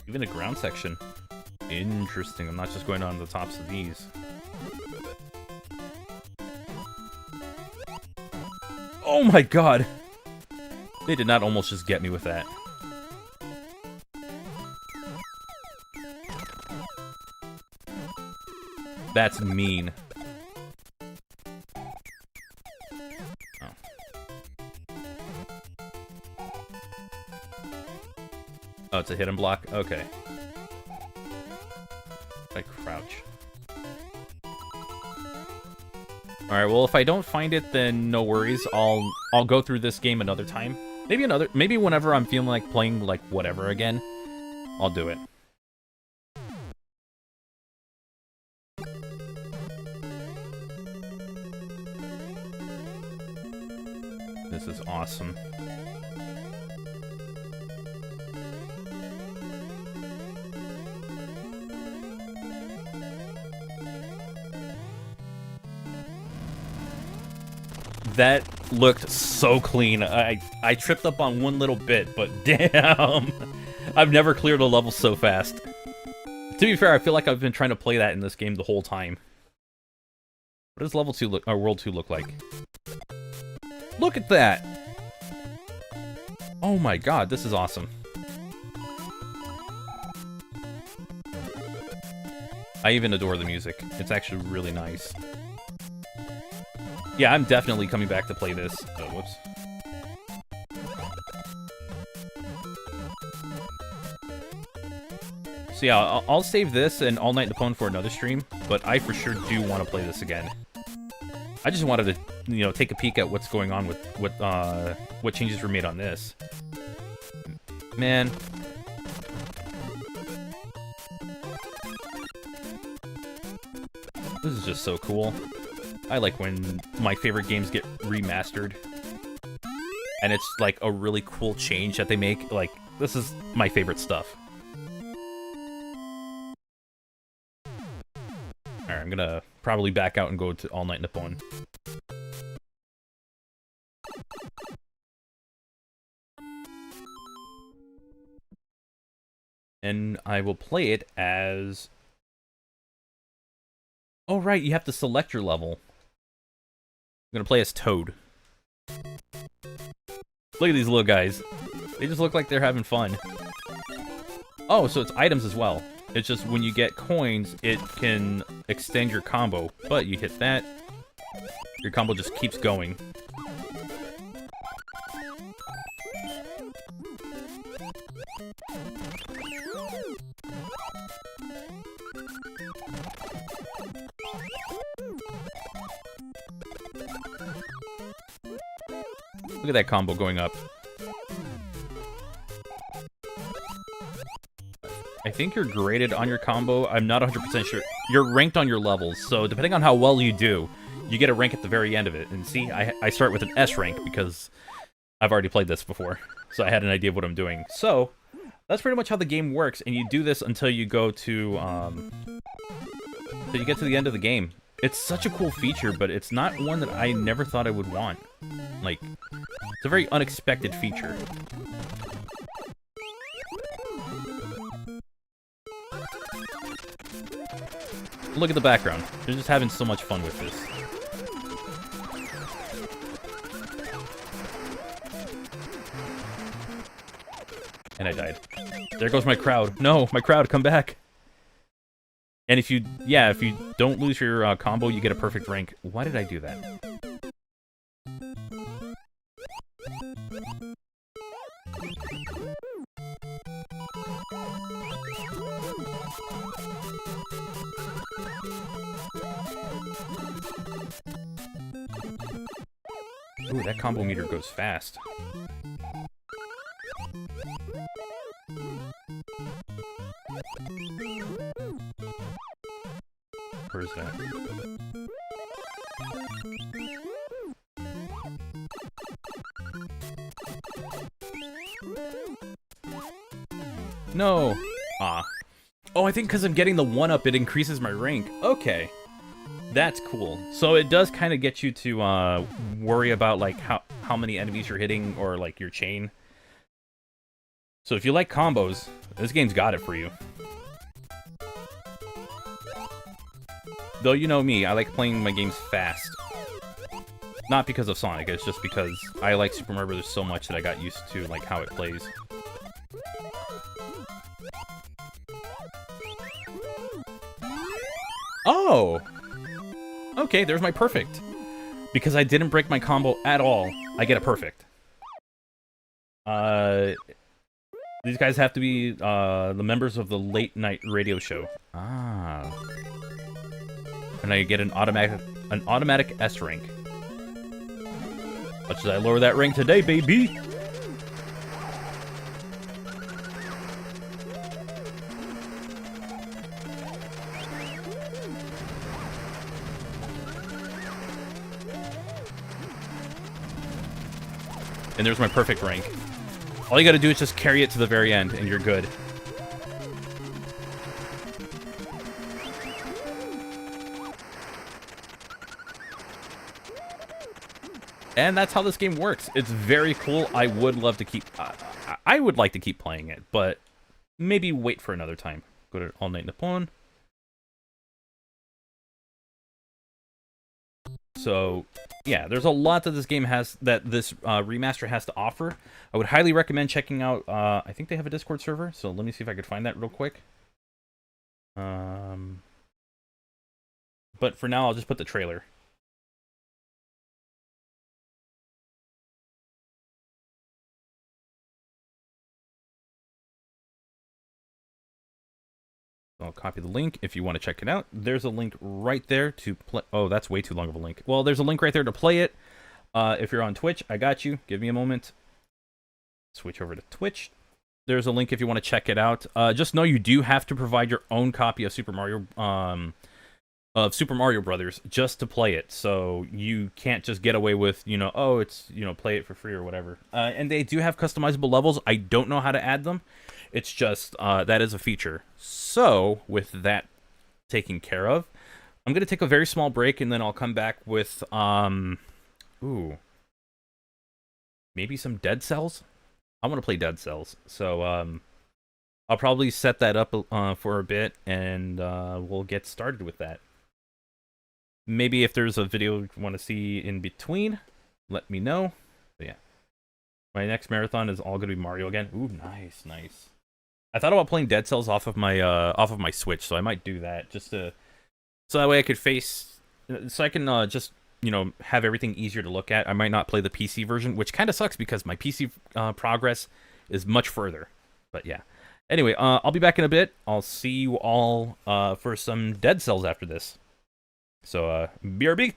Even a ground section. Interesting. I'm not just going on the tops of these. Oh my god! They did not almost just get me with that. That's mean. Oh. Oh, it's a hidden block? Okay. I crouch. Alright, well if I don't find it, then no worries. I'll go through this game another time. Maybe whenever I'm feeling like playing like whatever again, I'll do it. This is awesome. That looked so clean. I tripped up on one little bit, but damn. I've never cleared a level so fast. To be fair, I feel like I've been trying to play that in this game the whole time. What does level 2 look, or World 2 look like? Look at that! Oh my god, this is awesome. I even adore the music. It's actually really nice. Yeah, I'm definitely coming back to play this. Oh, whoops. So yeah, I'll save this and All Night Nippon for another stream, but I for sure do want to play this again. I just wanted to, you know, take a peek at what's going on with what changes were made on this. Man. This is just so cool. I like when my favorite games get remastered. And it's like a really cool change that they make. Like, this is my favorite stuff. Alright, I'm gonna probably back out and go to All Night Nippon. And I will play it as... Oh, right, you have to select your level. I'm gonna play as Toad. Look at these little guys. They just look like they're having fun. Oh, so it's items as well. It's just when you get coins, it can extend your combo. But you hit that, your combo just keeps going. Look at that combo going up. I think you're graded on your combo. I'm not 100% sure. You're ranked on your levels, so depending on how well you do, you get a rank at the very end of it. And see, I start with an S rank because I've already played this before, so I had an idea of what I'm doing. So, that's pretty much how the game works, and you do this until you go to, until you get to the end of the game. It's such a cool feature, but it's not one that I never thought I would want. Like, it's a very unexpected feature. Look at the background. They're just having so much fun with this. And I died. There goes my crowd. No, my crowd, come back. And if you, yeah, if you don't lose your combo, you get a perfect rank. Why did I do that? Ooh, that combo meter goes fast. Where's that? No! Ah. Oh, I think because I'm getting the 1-up, it increases my rank. Okay. That's cool. So it does kind of get you to worry about like how many enemies you're hitting or like your chain. So if you like combos, this game's got it for you. Though you know me, I like playing my games fast. Not because of Sonic, it's just because I like Super Mario Bros. So much that I got used to like how it plays. Oh! Okay, there's my perfect. Because I didn't break my combo at all, I get a perfect. These guys have to be the members of the late night radio show. Ah. And I get an automatic S rank. Much as I lower that rank today, baby! And there's my perfect rank. All you gotta do is just carry it to the very end, and you're good. And that's how this game works. It's very cool. I would love to keep... I would like to keep playing it, but maybe wait for another time. Go to All Night Nippon. So, yeah, there's a lot that this game has, that this remaster has to offer. I would highly recommend checking out, I think they have a Discord server, so let me see if I could find that real quick. But for now, I'll just put the trailer. I'll copy the link if you want to check it out. There's a link right there to play. Oh, that's way too long of a link. Well, there's a link right there to play it. If you're on Twitch, I got you. Give me a moment. Switch over to Twitch. There's a link if you want to check it out. Just know you do have to provide your own copy of Super Mario Brothers just to play it. So you can't just get away with, oh, it's, play it for free or whatever. And they do have customizable levels. I don't know how to add them. It's just, that is a feature. So, with that taken care of, I'm going to take a very small break, and then I'll come back with, maybe some Dead Cells? I want to play Dead Cells. So, I'll probably set that up for a bit, and we'll get started with that. Maybe if there's a video you want to see in between, let me know. But yeah. My next marathon is all going to be Mario again. Ooh, nice, nice. I thought about playing Dead Cells off of my Switch, so I might do that so that way I could so I can just have everything easier to look at. I might not play the PC version, which kind of sucks because my PC progress is much further. But yeah. Anyway, I'll be back in a bit. I'll see you all for some Dead Cells after this. So BRB.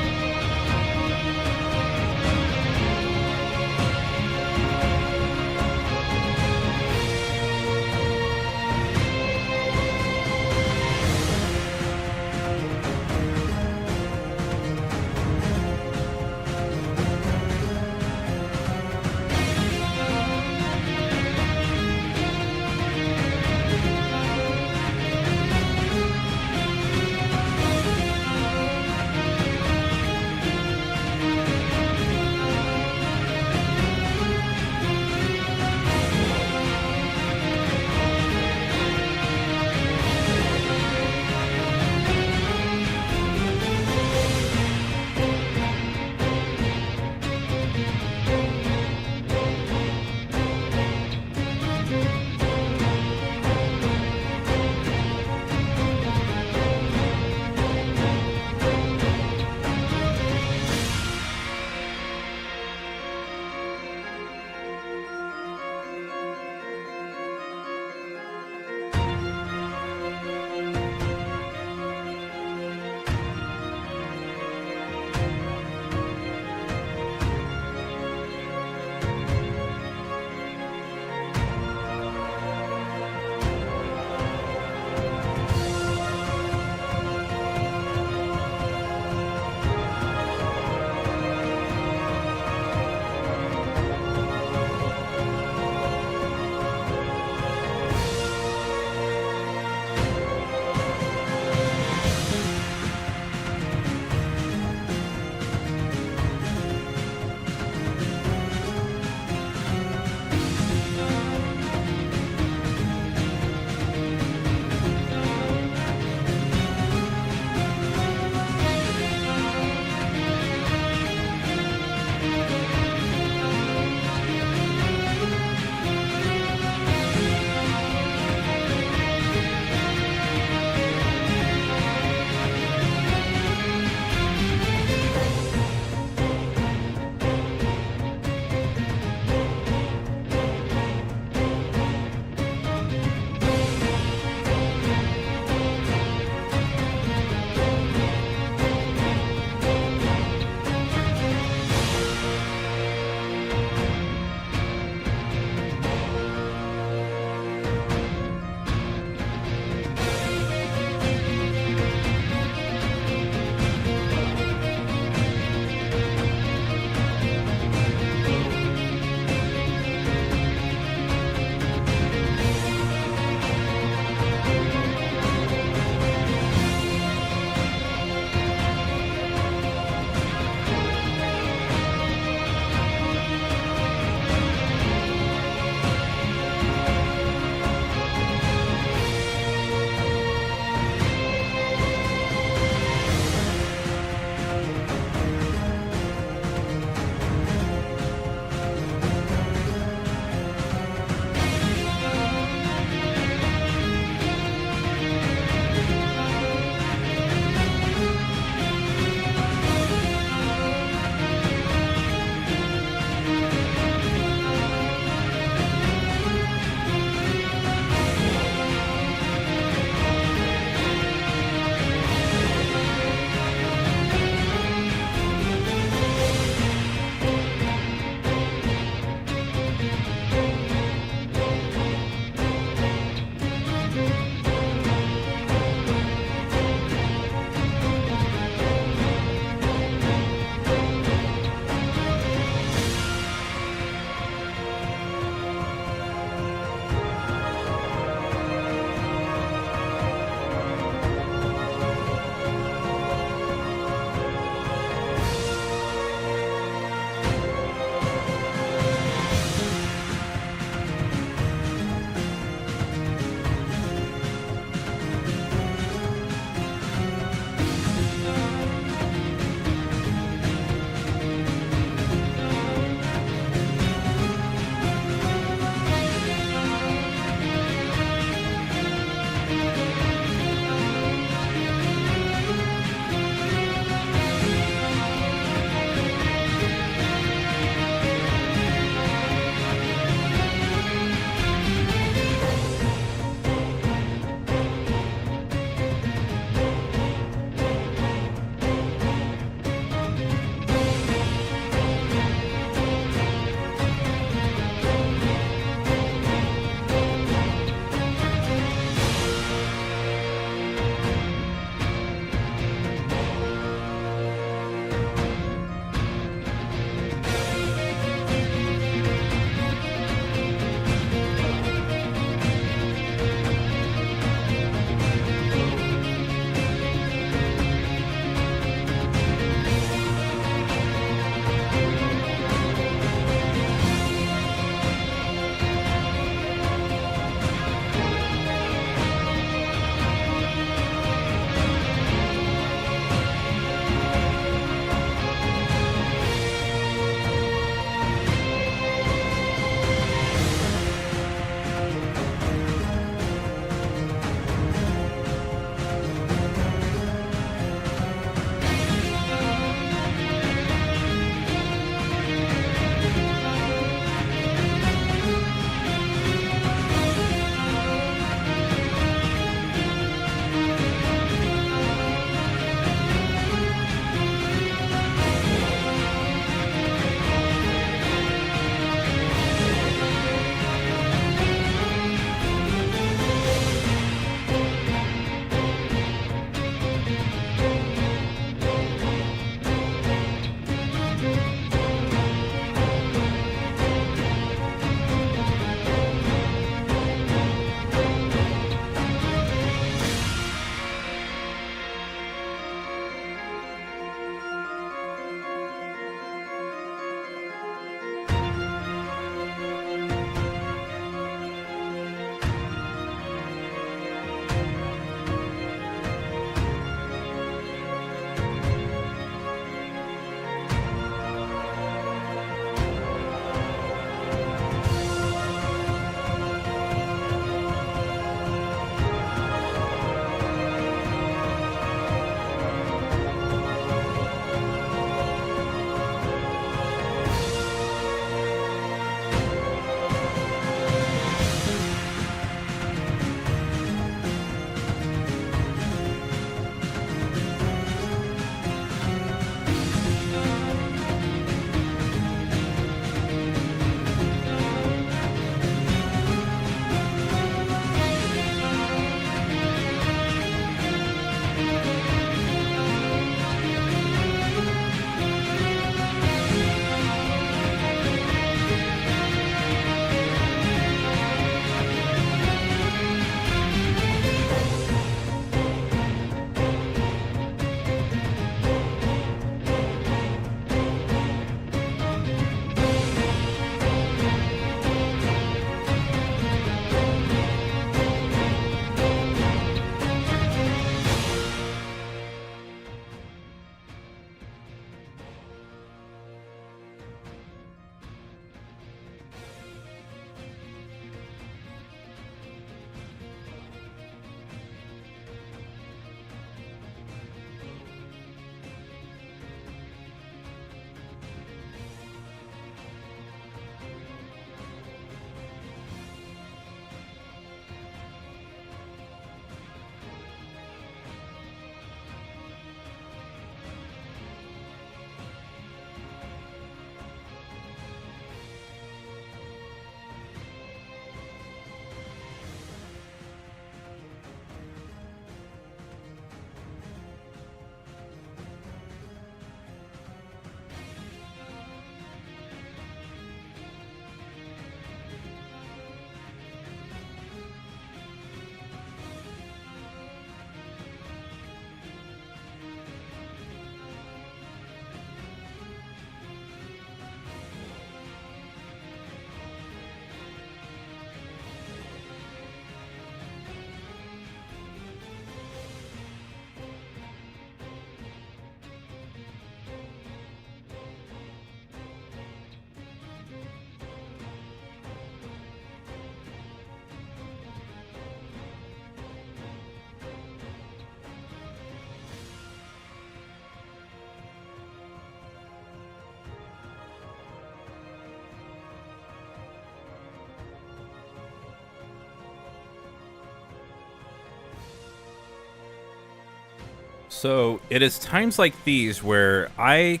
So it is times like these where I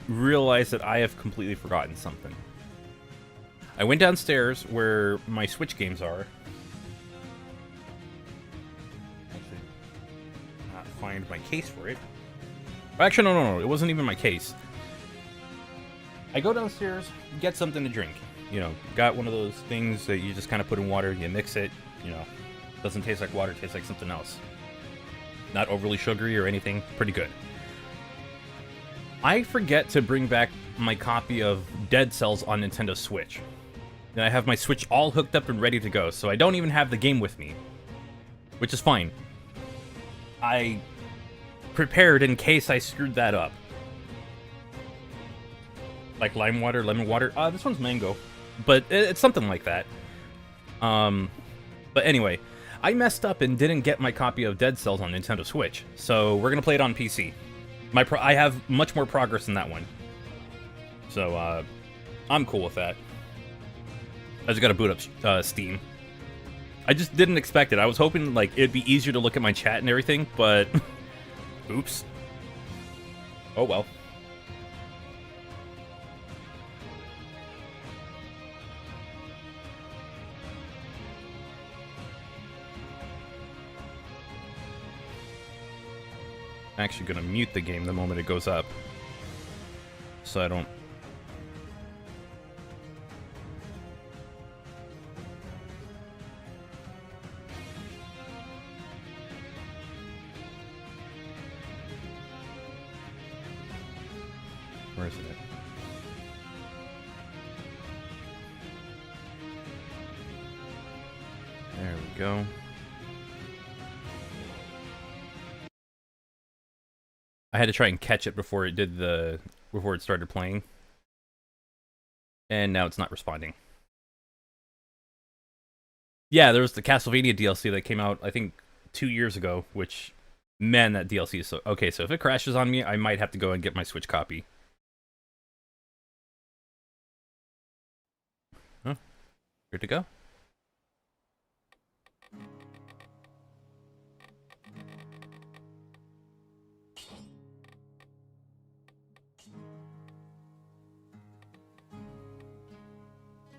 realize that I have completely forgotten something. I went downstairs where my Switch games are. Actually, not find my case for it. Actually, no. It wasn't even my case. I go downstairs, get something to drink. You know, got one of those things that you just kind of put in water, you mix it, you know, doesn't taste like water, tastes like something else. Not overly sugary or anything, pretty good. I forget to bring back my copy of Dead Cells on Nintendo Switch. And I have my Switch all hooked up and ready to go, so I don't even have the game with me. Which is fine. I prepared in case I screwed that up. Like lime water, lemon water. This one's mango. But it's something like that. But anyway, I messed up and didn't get my copy of Dead Cells on Nintendo Switch. So we're going to play it on PC. I have much more progress in that one. So, I'm cool with that. I just got to boot up Steam. I just didn't expect it. I was hoping, like, it'd be easier to look at my chat and everything, but... Oops. Oh, well. I'm actually going to mute the game the moment it goes up. So I don't... Where is it? There we go. I had to try and catch it before it started playing. And now it's not responding. Yeah, there was the Castlevania DLC that came out, I think, 2 years ago, which, man, that DLC is so... Okay, so if it crashes on me, I might have to go and get my Switch copy. Huh? Good to go?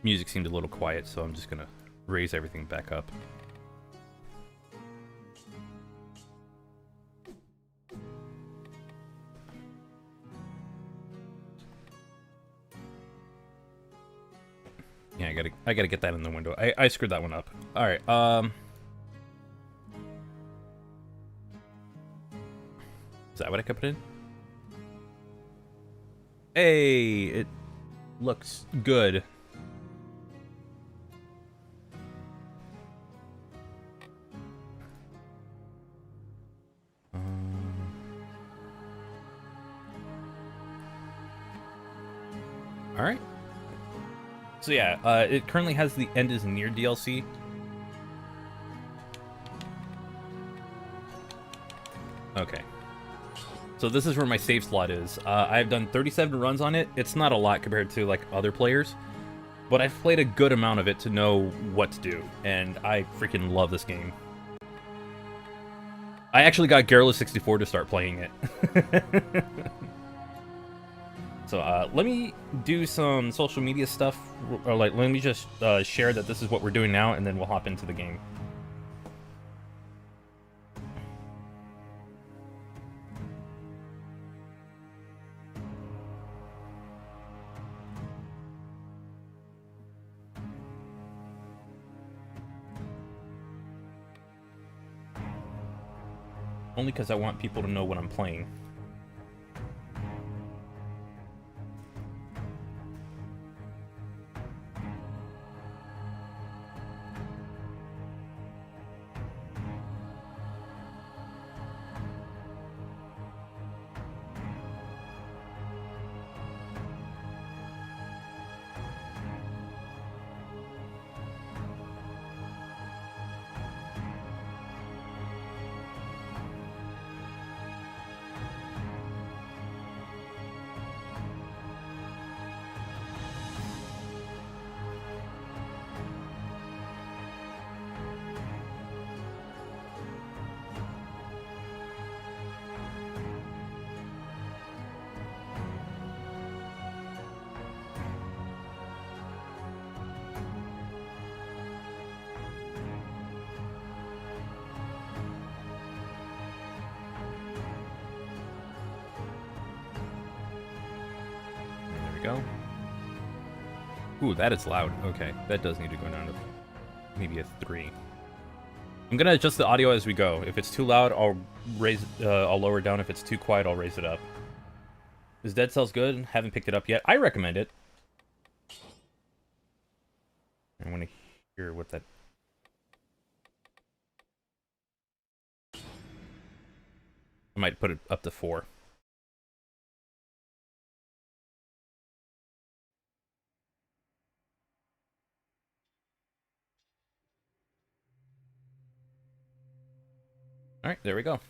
Music seemed a little quiet, so I'm just gonna raise everything back up. Yeah, I gotta get that in the window. I screwed that one up. Alright, is that what I could put in? Hey, it looks good. Alright. So yeah, it currently has the End is Near DLC. Okay. So this is where my save slot is. I've done 37 runs on it. It's not a lot compared to, like, other players. But I've played a good amount of it to know what to do. And I freaking love this game. I actually got Garrula64 to start playing it. So, let me do some social media stuff, or like, let me just share that this is what we're doing now, and then we'll hop into the game. Only because I want people to know what I'm playing. we go. Ooh, that is loud. Okay, that does need to go down to maybe a 3. I'm gonna adjust the audio as we go. If it's too loud, I'll lower it down. If it's too quiet, I'll raise it up. Is Dead Cells good? Haven't picked it up yet. I recommend it. I want to hear what that... I might put it up to 4. Alright, there we go.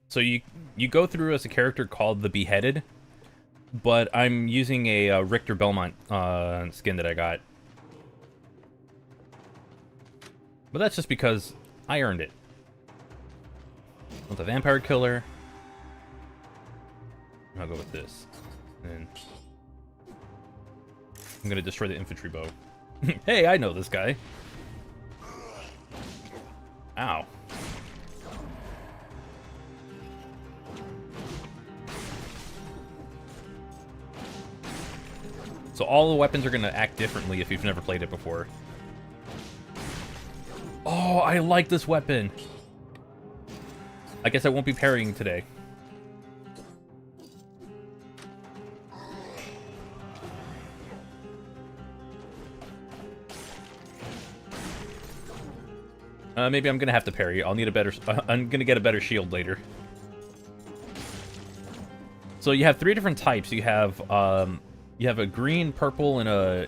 So you go through as a character called the Beheaded, but I'm using a Richter Belmont skin that I got. But that's just because I earned it. With the Vampire Killer. I'll go with this. And I'm gonna destroy the infantry bow. Hey, I know this guy. Ow. So all the weapons are going to act differently if you've never played it before. Oh, I like this weapon. I guess I won't be parrying today. Maybe I'm gonna have to parry. I'll need a better... I'm gonna get a better shield later. So you have 3 different types. You have a green, purple, and a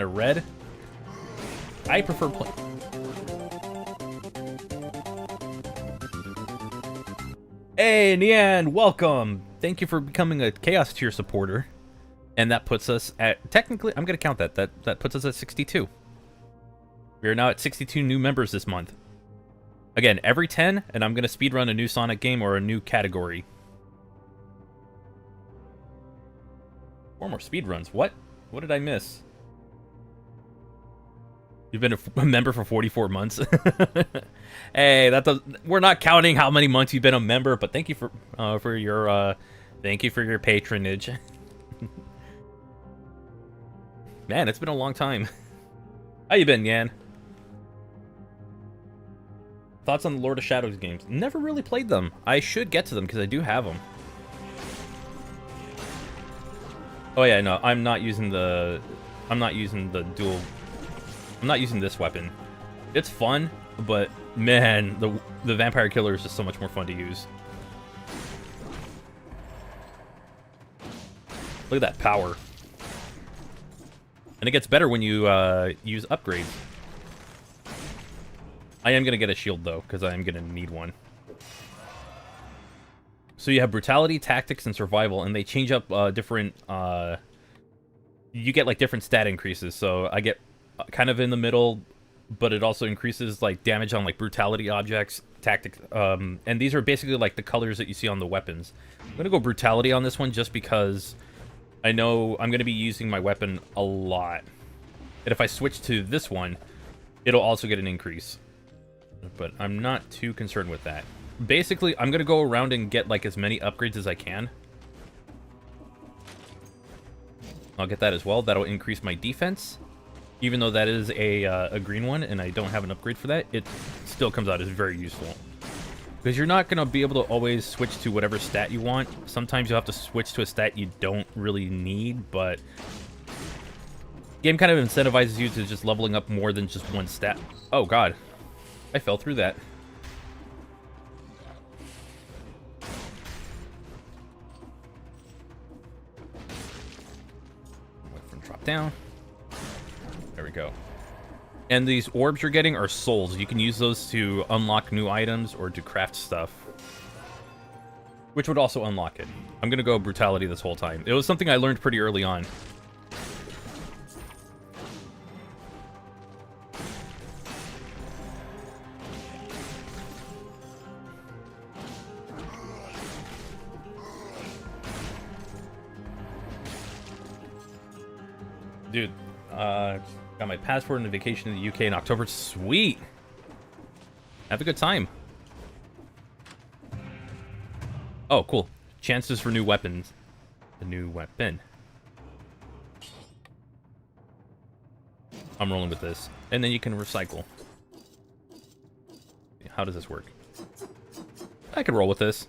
red. I prefer Hey, Nian, welcome. Thank you for becoming a Chaos Tier supporter. And that puts us at... Technically, I'm gonna count that. That puts us at 62. We are now at 62 new members this month. Again, every 10, and I'm going to speedrun a new Sonic game or a new category. 4 more speedruns. What? What did I miss? You've been a member for 44 months? Hey, that does, we're not counting how many months you've been a member, but thank you for your patronage. Man, it's been a long time. How you been, Yan? Thoughts on the Lord of Shadows games? Never really played them. I should get to them because I do have them. Oh yeah, no, I'm not using the dual. I'm not using this weapon. It's fun, but man, the Vampire Killer is just so much more fun to use. Look at that power. And it gets better when you use upgrades. I am going to get a shield, though, because I am going to need one. So you have Brutality, Tactics, and Survival, and they change up different... you get, like, different stat increases. So I get kind of in the middle, but it also increases, like, damage on, like, Brutality objects, Tactics... and these are basically, like, the colors that you see on the weapons. I'm going to go Brutality on this one just because I know I'm going to be using my weapon a lot. And if I switch to this one, it'll also get an increase. But I'm not too concerned with that. Basically, I'm going to go around and get, like, as many upgrades as I can. I'll get that as well. That'll increase my defense. Even though that is a green one, and I don't have an upgrade for that, it still comes out as very useful. Because you're not going to be able to always switch to whatever stat you want. Sometimes you'll have to switch to a stat you don't really need, but... the game kind of incentivizes you to just leveling up more than just one stat. Oh, God. I fell through that. Wait for him to drop down. There we go. And these orbs you're getting are souls. You can use those to unlock new items or to craft stuff. Which would also unlock it. I'm going to go Brutality this whole time. It was something I learned pretty early on. Dude, got my passport and a vacation in the UK in October. Sweet! Have a good time. Oh, cool. chances for new weapons. A new weapon. I'm rolling with this. And then you can recycle. How does this work? I could roll with this.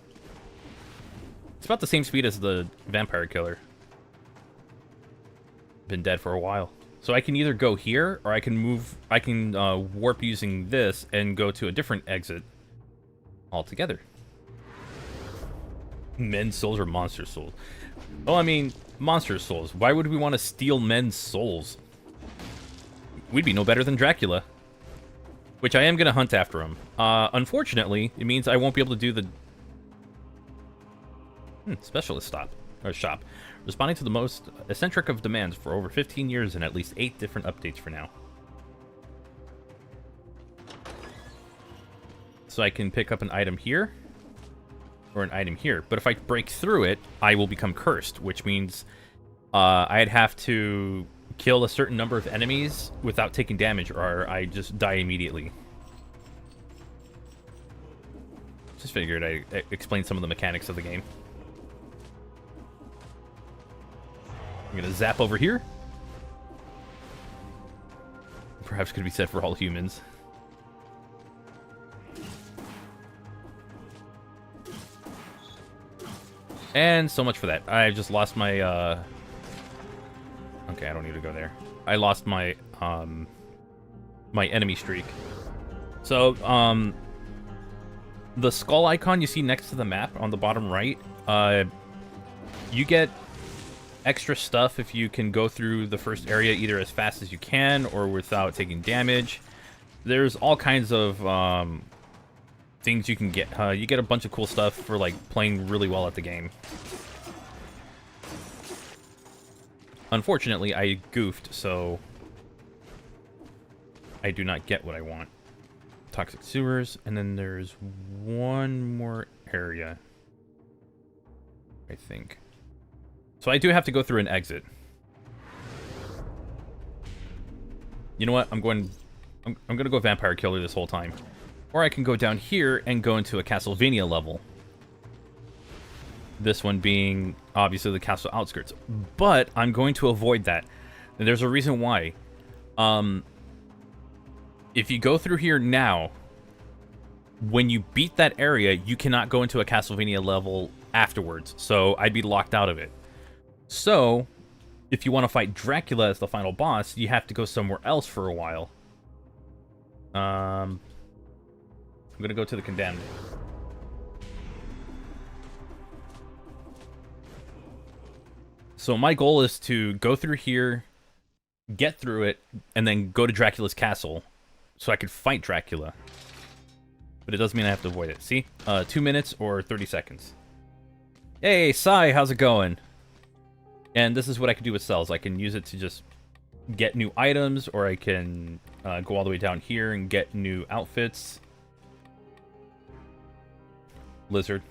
It's about the same speed as the vampire killer. Been dead for a while. So I can either go here, or I can move... I can warp using this and go to a different exit altogether. Men's souls or monster souls? Oh, I mean, monster souls. Why would we want to steal men's souls? We'd be no better than Dracula. Which I am going to hunt after him. Unfortunately, it means I won't be able to do the... specialist shop. Responding to the most eccentric of demands for over 15 years and at least 8 different updates for now. So I can pick up an item here. Or an item here. But if I break through it, I will become cursed. Which means I'd have to kill a certain number of enemies without taking damage, or I just die immediately. Just figured I'd explain some of the mechanics of the game. I'm gonna zap over here. Perhaps could be said for all humans. And so much for that. I just lost my, okay, I don't need to go there. I lost my, my enemy streak. So, the skull icon you see next to the map on the bottom right, you get extra stuff if you can go through the first area either as fast as you can or without taking damage. There's all kinds of, things you can get. You get a bunch of cool stuff for, like, playing really well at the game. Unfortunately, I goofed, so I do not get what I want. Toxic sewers, and then there's one more area, I think. So I do have to go through an exit. You know what? I'm gonna go vampire killer this whole time. Or I can go down here and go into a Castlevania level. This one being, obviously, the castle outskirts. But I'm going to avoid that. And there's a reason why. If you go through here now, when you beat that area, you cannot go into a Castlevania level afterwards. So I'd be locked out of it. So, if you want to fight Dracula as the final boss, you have to go somewhere else for a while. I'm gonna go to the Condemned. So my goal is to go through here, get through it, and then go to Dracula's castle, so I could fight Dracula. But it doesn't mean I have to avoid it. See? 2 minutes or 30 seconds. Hey, Sai, how's it going? And this is what I can do with cells. I can use it to just get new items, or I can go all the way down here and get new outfits. Lizard.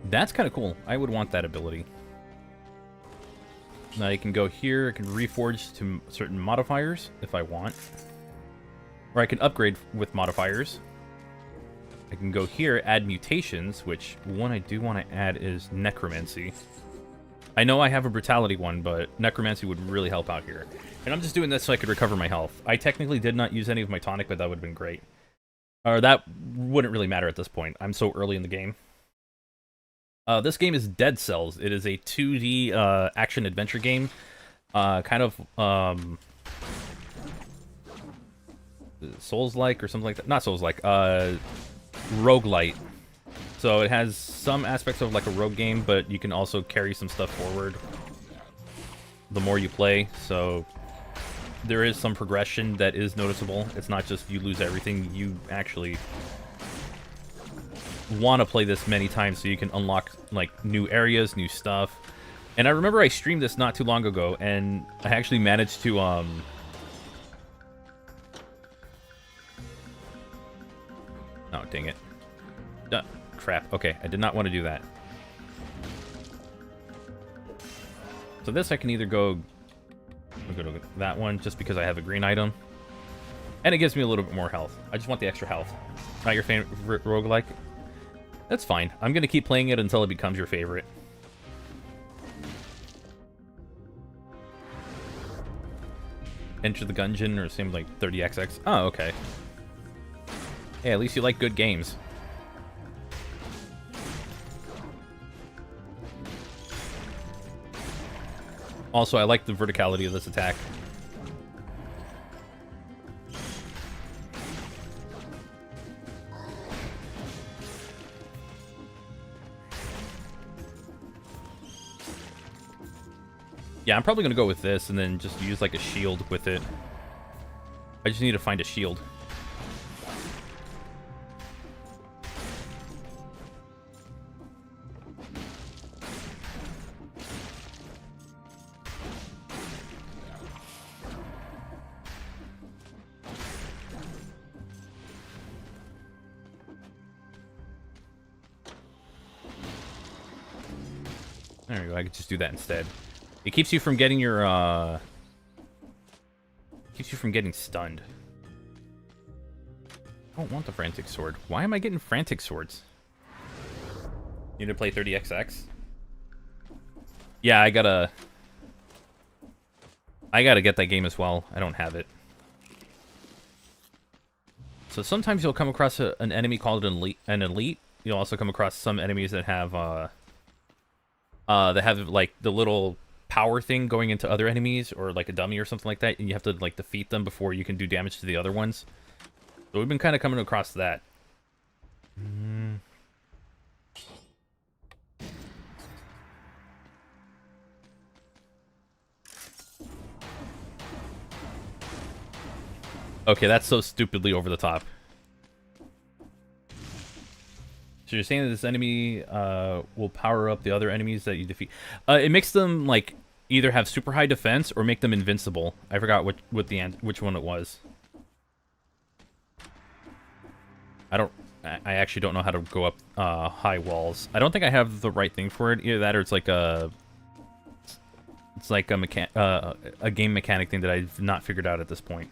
That's kind of cool. I would want that ability. Now you can go here. I can reforge to certain modifiers if I want. Or I can upgrade with modifiers. I can go here, add mutations, which one I do want to add is necromancy. I know I have a brutality one, but necromancy would really help out here. And I'm just doing this so I could recover my health. I technically did not use any of my tonic, but that would have been great. Or that wouldn't really matter at this point. I'm so early in the game. This game is Dead Cells. It is a 2D action-adventure game. Kind of Souls-like or something like that. Not Souls-like. Roguelite. So it has some aspects of like a rogue game, but you can also carry some stuff forward the more you play. So there is some progression that is noticeable. It's not just you lose everything. You actually want to play this many times so you can unlock like new areas, new stuff. And I remember I streamed this not too long ago, and I actually managed to oh, dang it. Crap. Okay, I did not want to do that. So this I can either go I'm gonna go to that one just because I have a green item. And it gives me a little bit more health. I just want the extra health. Not your favorite roguelike? That's fine. I'm gonna keep playing it until it becomes your favorite. Enter the Gungeon or same like 30XX. Oh, okay. Hey, at least you like good games. Also, I like the verticality of this attack. Yeah, I'm probably going to go with this and then just use like a shield with it. I just need to find a shield. There we go, I could just do that instead. It keeps you from getting your, keeps you from getting stunned. I don't want the Frantic Sword. Why am I getting Frantic Swords? Need to play 30XX? Yeah, I gotta get that game as well. I don't have it. So sometimes you'll come across an enemy called an elite. You'll also come across some enemies that have, like the little power thing going into other enemies, or like a dummy or something like that, and you have to like defeat them before you can do damage to the other ones. So we've been kind of coming across that. Okay, that's so stupidly over the top. So you're saying that this enemy will power up the other enemies that you defeat. It makes them like either have super high defense or make them invincible. I forgot which one it was. I actually don't know how to go up high walls. I don't think I have the right thing for it. Either that or it's like a game mechanic thing that I've not figured out at this point.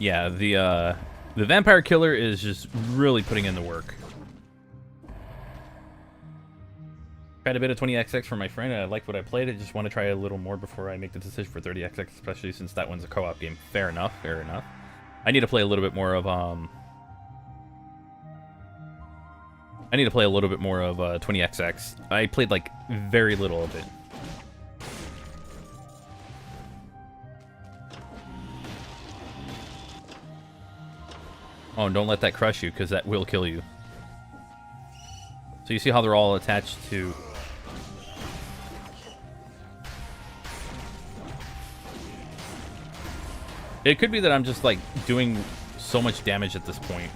Yeah, the vampire killer is just really putting in the work. Tried a bit of 20XX for my friend, and I liked what I played. I just want to try a little more before I make the decision for 30XX, especially since that one's a co-op game. Fair enough, fair enough. I need to play a little bit more of 20XX. I played like very little of it. Oh, and don't let that crush you, because that will kill you. So you see how they're all attached to... It could be that I'm just, like, doing so much damage at this point.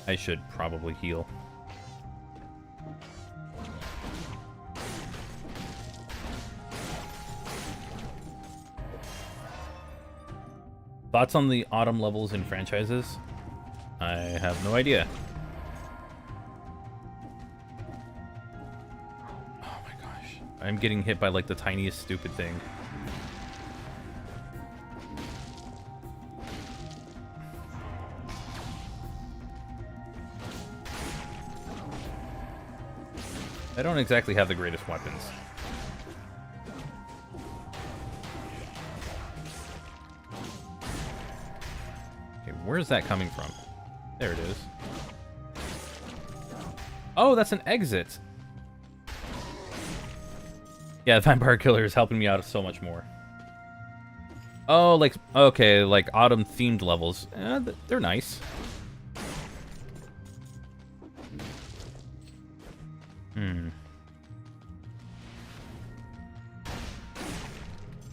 I should probably heal. Thoughts on the autumn levels in franchises? I have no idea. Oh my gosh. I'm getting hit by like the tiniest stupid thing. I don't exactly have the greatest weapons. Where's that coming from? There it is. Oh, that's an exit. Yeah, the Vampire Killer is helping me out so much more. Oh, like, okay, like autumn-themed levels. They're nice.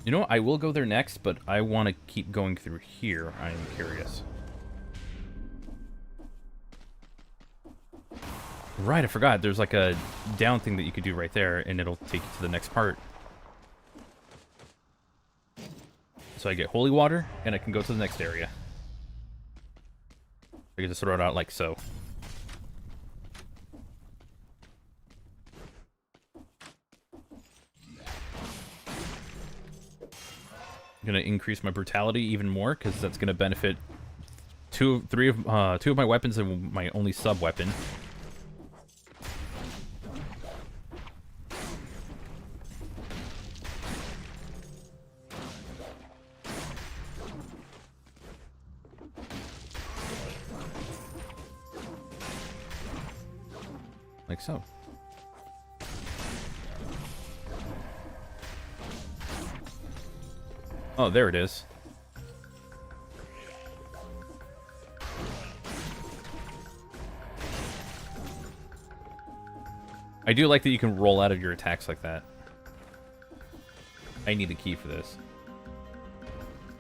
You know what? I will go there next, but I want to keep going through here. I am curious. Right, I forgot. There's like a down thing that you could do right there, and it'll take you to the next part. So I get holy water, and I can go to the next area. I can just throw it out like so. I'm gonna increase my brutality even more, because that's gonna benefit two of my weapons and my only sub weapon. Like so. Oh, there it is. I do like that you can roll out of your attacks like that. I need a key for this.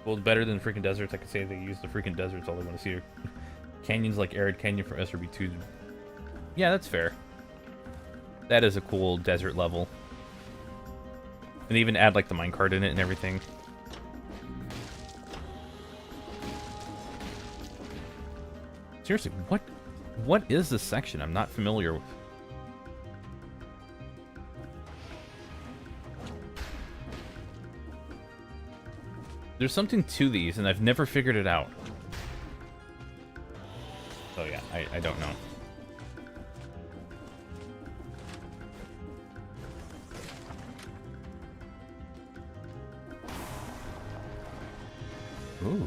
Well, better than freaking deserts. I could say they use the freaking deserts. All they want to see are canyons like Arid Canyon for SRB 2. Yeah, that's fair. That is a cool desert level. And they even add like the minecart in it and everything. Seriously, what is this section? I'm not familiar with. There's something to these, and I've never figured it out. So yeah, I don't know. Ooh.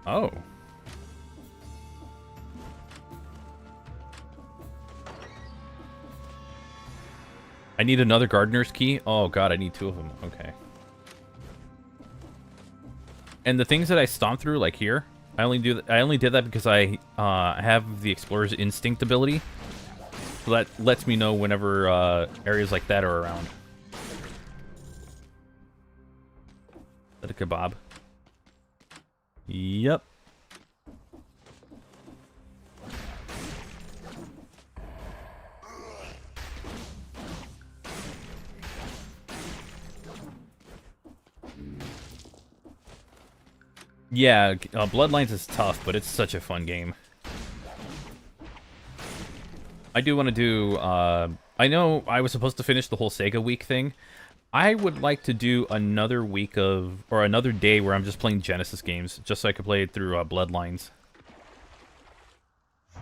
Oh. I need another gardener's key? Oh god, I need 2 of them. Okay. And the things that I stomp through, like here, I only did that because I have the Explorer's Instinct ability. So that lets me know whenever areas like that are around. Is that a kebab? Yep. Yeah, Bloodlines is tough, but it's such a fun game. I do want to do, I know I was supposed to finish the whole Sega week thing. I would like to do another week of, or another day where I'm just playing Genesis games, just so I could play it through Bloodlines. I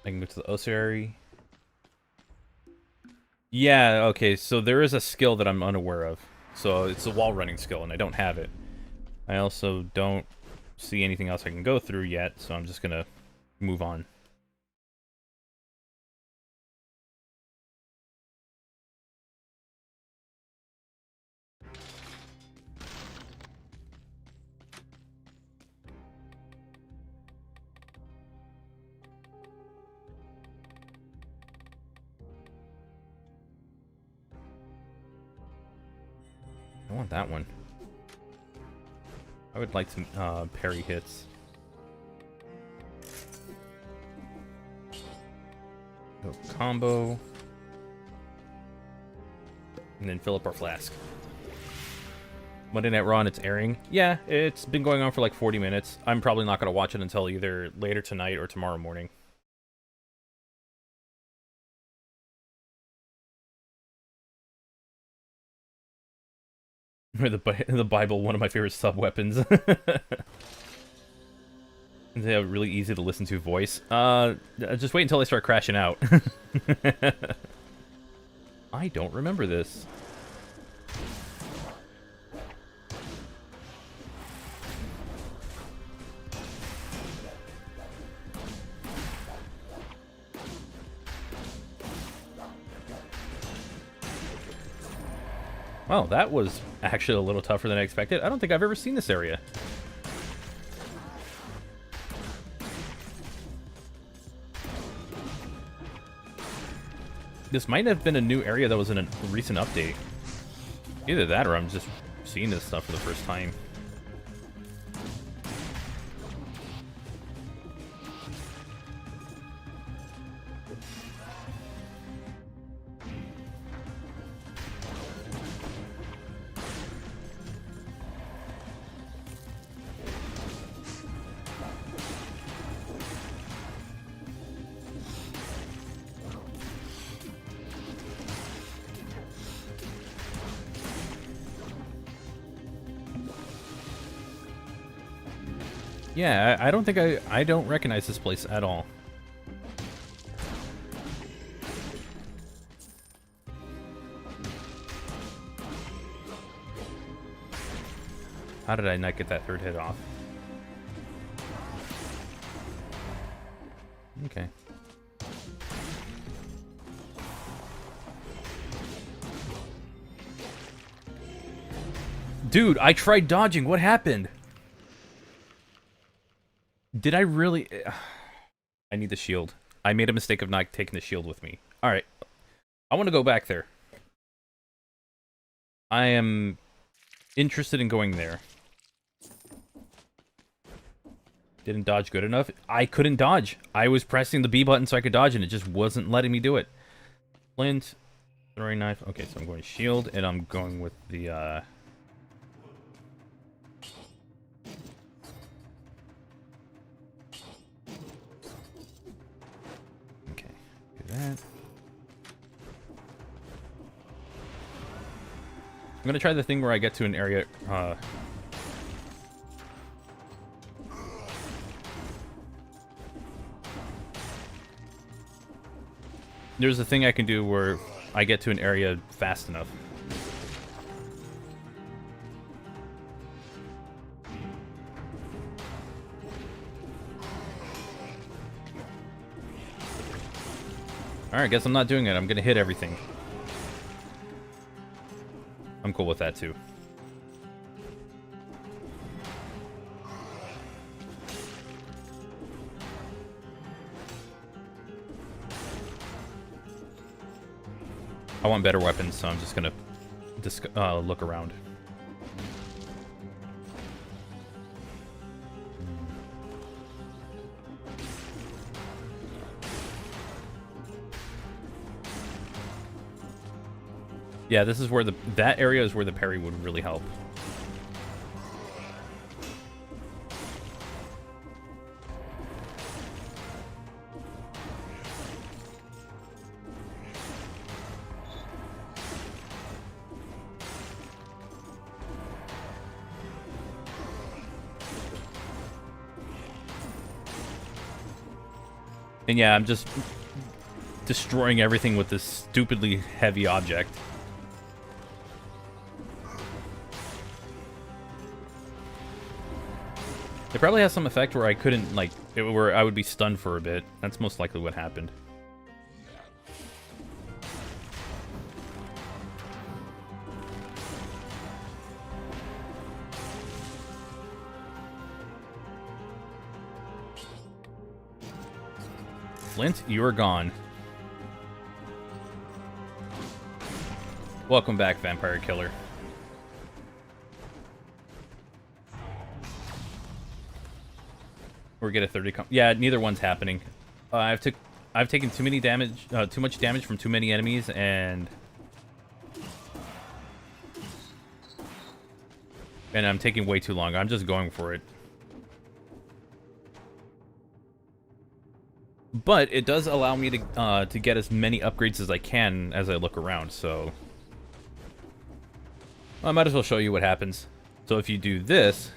can go to the ossuary. Yeah, okay, so there is a skill that I'm unaware of. So it's a wall running skill, and I don't have it. I also don't see anything else I can go through yet, so I'm just gonna move on. I want that one. I would like some parry hits. Go combo. And then fill up our flask. Monday Night Raw and it's airing. Yeah, it's been going on for like 40 minutes. I'm probably not going to watch it until either later tonight or tomorrow morning. The Bible, one of my favorite sub-weapons. They have a really easy to listen to voice. Just wait until I start crashing out. I don't remember this. Well, that was actually a little tougher than I expected. I don't think I've ever seen this area. This might have been a new area that was in a recent update. Either that or I'm just seeing this stuff for the first time. Yeah, I don't think I don't recognize this place at all. How did I not get that third hit off? Okay. Dude, I tried dodging. What happened? Did I really... I need the shield. I made a mistake of not taking the shield with me. Alright. I want to go back there. I am interested in going there. Didn't dodge good enough. I couldn't dodge. I was pressing the B button so I could dodge, and it just wasn't letting me do it. Flint. Throwing knife. Okay, so I'm going shield, and I'm going with the... Okay, do that. I'm gonna try the thing where I get to an area... There's a thing I can do where I get to an area fast enough. Alright, guess I'm not doing it. I'm gonna hit everything. I'm cool with that too. I want better weapons, so I'm just gonna look around. Yeah, this is where that area is where the parry would really help. And yeah, I'm just destroying everything with this stupidly heavy object. It probably has some effect where I couldn't, like, where I would be stunned for a bit. That's most likely what happened. Flint, you're gone. Welcome back, Vampire Killer. Or get a 30 yeah, neither one's happening. I've taken too much damage from too many enemies, and I'm taking way too long. I'm just going for it. But it does allow me to get as many upgrades as I can as I look around, so I might as well show you what happens. So if you do this,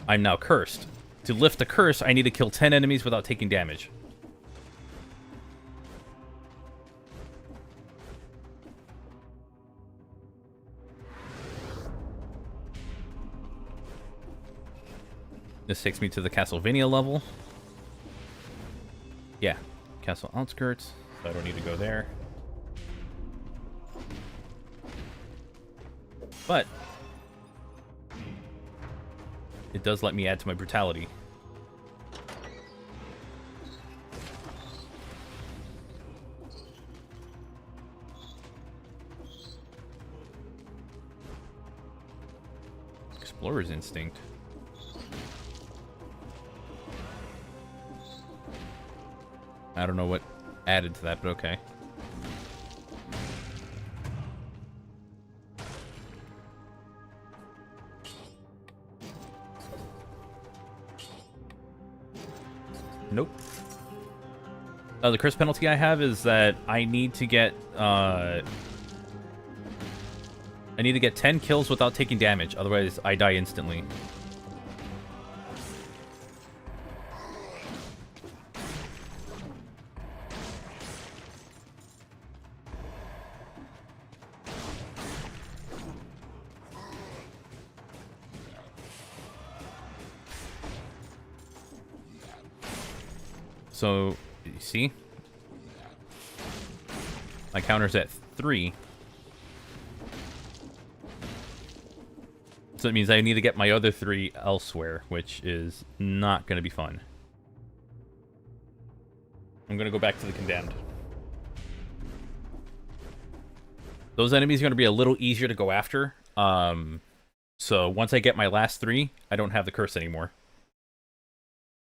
I'm now cursed. To lift the curse, I need to kill 10 enemies without taking damage. This takes me to the Castlevania level. Yeah, castle outskirts, so I don't need to go there. But it does let me add to my brutality. Explorer's instinct. I don't know what added to that, but okay. Nope. The curse penalty I have is that I need to get an I need to get 10 kills without taking damage, otherwise I die instantly. So, you see? My counter's at 3. So it means I need to get my other 3 elsewhere, which is not going to be fun. I'm going to go back to the Condemned. Those enemies are going to be a little easier to go after. So once I get my last 3, I don't have the curse anymore.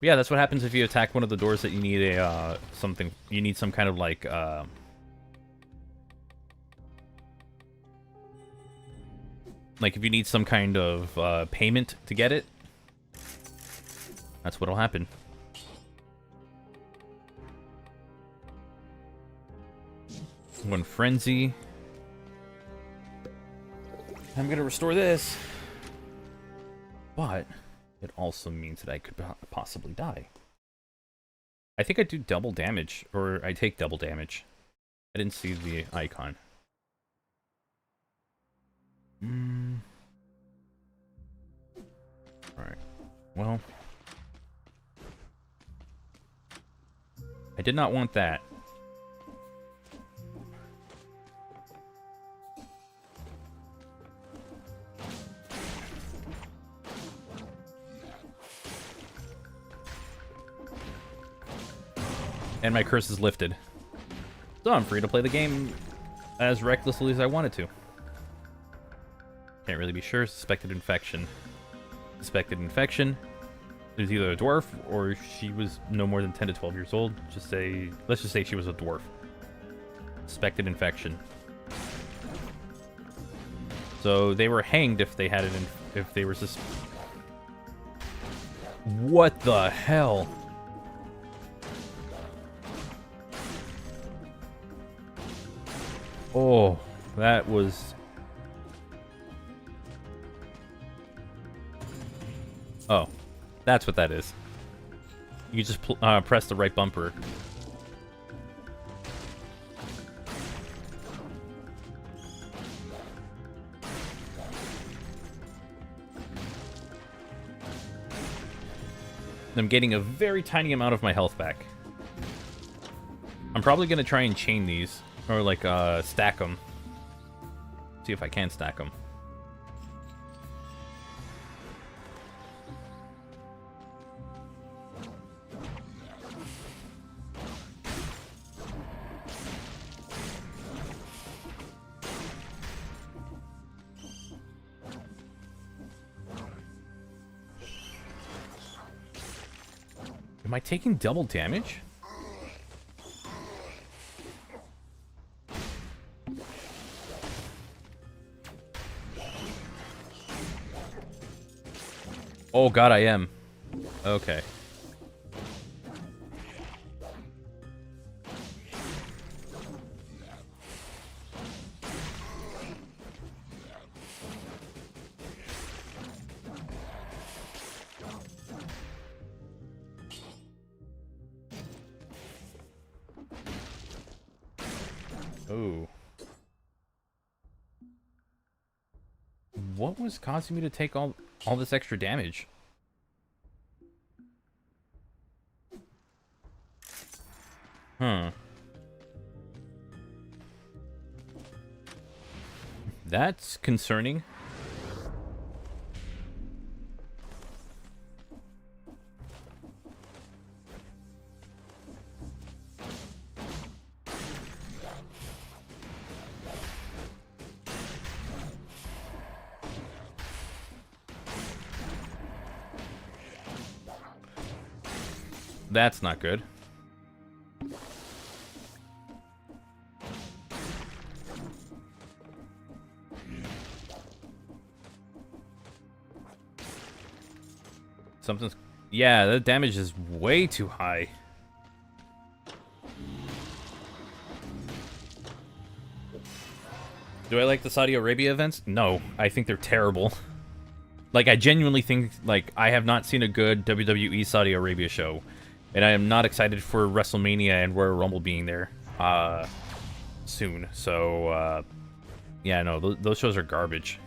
But yeah, that's what happens if you attack one of the doors that you need a something. You need some kind of like if you need some kind of payment to get it. That's what'll happen. One frenzy. I'm gonna restore this, but it also means that I could possibly die. I think I do double damage, or I take double damage. I didn't see the icon. Alright. Well. I did not want that. And my curse is lifted. So I'm free to play the game as recklessly as I wanted to. Can't really be sure. Suspected infection. Suspected infection. There's either a dwarf or she was no more than 10 to 12 years old. Let's just say she was a dwarf. Suspected infection. So they were hanged if they had it if they were What the hell? Oh, that was... Oh, that's what that is. You just press the right bumper. I'm getting a very tiny amount of my health back. I'm probably going to try and chain these. Or, like, stack them. See if I can stack them. Am I taking double damage? Oh god, I am. Okay. Oh. What was causing me to take all this extra damage? Huh. That's concerning. That's not good. Something's... Yeah, the damage is way too high. Do I like the Saudi Arabia events? No, I think they're terrible. Like, I genuinely think, like, I have not seen a good WWE Saudi Arabia show. And I am not excited for WrestleMania and Royal Rumble being there soon. So, yeah, no, those shows are garbage.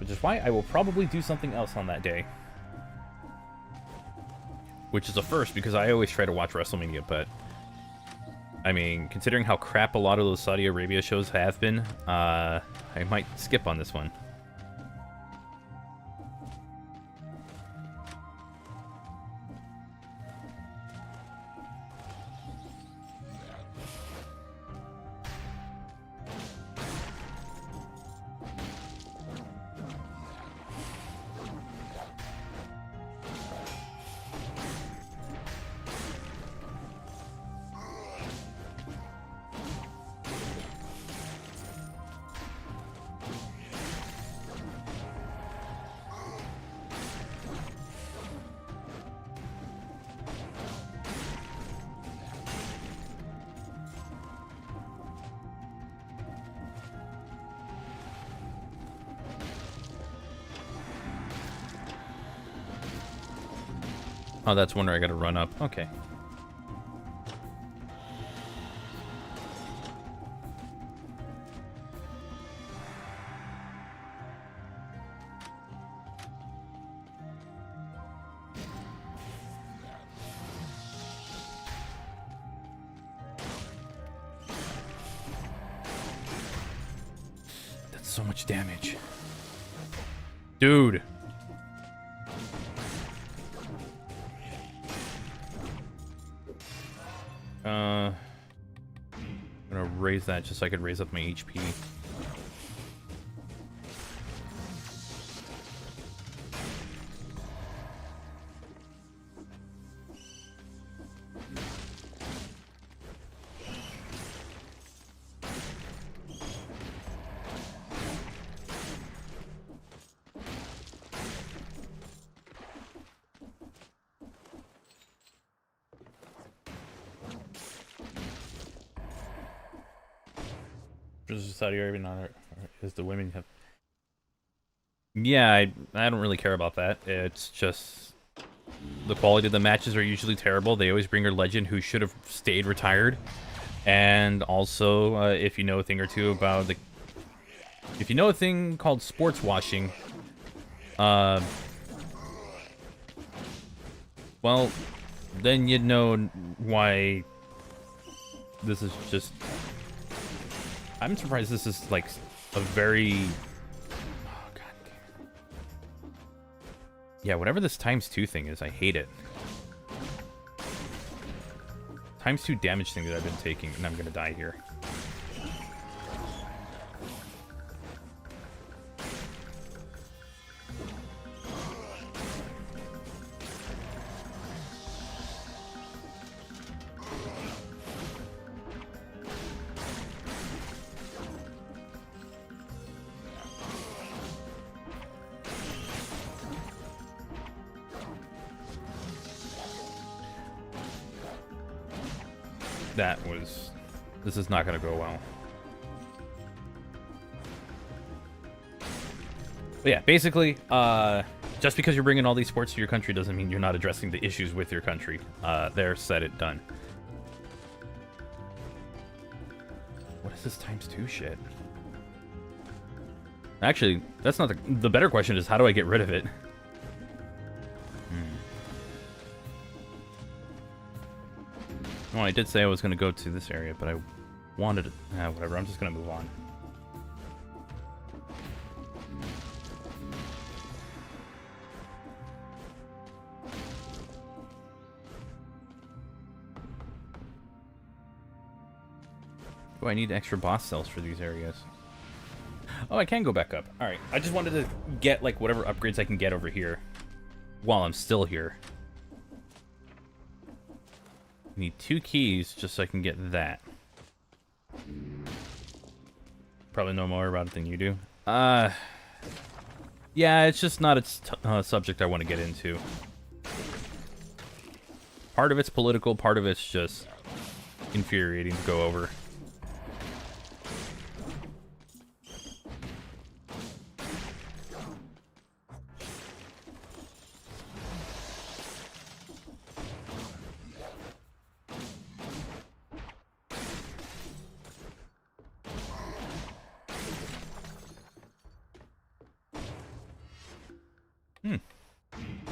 Which is why I will probably do something else on that day. Which is a first, because I always try to watch WrestleMania, but... I mean, considering how crap a lot of those Saudi Arabia shows have been, I might skip on this one. Oh, that's one where I gotta run up. Okay. That's so much damage. Dude. I'm gonna raise that just so I could raise up my HP. Saudi Arabia not is the women have. Yeah, I don't really care about that. It's just the quality of the matches are usually terrible. They always bring a legend who should have stayed retired, and also if you know a thing or two about the, if you know a thing called sports washing, well, then you'd know why this is just. I'm surprised this is, like, a very... Oh, God damn. Yeah, whatever this ×2 thing is, I hate it. ×2 damage thing that I've been taking, and I'm gonna die here. That was... This is not going to go well. But yeah, basically, just because you're bringing all these sports to your country doesn't mean you're not addressing the issues with your country. There, said it, done. What is this ×2 shit? Actually, that's not the better question is, how do I get rid of it? Well, I did say I was going to go to this area, but I wanted to... whatever, I'm just going to move on. Oh, I need extra boss cells for these areas. Oh, I can go back up. Alright, I just wanted to get, like, whatever upgrades I can get over here while I'm still here. I need 2 keys just so I can get that. Probably know more about it than you do. Yeah, it's just not a subject I want to get into. Part of it's political, part of it's just infuriating to go over.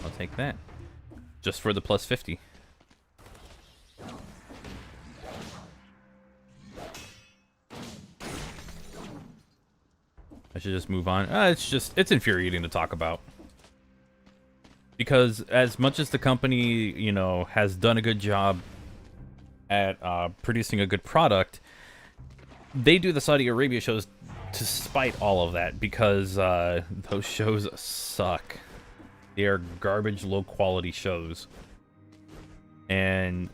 I'll take that. Just for the plus 50. I should just move on. It's infuriating to talk about. Because as much as the company, you know, has done a good job at producing a good product, they do the Saudi Arabia shows despite all of that, because those shows suck. They are garbage, low-quality shows. And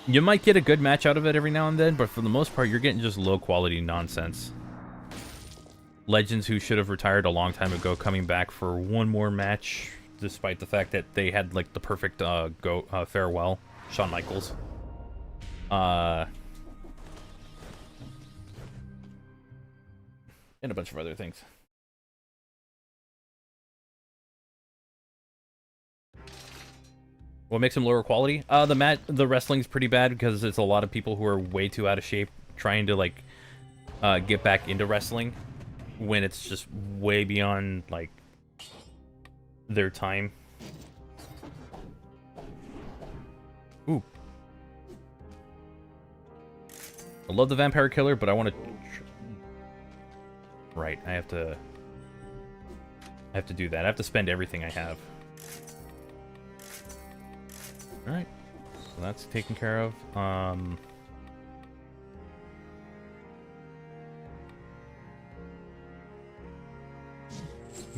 you might get a good match out of it every now and then, but for the most part, you're getting just low-quality nonsense. Legends who should have retired a long time ago coming back for one more match, despite the fact that they had, like, the perfect farewell. Shawn Michaels. And a bunch of other things. What makes them lower quality? The wrestling's pretty bad because it's a lot of people who are way too out of shape trying to, like, get back into wrestling when it's just way beyond, like, their time. Ooh. I love the Vampire Killer, but I want to... Right, I have to do that. I have to spend everything I have. Alright. So that's taken care of. I'm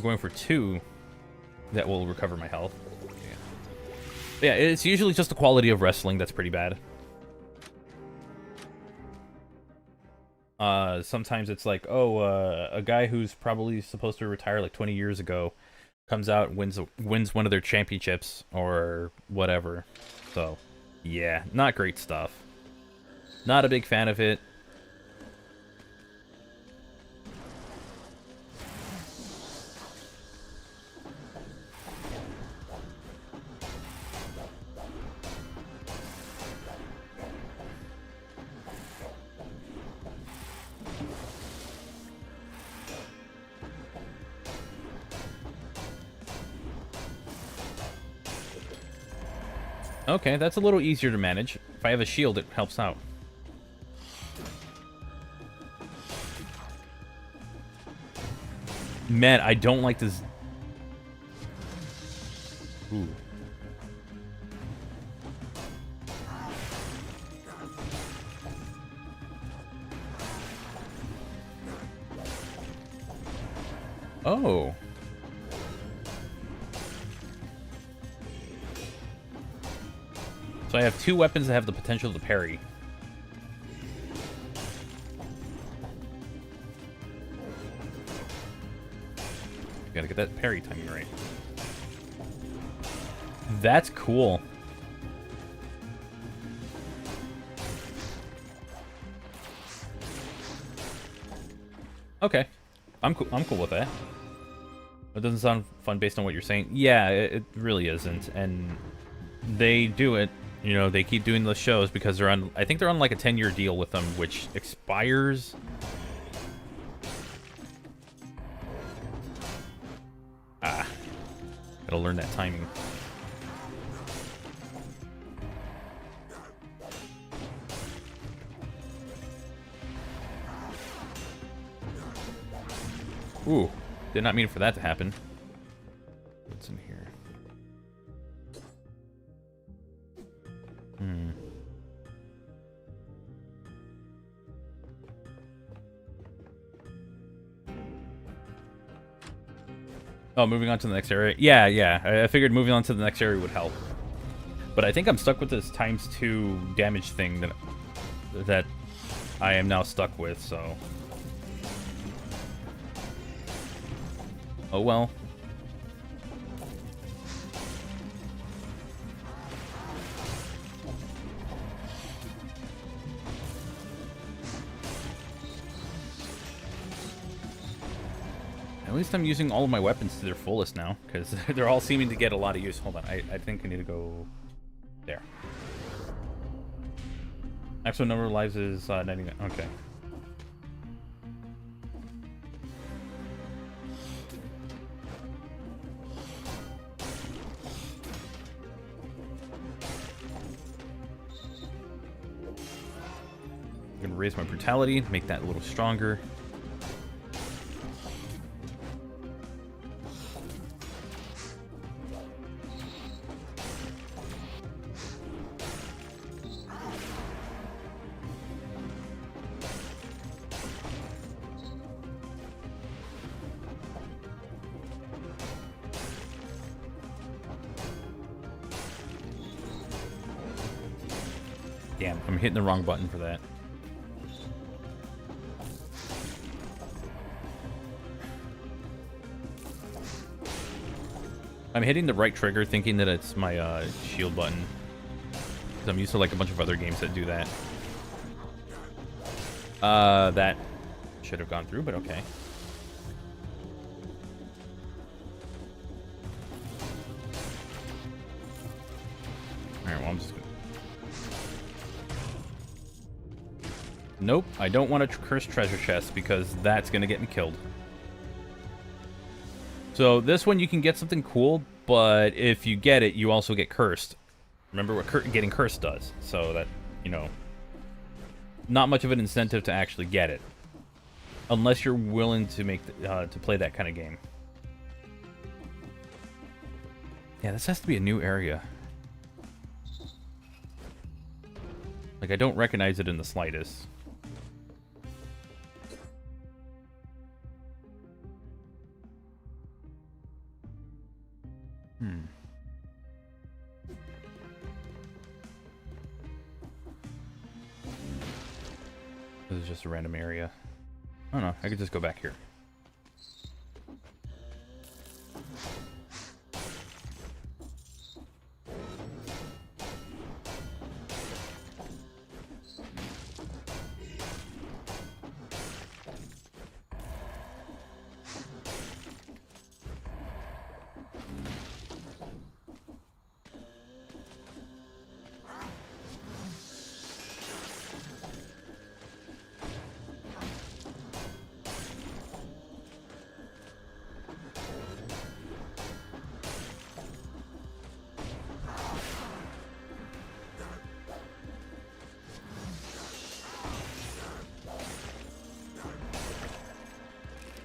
going for 2 that will recover my health. Yeah, it's usually just the quality of wrestling that's pretty bad. Sometimes it's like, oh, a guy who's probably supposed to retire like 20 years ago comes out and wins one of their championships or whatever. So, yeah, not great stuff. Not a big fan of it. Okay, that's a little easier to manage. If I have a shield, it helps out. Man, I don't like this. Ooh. Oh. So I have 2 weapons that have the potential to parry. Gotta get that parry timing right. That's cool. Okay. I'm cool with that. It doesn't sound fun based on what you're saying. Yeah, it really isn't. And they do it. You know, they keep doing the shows because they're on... I think they're on like a 10-year deal with them, which expires... Gotta learn that timing. Ooh, did not mean for that to happen. What's in here? Oh, moving on to the next area. Yeah. I figured moving on to the next area would help. But I think I'm stuck with this ×2 damage thing that I am now stuck with, so... Oh well. At least I'm using all of my weapons to their fullest now, because they're all seeming to get a lot of use. Hold on, I think I need to go there. Maximum number of lives is 99. Okay. I'm gonna raise my brutality, make that a little stronger. Damn, I'm hitting the wrong button for that. I'm hitting the right trigger thinking that it's my shield button. 'Cause I'm used to like a bunch of other games that do that. That should have gone through, but okay. Alright, well I'm just gonna... Nope, I don't want a cursed treasure chest because that's gonna get me killed. So this one you can get something cool, but if you get it, you also get cursed. Remember what getting cursed does. So that, you know, not much of an incentive to actually get it, unless you're willing to make to play that kind of game. Yeah, this has to be a new area. Like I don't recognize it in the slightest. This is just a random area. I don't know. I could just go back here.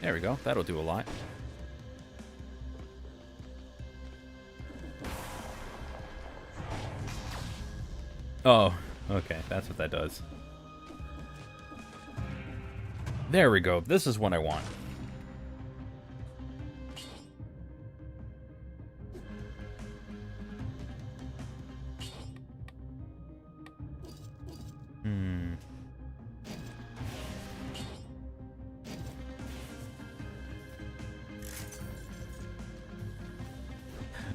There we go. That'll do a lot. Oh, okay. That's what that does. There we go. This is what I want.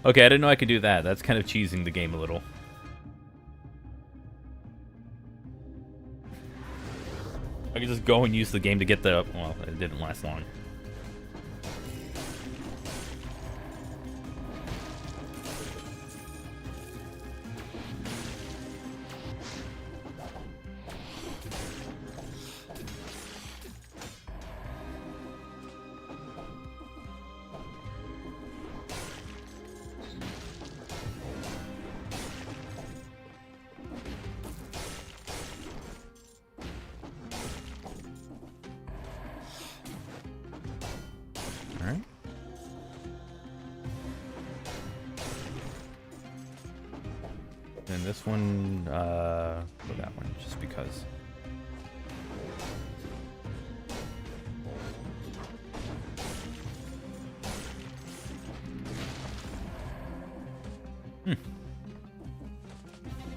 Okay, I didn't know I could do that. That's kind of cheesing the game a little. I could just go and use the game to get the... Well, it didn't last long. And this one, for that one, just because.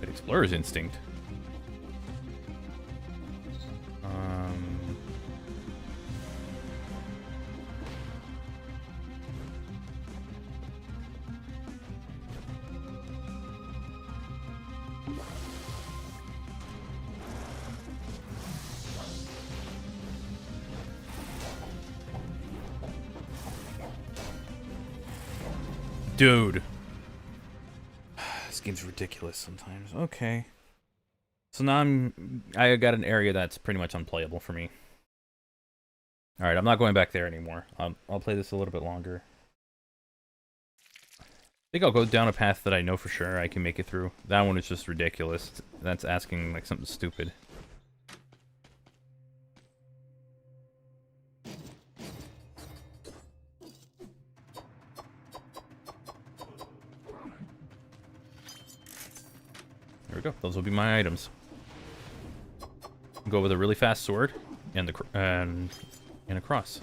But Explorer's Instinct. Dude. This game's ridiculous sometimes. Okay. So now I got an area that's pretty much unplayable for me. Alright, I'm not going back there anymore. I'll play this a little bit longer. I think I'll go down a path that I know for sure I can make it through. That one is just ridiculous. That's asking like something stupid. There we go. Those will be my items. Go with a really fast sword and a cross.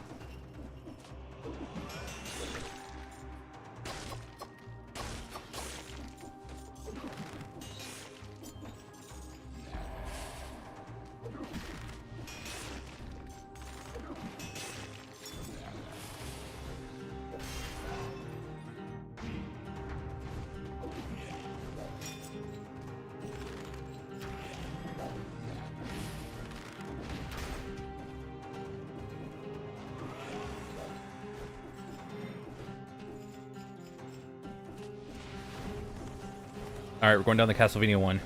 Alright, we're going down the Castlevania one.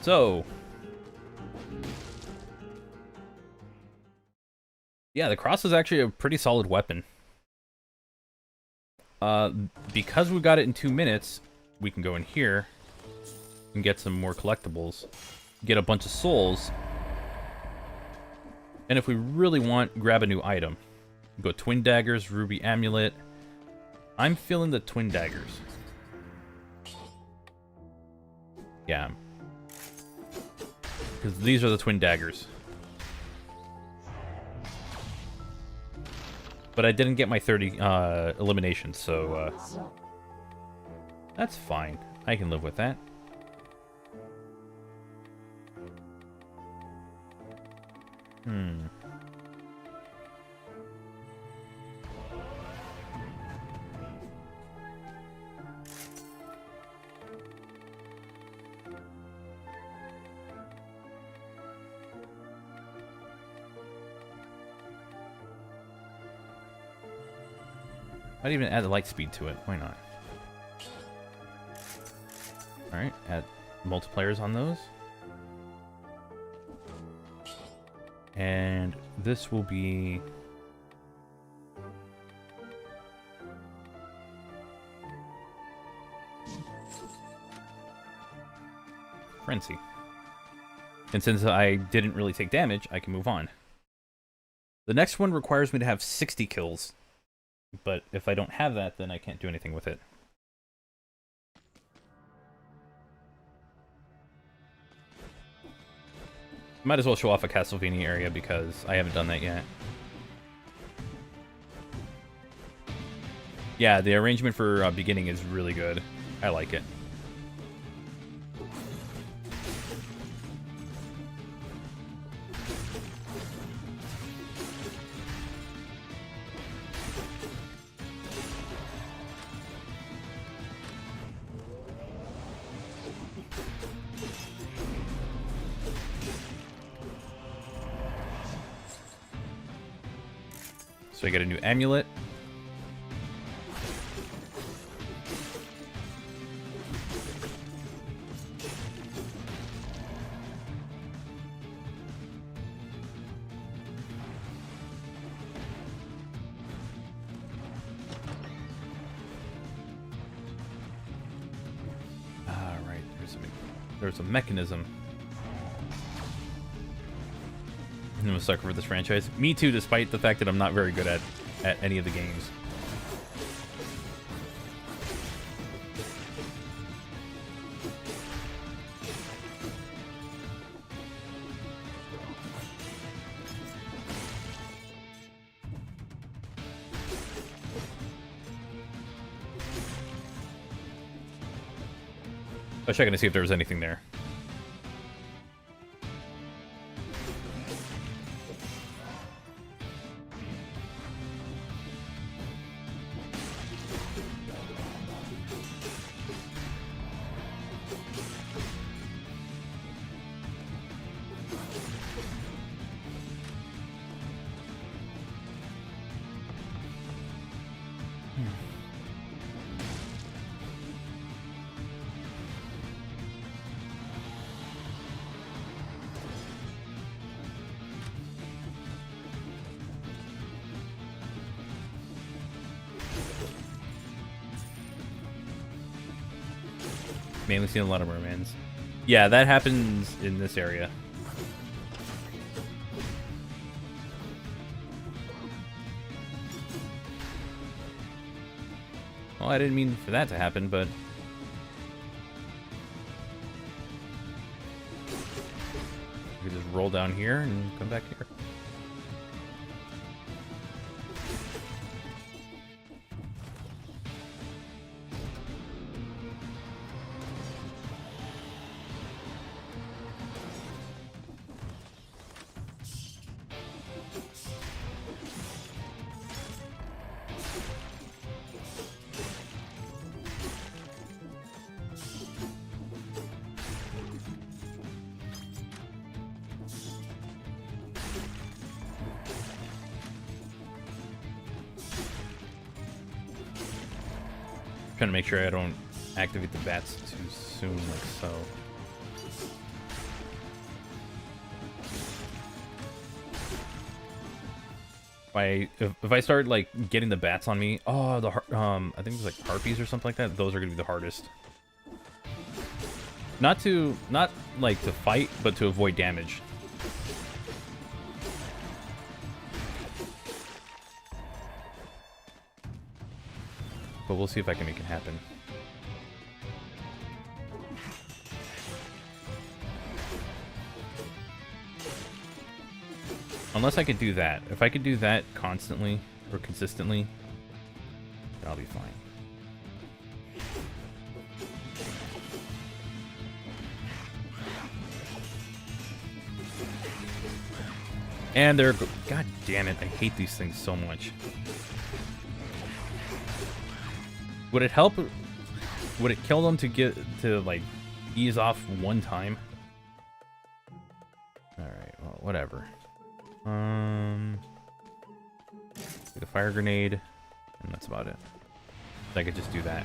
So. Yeah, the cross is actually a pretty solid weapon. Because we got it in 2 minutes, we can go in here and get some more collectibles. Get a bunch of souls. And if we really want, grab a new item. Go Twin Daggers, Ruby Amulet. I'm feeling the Twin Daggers. Yeah. Because these are the Twin Daggers. But I didn't get my 30 eliminations, so that's fine. I can live with that. I'd even add the light speed to it. Why not? Alright, add multipliers on those. And this will be... Frenzy. And since I didn't really take damage, I can move on. The next one requires me to have 60 kills. But if I don't have that, then I can't do anything with it. Might as well show off a Castlevania area because I haven't done that yet. Yeah, the arrangement for beginning is really good. I like it. So I get a new amulet. Right, there's a mechanism. I'm a sucker for this franchise. Me too, despite the fact that I'm not very good at any of the games. I was checking to see if there was anything there. Mainly seen a lot of mermans. Yeah, that happens in this area. Well, I didn't mean for that to happen, but... we can just roll down here and come back here. Trying to make sure I don't activate the bats too soon, like so. If I start like getting the bats on me, oh, I think it was like harpies or something like that. Those are gonna be the hardest. Not like to fight, but to avoid damage. But we'll see if I can make it happen. Unless I could do that. If I could do that constantly or consistently, then I'll be fine. And they're... God damn it, I hate these things so much. Would it help? Would it kill them to like ease off one time? Alright, well, whatever. Get a fire grenade, and that's about it. I could just do that.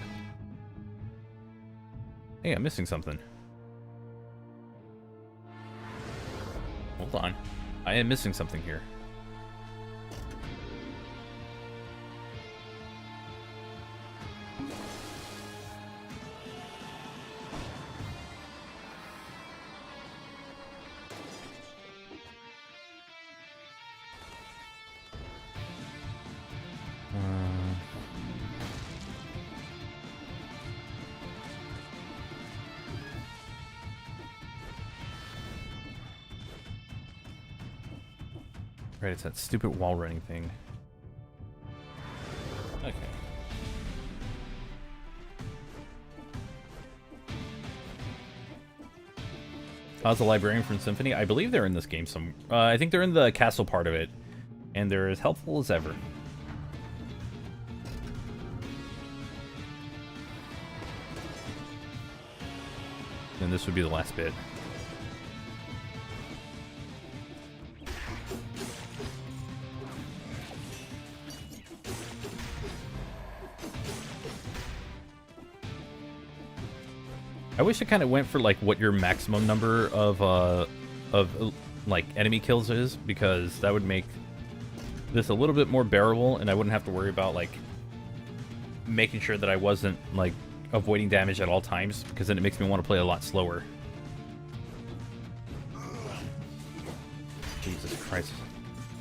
Hey, I'm missing something. Hold on. I am missing something here. Right, it's that stupid wall running thing. Okay. How's the librarian from Symphony? I believe they're in this game some. I think they're in the castle part of it, and they're as helpful as ever. And this would be the last bit. I wish it kind of went for like what your maximum number of like enemy kills is, because that would make this a little bit more bearable, and I wouldn't have to worry about like making sure that I wasn't like avoiding damage at all times, because then it makes me want to play a lot slower. Jesus Christ.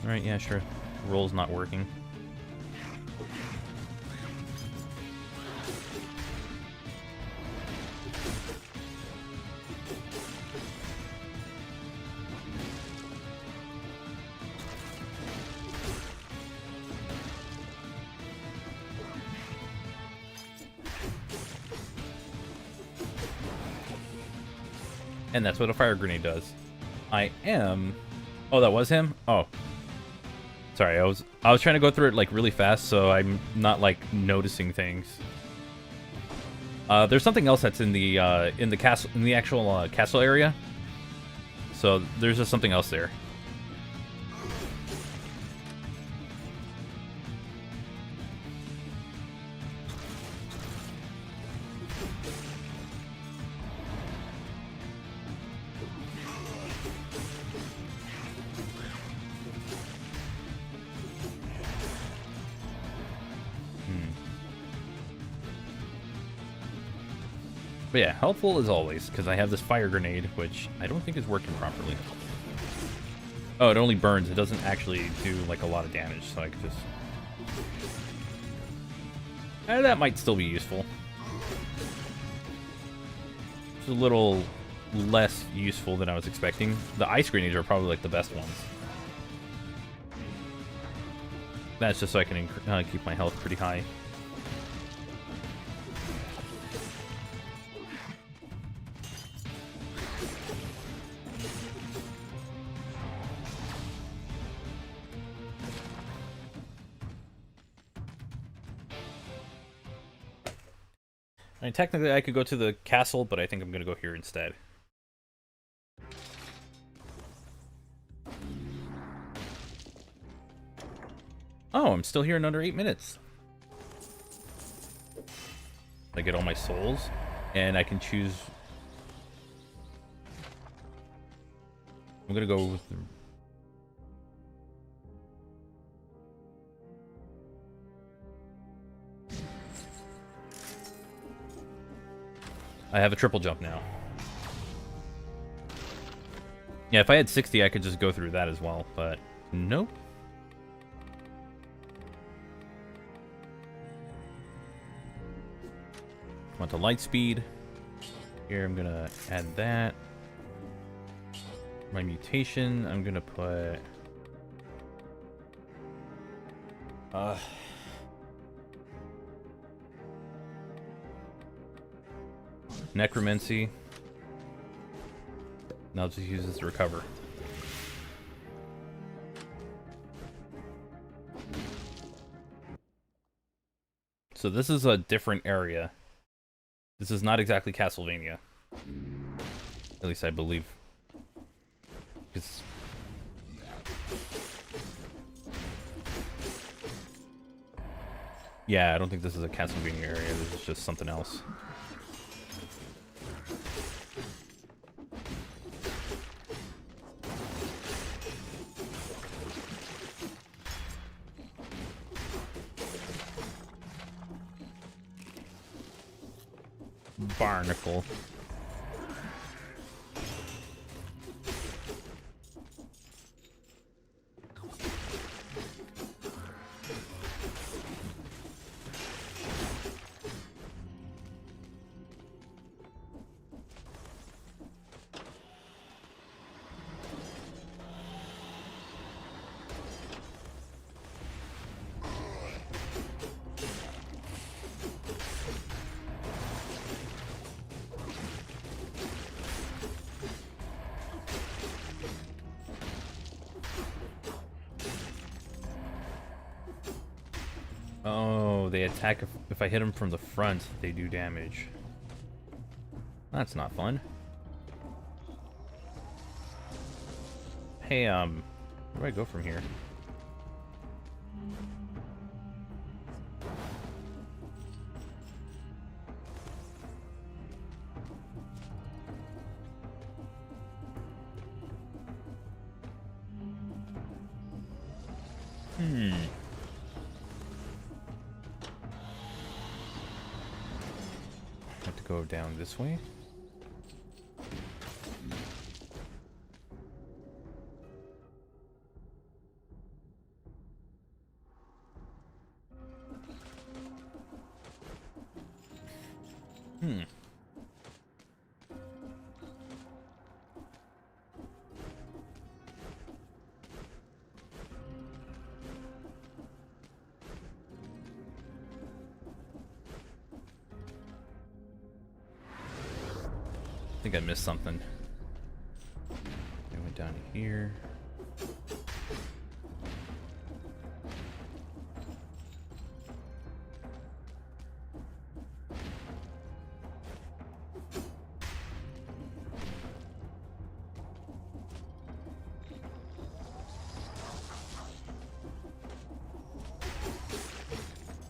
Alright, yeah, sure. Roll's not working. And that's what a fire grenade does. I am... Oh, that was him? Oh. Sorry, I was trying to go through it like really fast, so I'm not like noticing things. There's something else that's in the castle, in the actual castle area. So there's just something else there. But yeah, helpful as always, because I have this fire grenade, which I don't think is working properly. Oh, it only burns. It doesn't actually do, like, a lot of damage, so I could just... that might still be useful. It's a little less useful than I was expecting. The ice grenades are probably, like, the best ones. That's just so I can keep my health pretty high. I mean, technically I could go to the castle, but I think I'm going to go here instead. Oh, I'm still here in under 8 minutes. I get all my souls, and I can choose... I'm going to go with... I have a triple jump now. Yeah, if I had 60, I could just go through that as well, but nope. Want the light speed. Here, I'm gonna add that. My mutation, I'm gonna put... Necromancy. Now I'll just use this to recover. So this is a different area. This is not exactly Castlevania. At least I believe. It's... Yeah, I don't think this is a Castlevania area. This is just something else. Barnacle. Oh, they attack if I hit them from the front, they do damage. That's not fun. Hey, where do I go from here? Have to go down this way. I think I missed something. I went down here.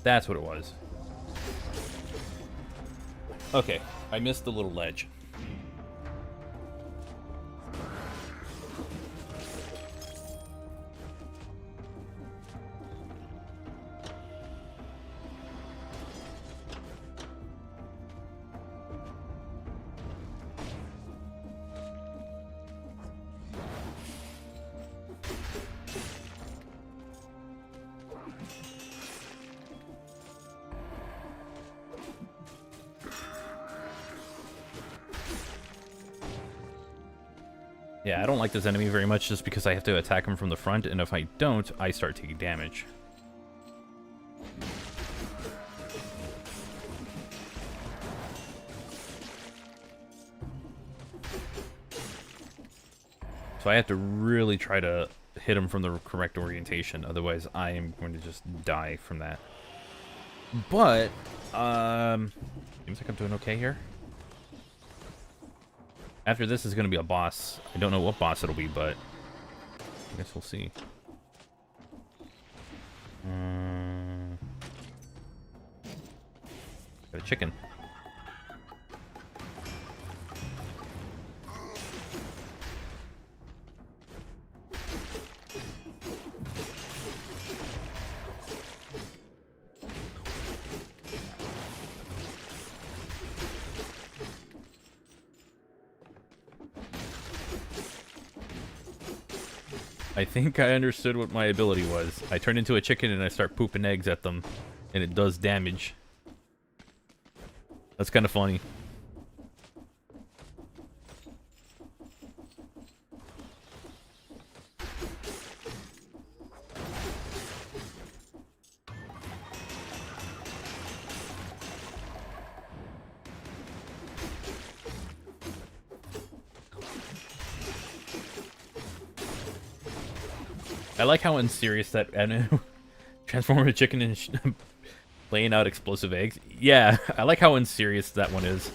That's what it was. Okay, I missed the little ledge. Yeah, I don't like this enemy very much just because I have to attack him from the front, and if I don't, I start taking damage. So I have to really try to hit him from the correct orientation, otherwise I am going to just die from that. But, seems like I'm doing okay here. After this is going to be a boss. I don't know what boss it'll be, but I guess we'll see. Got a chicken. I think I understood what my ability was. I turn into a chicken and I start pooping eggs at them, and it does damage. That's kind of funny. I like how unserious that transform a chicken and laying out explosive eggs. Yeah, I like how unserious that one is.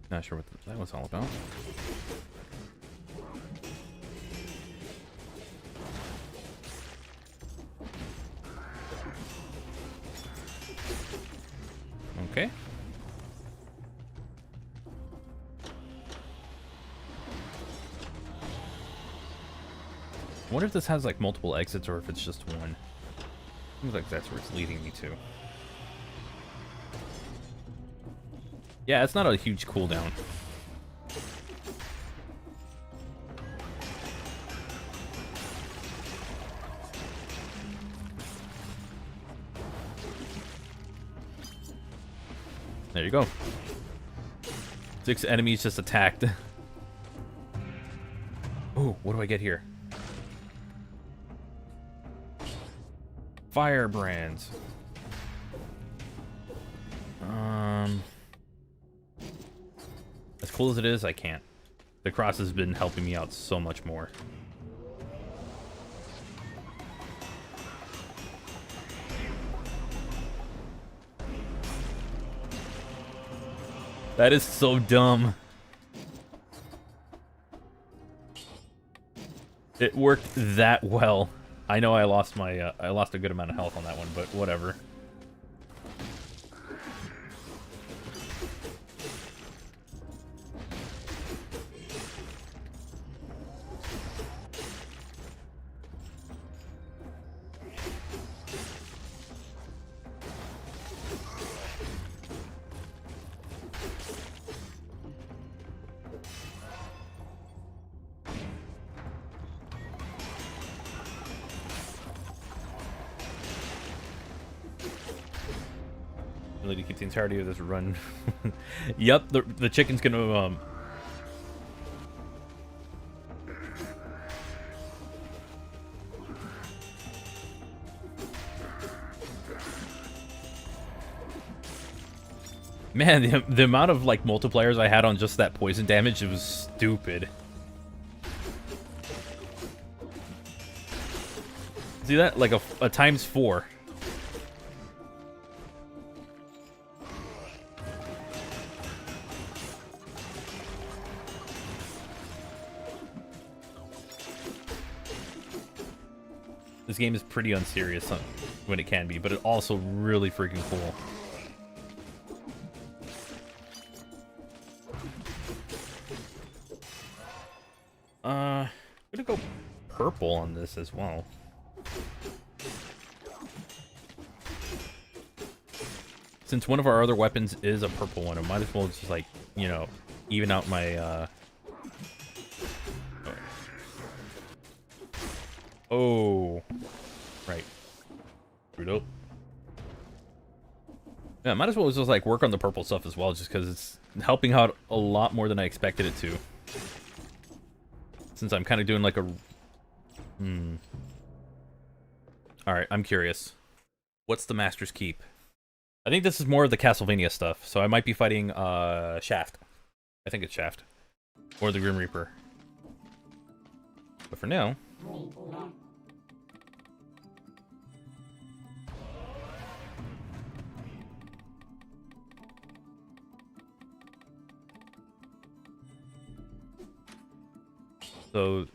Not sure what that was all about. Okay. I wonder if this has like multiple exits or if it's just one. Seems like that's where it's leading me to. Yeah, it's not a huge cooldown. There you go. 6 enemies just attacked. Oh, what do I get here? Firebrands. As cool as it is, I can't. The cross has been helping me out so much more. That is so dumb. It worked that well. I know I lost my I lost a good amount of health on that one, but whatever. To keep the entirety of this run. Yep, the chicken's gonna Man, the amount of like multipliers I had on just that poison damage, it was stupid. See that? Like a times 4. This game is pretty unserious when it can be, but it's also really freaking cool. I'm gonna go purple on this as well. Since one of our other weapons is a purple one, I might as well just, like, you know, even out my, Oh. Right. Screwed up. Yeah, might as well just, like, work on the purple stuff as well, just because it's helping out a lot more than I expected it to. Since I'm kind of doing, like, a... Alright, I'm curious. What's the Master's Keep? I think this is more of the Castlevania stuff, so I might be fighting, Shaft. I think it's Shaft. Or the Grim Reaper. But for now... So...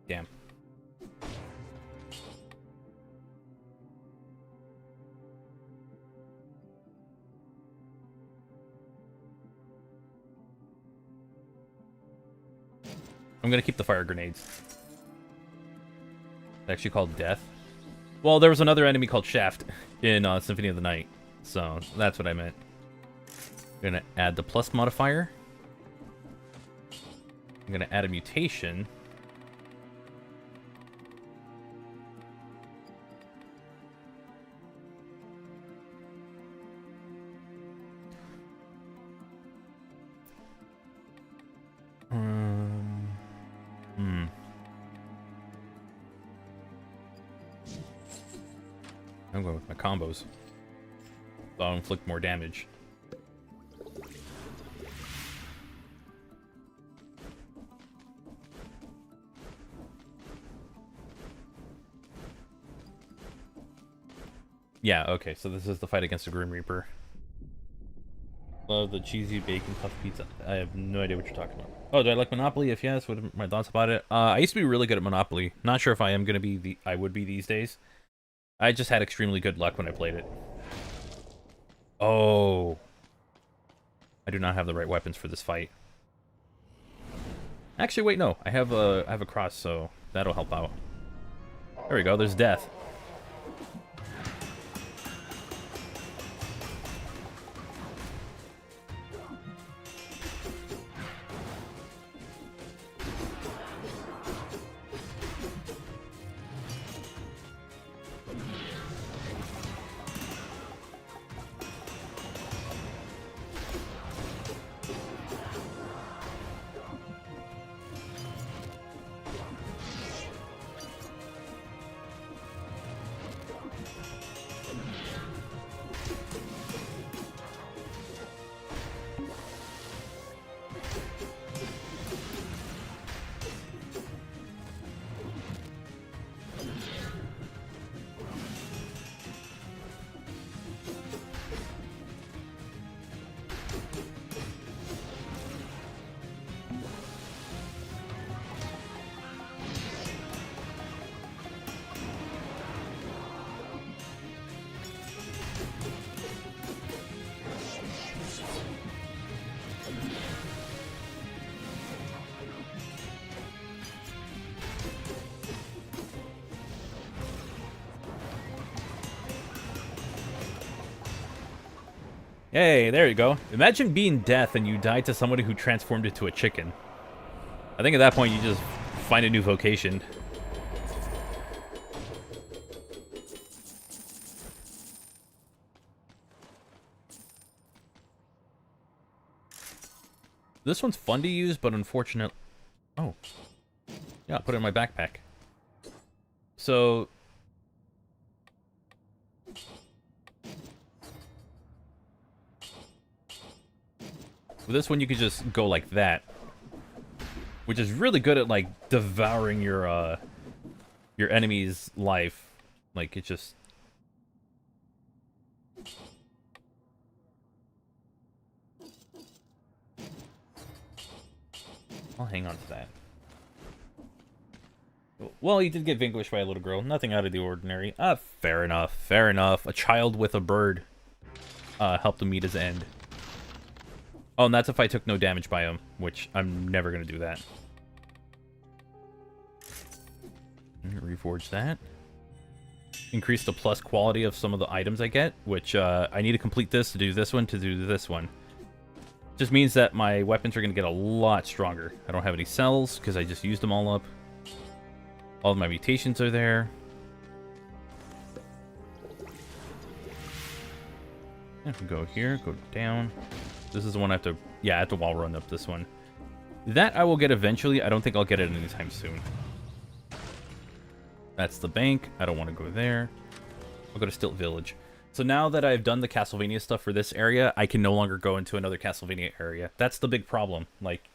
Damn. I'm gonna keep the fire grenades. It's actually called Death. Well, there was another enemy called Shaft in Symphony of the Night, so that's what I meant. I'm gonna add the plus modifier. I'm gonna add a mutation. I'm going with my combos. So I'll inflict more damage. Yeah, okay, so this is the fight against the Grim Reaper. Love the cheesy bacon puff pizza. I have no idea what you're talking about. Oh, do I like Monopoly? If yes, what are my thoughts about it? I used to be really good at Monopoly. Not sure if I am going to be I would be these days. I just had extremely good luck when I played it. Oh. I do not have the right weapons for this fight. Actually, wait, no. I have a cross, so that'll help out. There we go, there's death. Hey, there you go. Imagine being death and you died to somebody who transformed into a chicken. I think at that point you just find a new vocation. This one's fun to use, but unfortunate. Oh. Yeah, I'll put it in my backpack. So... With this one, you could just go like that, which is really good at like devouring your enemy's life. Like it just. I'll hang on to that. Well, he did get vanquished by a little girl. Nothing out of the ordinary. Fair enough. Fair enough. A child with a bird helped him meet his end. Oh, and that's if I took no damage by him, which I'm never going to do that. Reforge that. Increase the plus quality of some of the items I get, which I need to complete this to do this one, to do this one. Just means that my weapons are going to get a lot stronger. I don't have any cells because I just used them all up. All of my mutations are there. I can go here, go down. This is the one I have to... Yeah, I have to wall run up this one. That I will get eventually. I don't think I'll get it anytime soon. That's the bank. I don't want to go there. I'll go to Stilt Village. So now that I've done the Castlevania stuff for this area, I can no longer go into another Castlevania area. That's the big problem. Like,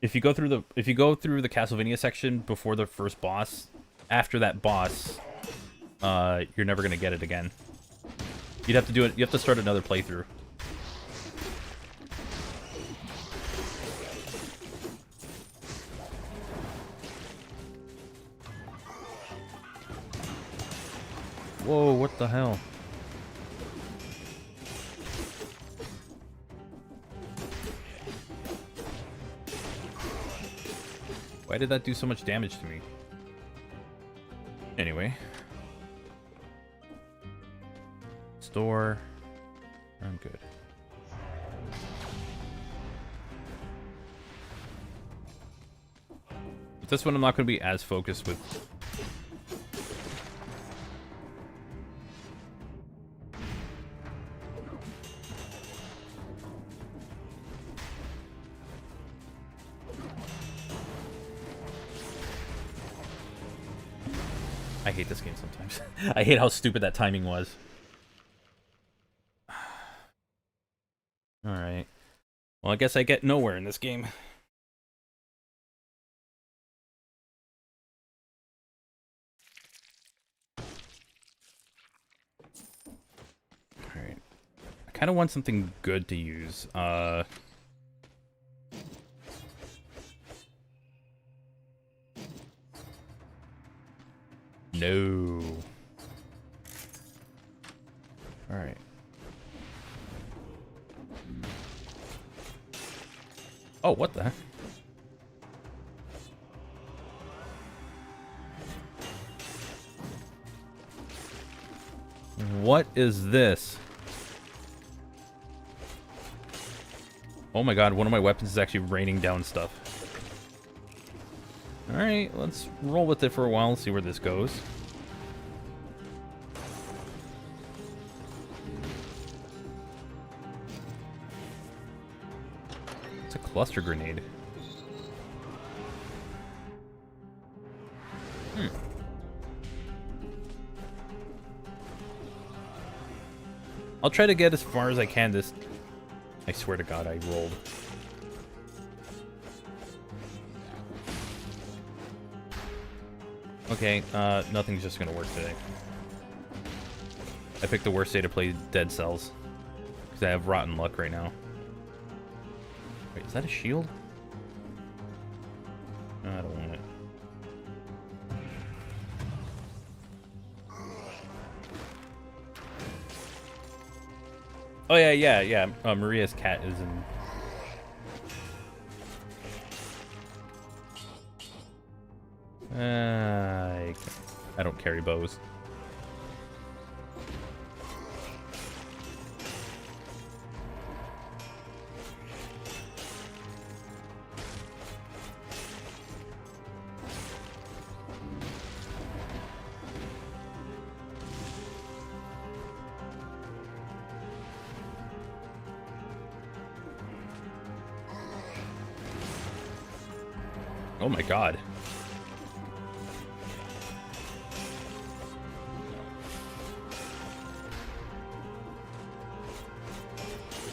if you go through the Castlevania section before the first boss, after that boss, you're never gonna get it again. You'd have to do it. You have to start another playthrough. Whoa, what the hell? Why did that do so much damage to me? Anyway. Store. I'm good. But this one I'm not going to be as focused with. I hate this game sometimes. I hate how stupid that timing was. Alright. Well, I guess I get nowhere in this game. Alright. I kind of want something good to use. No. Alright. Oh, what the heck? What is this? Oh my god, one of my weapons is actually raining down stuff. Alright, let's roll with it for a while and see where this goes. It's a cluster grenade. I'll try to get as far as I can this... I swear to god I rolled. Okay, nothing's just gonna work today. I picked the worst day to play Dead Cells. Because I have rotten luck right now. Wait, is that a shield? No, I don't want it. Oh yeah. Maria's cat is in... I don't carry bows. Oh my god.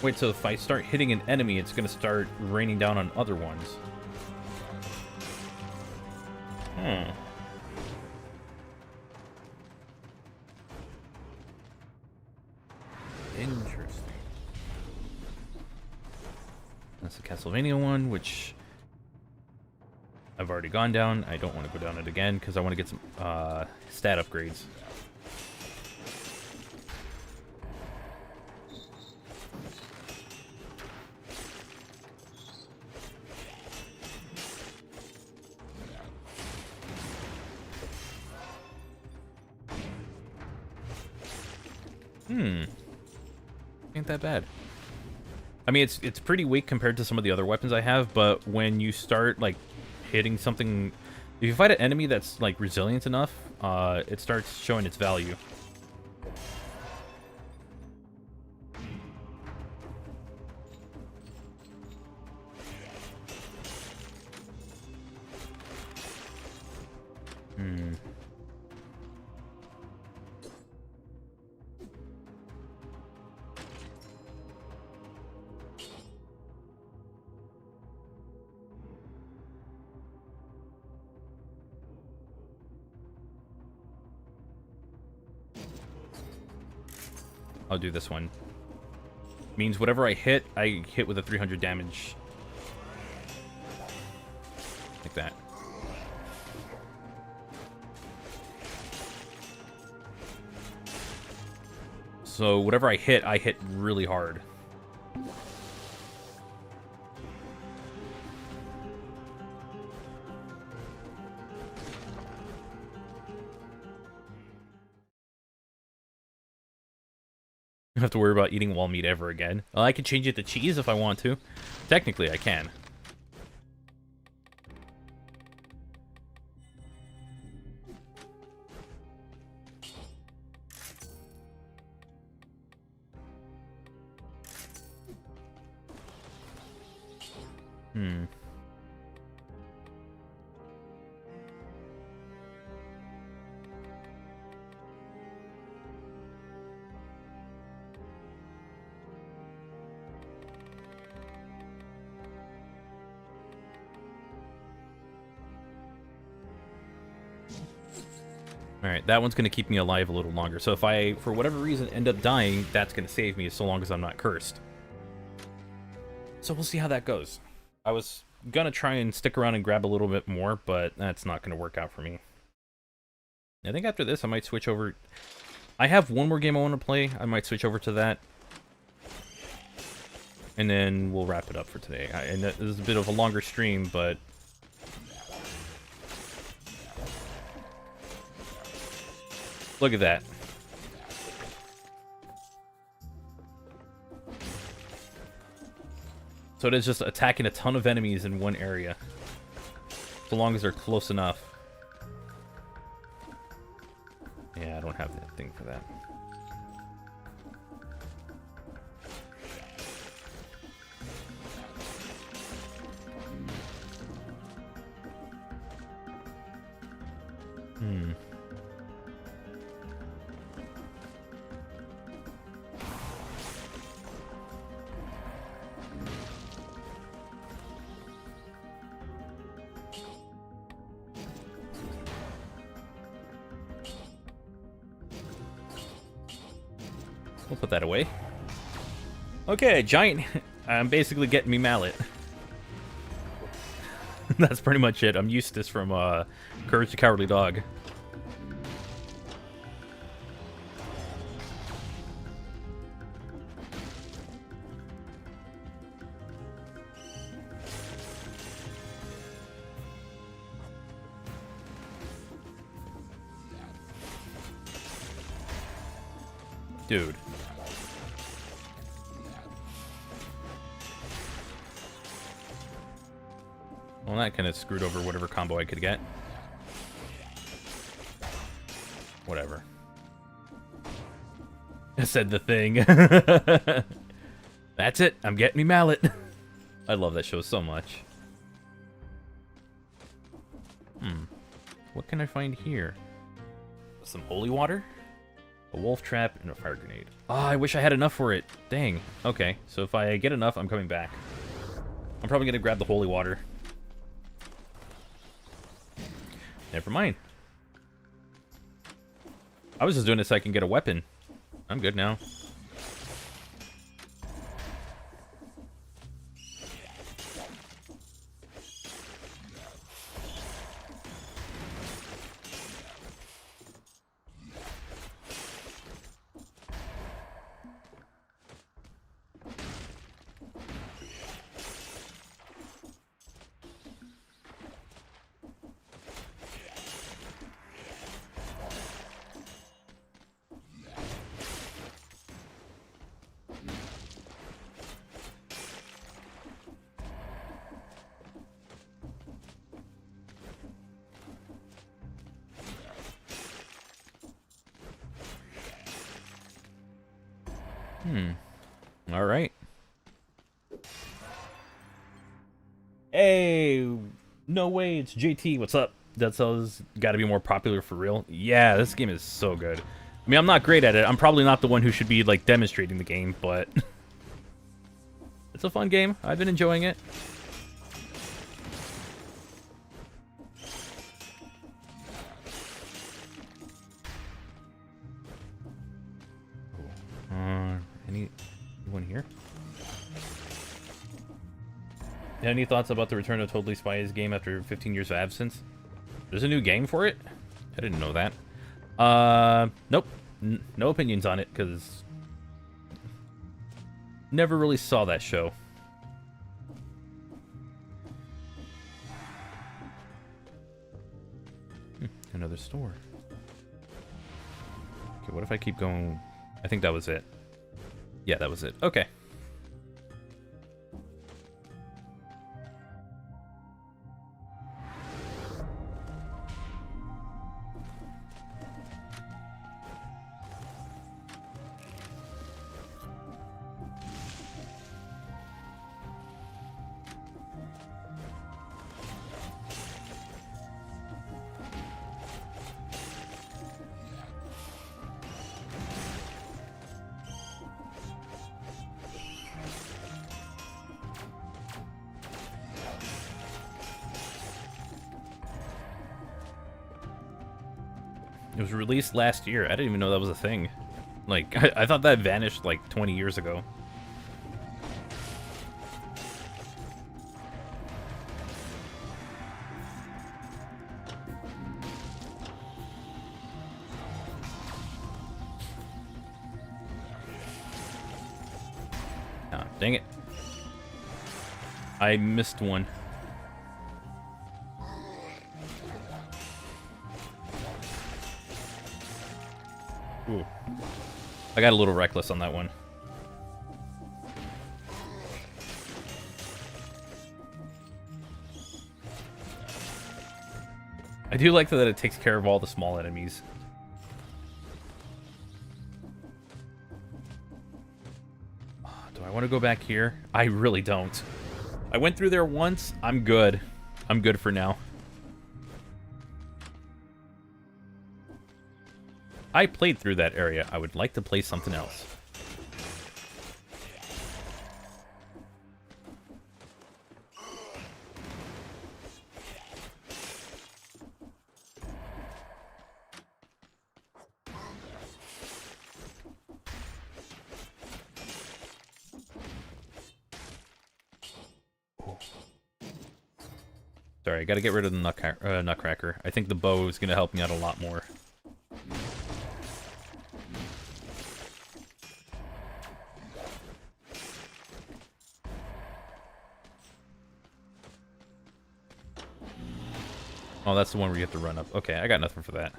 Wait, so if I start hitting an enemy, it's gonna start raining down on other ones. Hmm. Interesting. That's the Castlevania one, which I've already gone down. I don't want to go down it again because I want to get some stat upgrades. Ain't that bad. I mean, it's pretty weak compared to some of the other weapons I have, but when you start, like, hitting something... If you fight an enemy that's, like, resilient enough, it starts showing its value. I'll do this one. Means whatever I hit with a 300 damage. Like that. So whatever I hit really hard. I don't have to worry about eating wall meat ever again. Well, I can change it to cheese if I want to. Technically, I can. Alright, that one's going to keep me alive a little longer. So if I, for whatever reason, end up dying, that's going to save me so long as I'm not cursed. So we'll see how that goes. I was going to try and stick around and grab a little bit more, but that's not going to work out for me. I think after this, I might switch over. I have one more game I want to play. I might switch over to that. And then we'll wrap it up for today. And this is a bit of a longer stream, but... Look at that. So it is just attacking a ton of enemies in one area. So long as they're close enough. Yeah, I don't have that thing for that. We'll put that away. Okay, giant... I'm basically getting me mallet. That's pretty much it. I'm Eustace from Courage the Cowardly Dog. Dude. Well, that kind of screwed over whatever combo I could get. Whatever. I said the thing. That's it. I'm getting me mallet. I love that show so much. What can I find here? Some holy water? A wolf trap, and a fire grenade. Oh, I wish I had enough for it. Dang. Okay, so if I get enough, I'm coming back. I'm probably gonna grab the holy water. Never mind. I was just doing this so I can get a weapon. I'm good now. All right. Hey, no way, it's JT. What's up? Dead Cells got to be more popular for real. Yeah, this game is so good. I mean, I'm not great at it. I'm probably not the one who should be like demonstrating the game, but it's a fun game. I've been enjoying it. Anyone here? Any thoughts about the return of Totally Spies game after 15 years of absence? There's a new game for it? I didn't know that. Nope. No opinions on it, because never really saw that show. Another store. Okay, what if I keep going? I think that was it. Yeah, that was it. Okay. It was released last year. I didn't even know that was a thing. Like, I thought that vanished like 20 years ago. Ah, dang it. I missed one. Ooh. I got a little reckless on that one. I do like that it takes care of all the small enemies. Do I want to go back here? I really don't. I went through there once. I'm good. I'm good for now. I played through that area. I would like to play something else. Sorry, I gotta get rid of the nutcracker. I think the bow is gonna help me out a lot more. Oh, that's the one where you have to run up. Okay, I got nothing for that.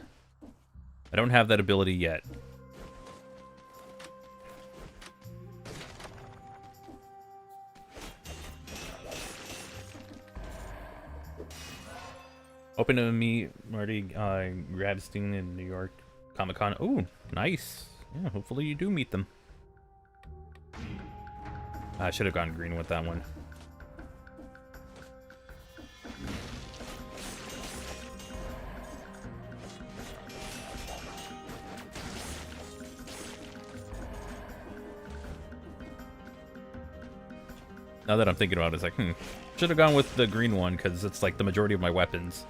I don't have that ability yet. Open to me, Marty, Grabstein in New York Comic-Con. Ooh, nice. Yeah, hopefully you do meet them. I should have gone green with that one. Now that I'm thinking about it, it's like, should have gone with the green one, because it's like the majority of my weapons.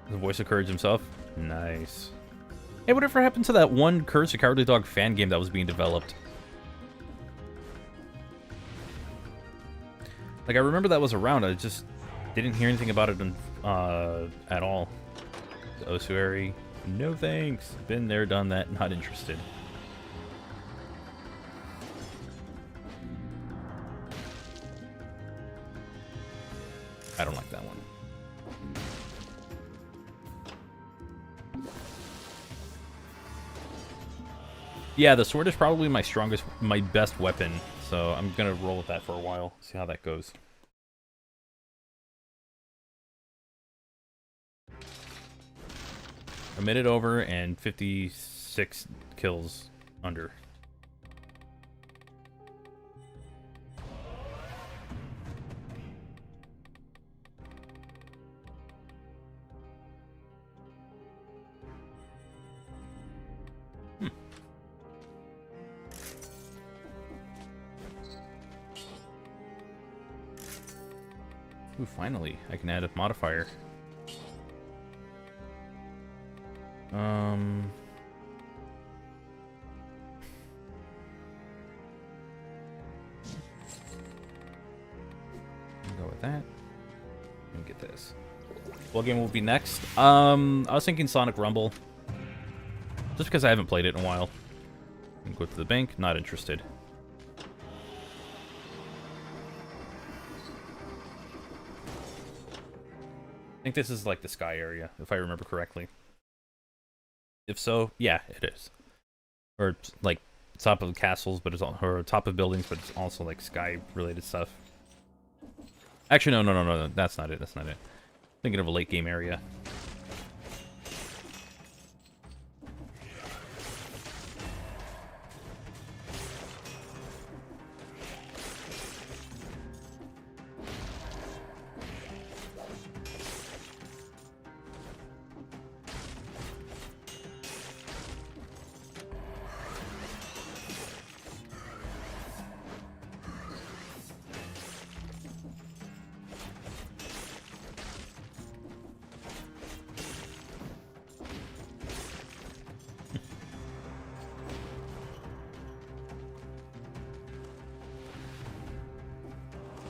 The voice of Courage himself? Nice. Hey, whatever happened to that one Courage the Cowardly Dog fan game that was being developed? Like, I remember that was around, I just didn't hear anything about it at all. The Ossuary, no thanks. Been there, done that, not interested. I don't like that one. Yeah, the sword is probably my best weapon, so I'm gonna roll with that for a while, see how that goes. A minute over and 56 kills under. Ooh, finally, I can add a modifier. Go with that. And get this. What game will be next? I was thinking Sonic Rumble. Just because I haven't played it in a while. Go to the bank, not interested. I think this is like the sky area, if I remember correctly. If so, yeah, it is. Or like top of castles, but it's all, or top of buildings, but it's also like sky-related stuff. Actually, no, that's not it. That's not it. Thinking of a late game area.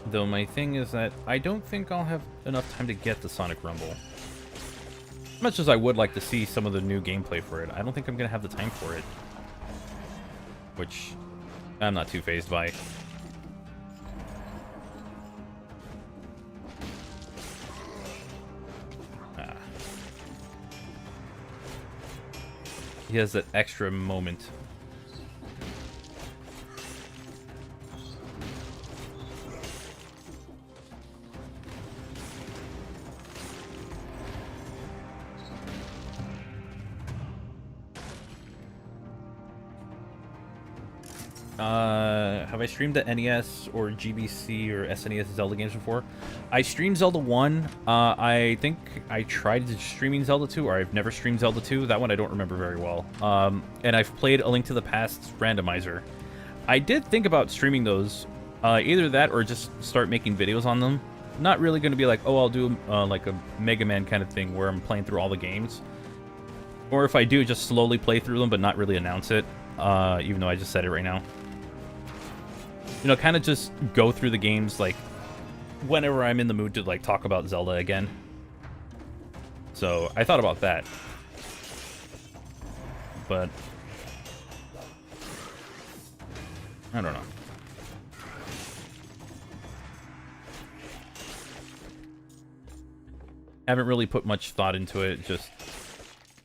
Though my thing is that I don't think I'll have enough time to get the Sonic Rumble. As much as I would like to see some of the new gameplay for it, I don't think I'm going to have the time for it. Which I'm not too fazed by. He has that extra moment. Have I streamed the NES or GBC or SNES Zelda games before? I streamed Zelda 1. I think I tried streaming Zelda 2, or I've never streamed Zelda 2. That one I don't remember very well. And I've played A Link to the Past randomizer. I did think about streaming those. Either that or just start making videos on them. Not really going to be like, oh, I'll do like a Mega Man kind of thing where I'm playing through all the games. Or if I do, just slowly play through them but not really announce it. Even though I just said it right now. You know, kind of just go through the games, like, whenever I'm in the mood to, like, talk about Zelda again. So, I thought about that. But I don't know. Haven't really put much thought into it, just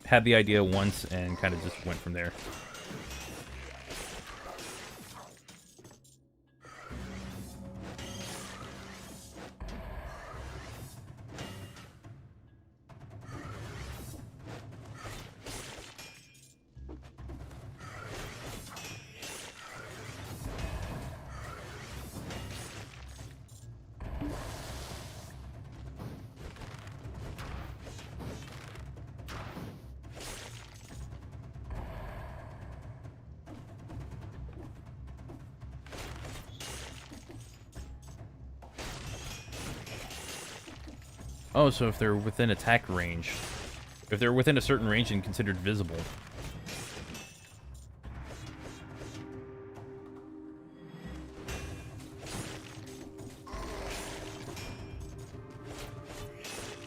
had the idea once and kind of just went from there. Oh, so if they're within attack range. If they're within a certain range and considered visible.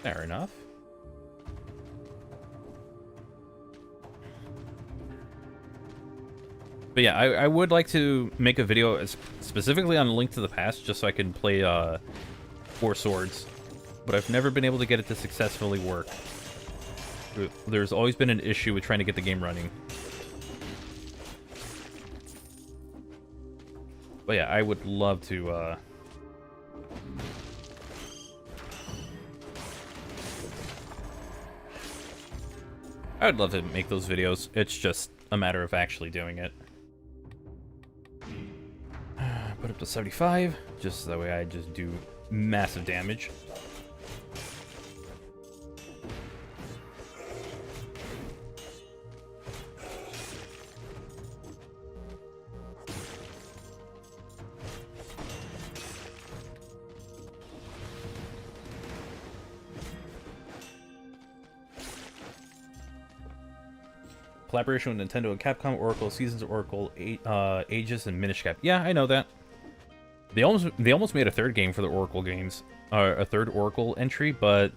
Fair enough. But yeah, I would like to make a video specifically on A Link to the Past, just so I can play Four Swords. But I've never been able to get it to successfully work. There's always been an issue with trying to get the game running. But yeah, I would love to... I would love to make those videos. It's just a matter of actually doing it. Put up to 75, just so that way I just do massive damage. Collaboration with Nintendo and Capcom, Oracle, Seasons of Oracle, Aegis, and Minish Cap. Yeah, I know that. They almost made a third game for the Oracle games, a third Oracle entry, but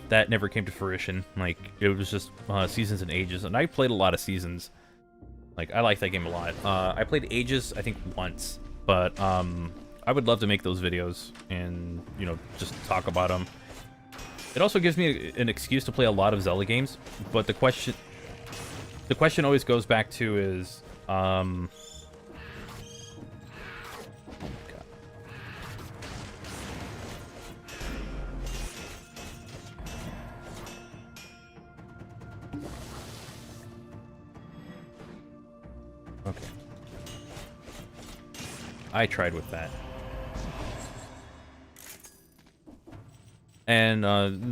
that never came to fruition. Like, it was just Seasons and Aegis, and I played a lot of Seasons. Like, I like that game a lot. I played Aegis, I think, once, but I would love to make those videos and, you know, just talk about them. It also gives me an excuse to play a lot of Zelda games, but the question always goes back to is, okay. I tried with that. And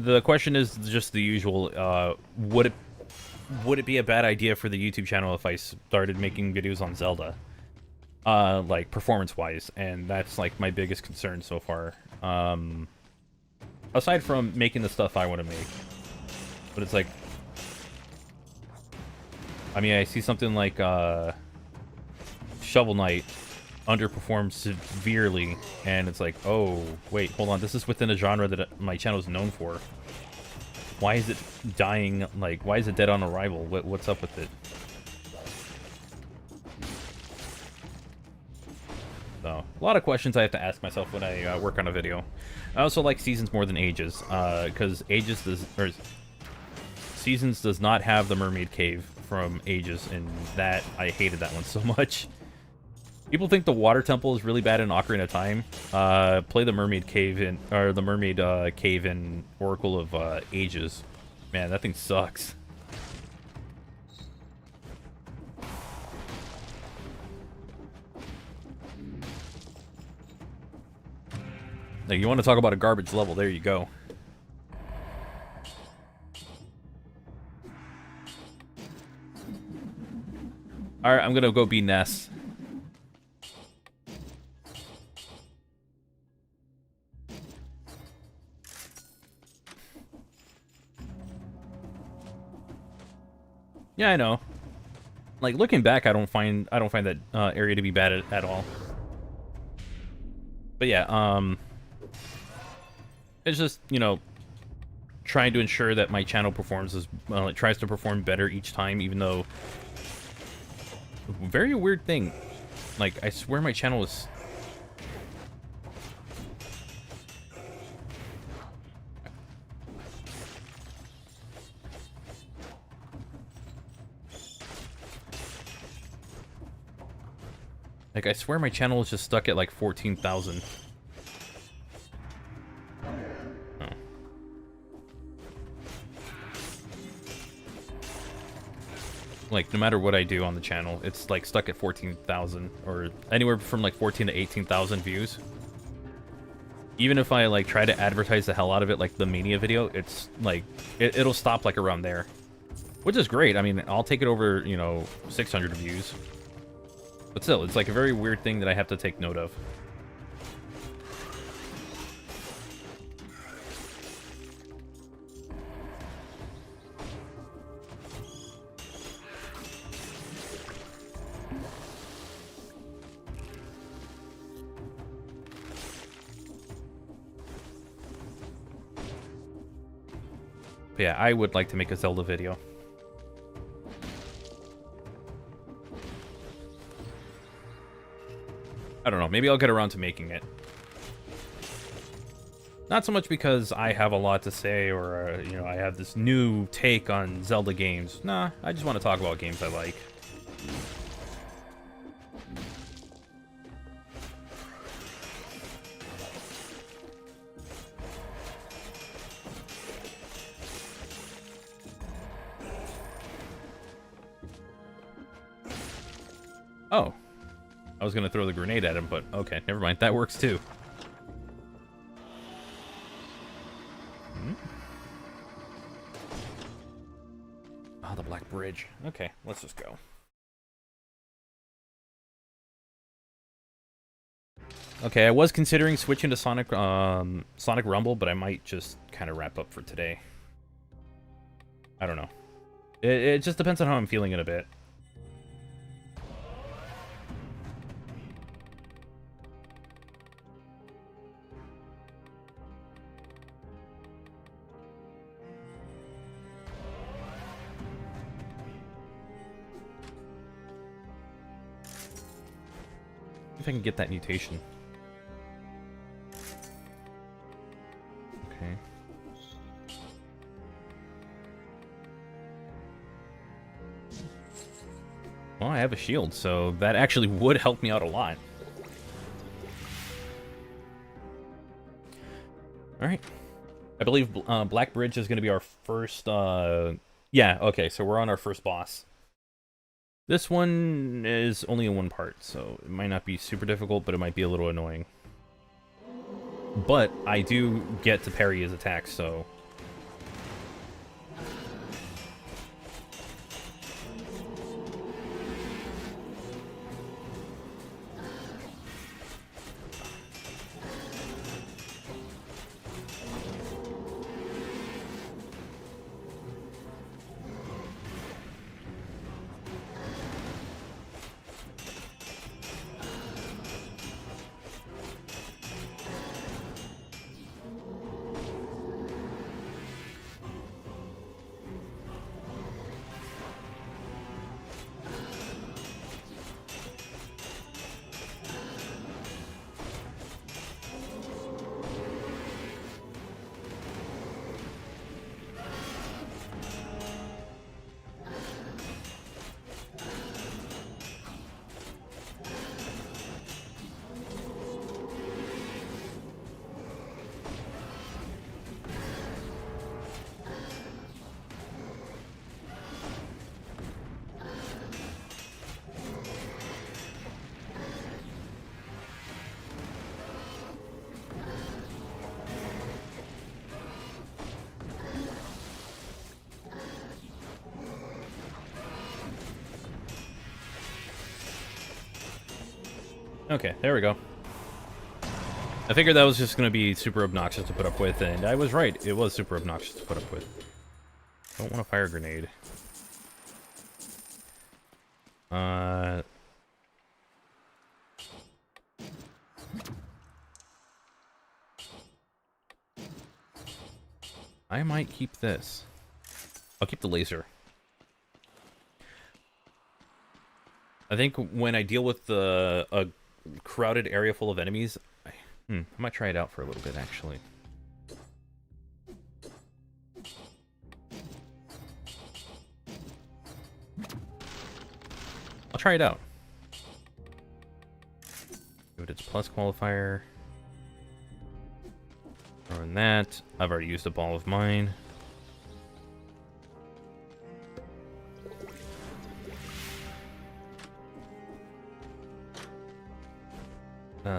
the question is just the usual, would it be a bad idea for the YouTube channel if I started making videos on Zelda? Like, performance-wise, and that's, like, my biggest concern so far. Aside from making the stuff I want to make. But it's like... I mean, I see something like, Shovel Knight underperformed severely, and it's like, oh, wait, hold on, this is within a genre that my channel is known for. Why is it dying, like, why is it dead on arrival? What's up with it? So, a lot of questions I have to ask myself when I work on a video. I also like Seasons more than Aegis, because Seasons does not have the Mermaid Cave from Aegis, and that, I hated that one so much. People think the Water Temple is really bad in Ocarina of Time. Play the Mermaid Cave in, or the Mermaid Cave in Oracle of Ages. Man, that thing sucks. Like, you want to talk about a garbage level? There you go. All right, I'm gonna go be Ness. Yeah, I know. Like, looking back, I don't find that area to be bad at all. But yeah, it's just, you know, trying to ensure that my channel performs as well. It tries to perform better each time, even though very weird thing. Like, I swear my channel is. Like, I swear my channel is just stuck at, like, 14,000. Oh. Like, no matter what I do on the channel, it's, like, stuck at 14,000. Or anywhere from, like, 14 to 18,000 views. Even if I, like, try to advertise the hell out of it, like the Mania video, it's, like, it'll stop, like, around there. Which is great. I mean, I'll take it over, you know, 600 views. But still, it's like a very weird thing that I have to take note of. But yeah, I would like to make a Zelda video. I don't know, maybe I'll get around to making it. Not so much because I have a lot to say or, you know, I have this new take on Zelda games. Nah, I just want to talk about games I like. Oh. I was going to throw the grenade at him, but okay, never mind. That works too. Oh, the Black Bridge. Okay, let's just go. Okay, I was considering switching to Sonic Rumble, but I might just kind of wrap up for today. I don't know. It just depends on how I'm feeling in a bit. If I can get that mutation. Okay. Well, I have a shield, so that actually would help me out a lot. Alright. I believe Black Bridge is going to be our first... Yeah, okay, so we're on our first boss. This one is only in one part, so it might not be super difficult, but it might be a little annoying. But I do get to parry his attacks, so... Okay, there we go. I figured that was just going to be super obnoxious to put up with, and I was right. It was super obnoxious to put up with. Don't want to fire a grenade. I might keep this. I'll keep the laser. I think when I deal with a crowded area full of enemies, I might try it out for a little bit, actually. I'll try it out. Give it its plus qualifier. Throwing that. I've already used up all of mine.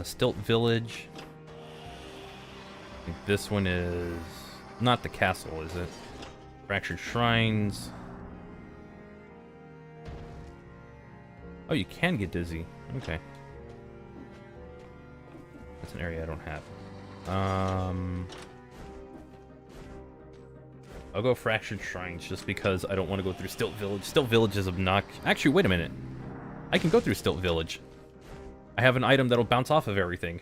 Stilt Village. I think this one is not the castle, is it? Fractured Shrines. Oh, you can get dizzy. Okay. That's an area I don't have. I'll go Fractured Shrines just because I don't want to go through Stilt Village. Stilt Village is obnoxious. Actually, wait a minute. I can go through Stilt Village. I have an item that'll bounce off of everything.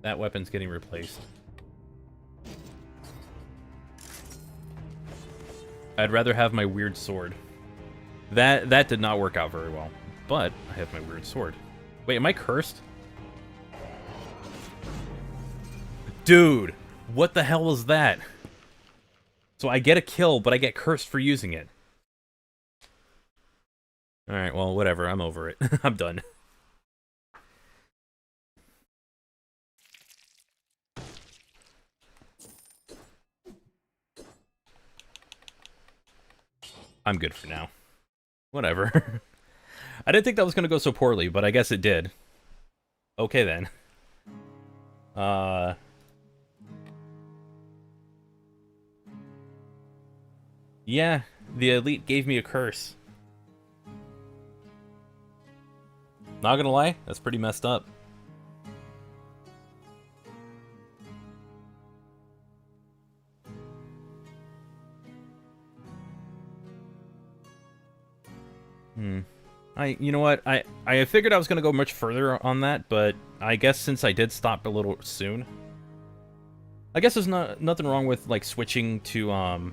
That weapon's getting replaced. I'd rather have my weird sword. That did not work out very well. But I have my weird sword. Wait, am I cursed? Dude, what the hell was that? So I get a kill, but I get cursed for using it. Alright, well, whatever. I'm over it. I'm done. I'm good for now. Whatever. I didn't think that was going to go so poorly, but I guess it did. Okay, then. Yeah, the elite gave me a curse. Not gonna lie, that's pretty messed up. You know what? I figured I was gonna go much further on that, but I guess since I did stop a little soon, I guess there's nothing wrong with like switching to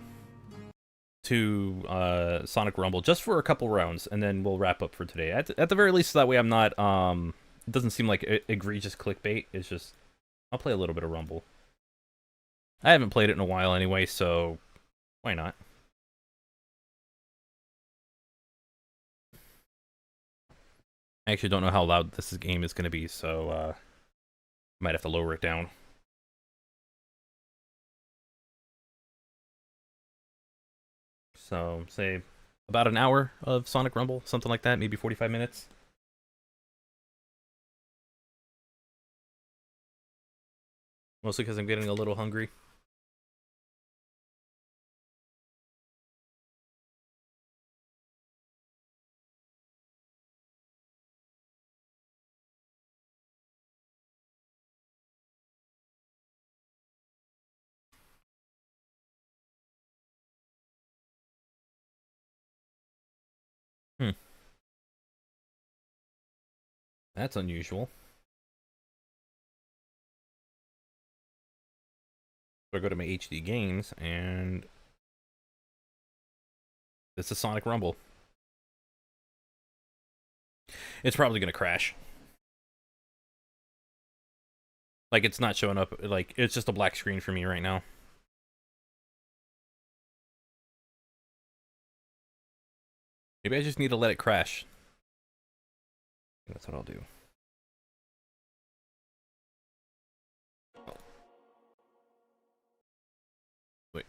Sonic Rumble just for a couple rounds, and then we'll wrap up for today. At the very least, that way I'm not it doesn't seem like egregious clickbait. It's just I'll play a little bit of Rumble. I haven't played it in a while anyway, so why not? I actually don't know how loud this game is going to be, so might have to lower it down. So, say about an hour of Sonic Rumble, something like that, maybe 45 minutes. Mostly because I'm getting a little hungry. That's unusual. So I go to my HD games, and this is Sonic Rumble. It's probably going to crash. Like, it's not showing up. Like, it's just a black screen for me right now. Maybe I just need to let it crash. That's what I'll do. Wait.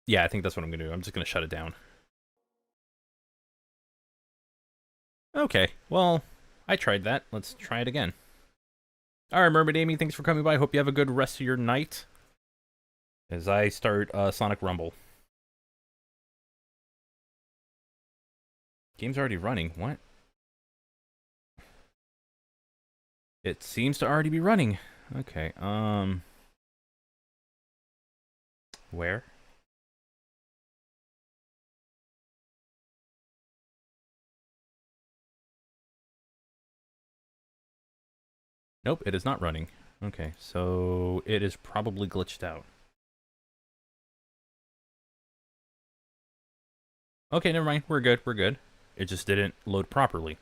Yeah, I think that's what I'm going to do. I'm just going to shut it down. Okay, well, I tried that. Let's try it again. Alright, Mermaid Amy, thanks for coming by. Hope you have a good rest of your night as I start Sonic Rumble. Game's already running. What? It seems to already be running. Okay, where? Nope, it is not running. Okay, so it is probably glitched out. Okay, never mind. We're good. We're good. It just didn't load properly.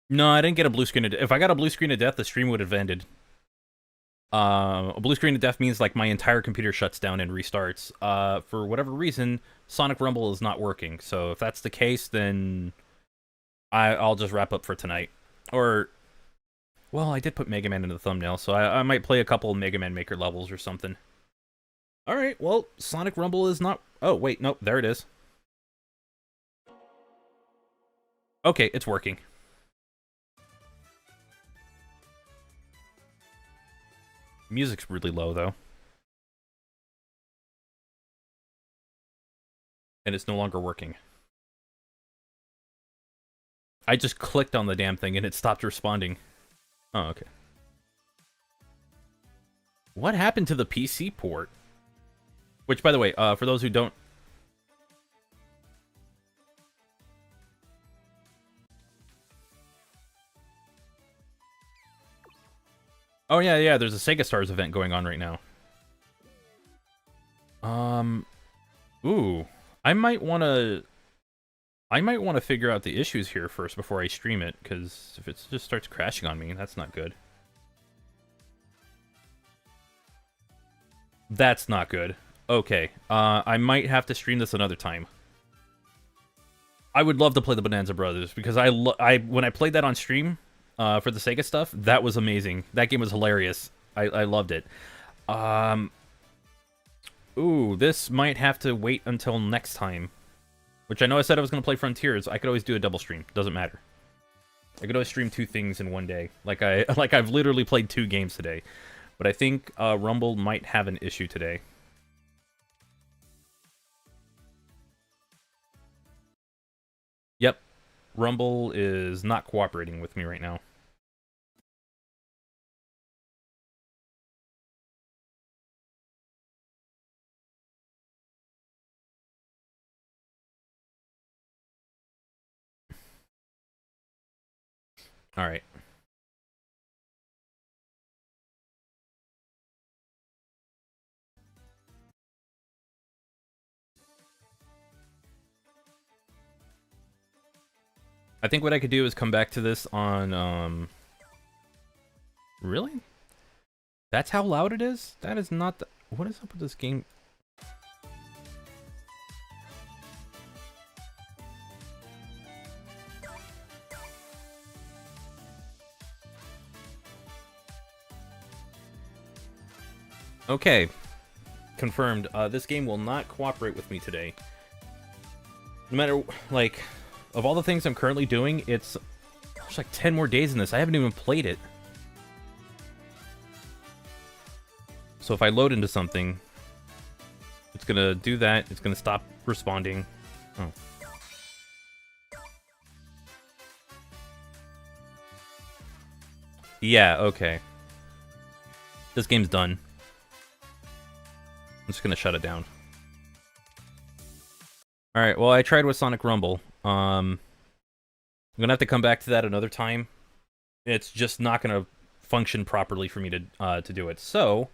No, I didn't get a blue screen of death. If I got a blue screen of death, the stream would have ended. A blue screen of death means like my entire computer shuts down and restarts. For whatever reason, Sonic Rumble is not working. So if that's the case, then I'll just wrap up for tonight. Or Well, I did put Mega Man in the thumbnail, so I might play a couple Mega Man Maker levels or something. Alright, well, Sonic Rumble is not... Oh, wait, nope, there it is. Okay, it's working. Music's really low, though. And it's no longer working. I just clicked on the damn thing and it stopped responding. Oh, okay. What happened to the PC port? Which, by the way, for those who don't... Oh, yeah, there's a Sega Stars event going on right now. Ooh. I might want to figure out the issues here first before I stream it, because if it just starts crashing on me, that's not good. That's not good. Okay, I might have to stream this another time. I would love to play the Bonanza Brothers, because when I played that on stream, for the Sega stuff, that was amazing. That game was hilarious. I loved it. Ooh, this might have to wait until next time. Which I know I said I was going to play Frontiers. I could always do a double stream. Doesn't matter. I could always stream 2 things in one day. Like I've literally played 2 games today. But I think Rumble might have an issue today. Yep. Rumble is not cooperating with me right now. Alright. I think what I could do is come back to this on, Really? That's how loud it is? That is not the... What is up with this game? Okay. Confirmed. This game will not cooperate with me today. No matter, like, of all the things I'm currently doing, there's like 10 more days in this. I haven't even played it. So if I load into something, it's gonna do that. It's gonna stop responding. Oh. Yeah, okay. This game's done. I'm just gonna shut it down. Alright, well, I tried with Sonic Rumble. I'm gonna have to come back to that another time. It's just not gonna function properly for me to do it. So,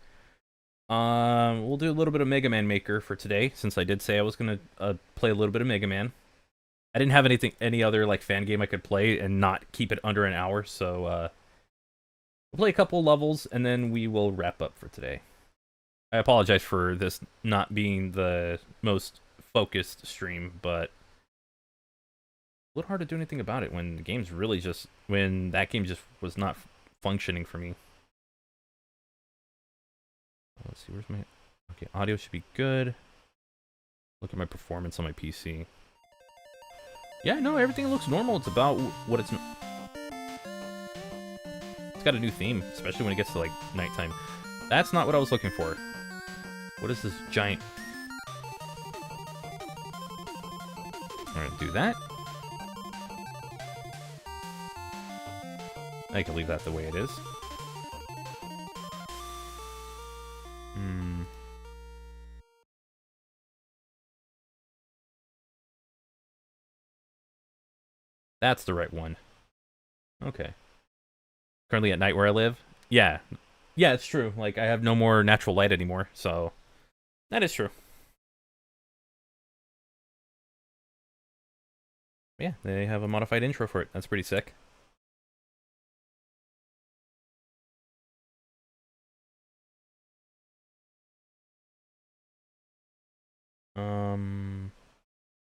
we'll do a little bit of Mega Man Maker for today, since I did say I was gonna play a little bit of Mega Man. I didn't have any other like fan game I could play and not keep it under an hour, so we'll play a couple levels and then we will wrap up for today. I apologize for this not being the most focused stream, but a little hard to do anything about it when the game's really just when that game just was not functioning for me. Let's see, where's my... Okay, audio should be good. Look at my performance on my PC. Yeah, no, everything looks normal. It's about what it's... It's got a new theme, especially when it gets to, like, nighttime. That's not what I was looking for. What is this giant... Alright, do that. I can leave that the way it is. That's the right one. Okay. Currently at night where I live? Yeah. Yeah, it's true. Like, I have no more natural light anymore, so... That is true. Yeah, they have a modified intro for it. That's pretty sick.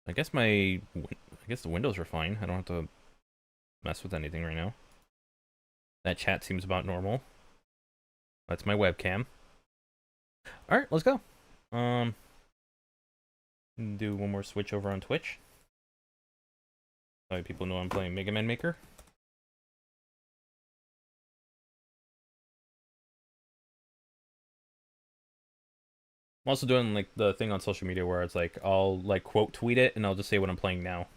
I guess the windows are fine. I don't have to mess with anything right now. That chat seems about normal. That's my webcam. Alright, let's go. Do one more switch over on Twitch. That way people know I'm playing Mega Man Maker. I'm also doing like the thing on social media where it's like I'll like quote tweet it and I'll just say what I'm playing now.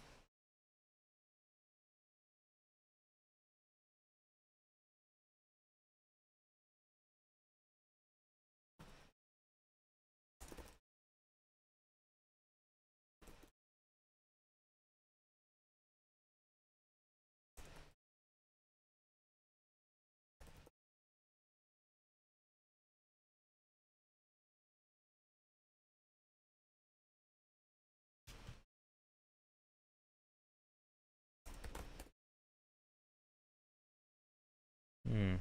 Hmm.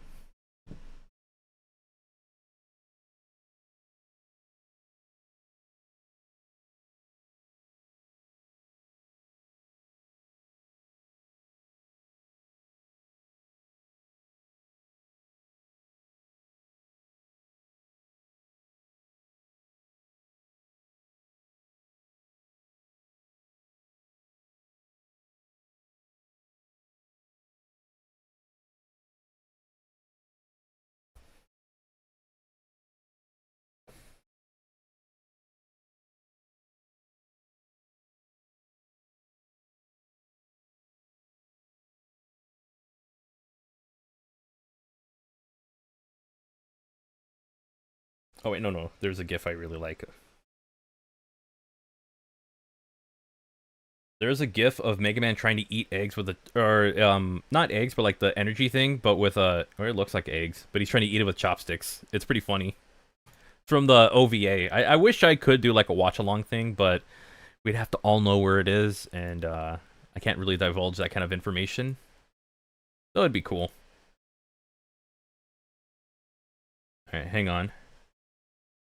Oh wait, no. There's a GIF I really like. There's a GIF of Mega Man trying to eat eggs with not eggs, but like the energy thing, but with or it looks like eggs, but he's trying to eat it with chopsticks. It's pretty funny. From the OVA. I wish I could do like a watch-along thing, but we'd have to all know where it is, and I can't really divulge that kind of information. So it'd be cool. Alright, hang on.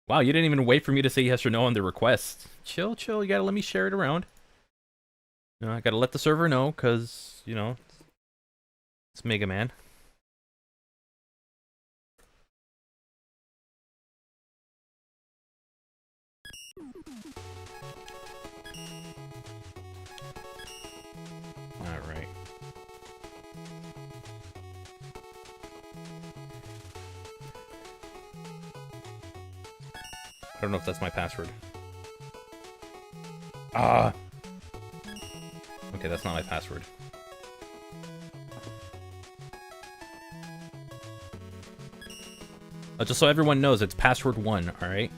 Wow, you didn't even wait for me to say yes or no on the request. Chill, you gotta let me share it around. You know, I gotta let the server know, because, you know, it's Mega Man. Alright. I don't know if that's my password. Ah! Okay, that's not my password. Just so everyone knows, it's password 1, alright?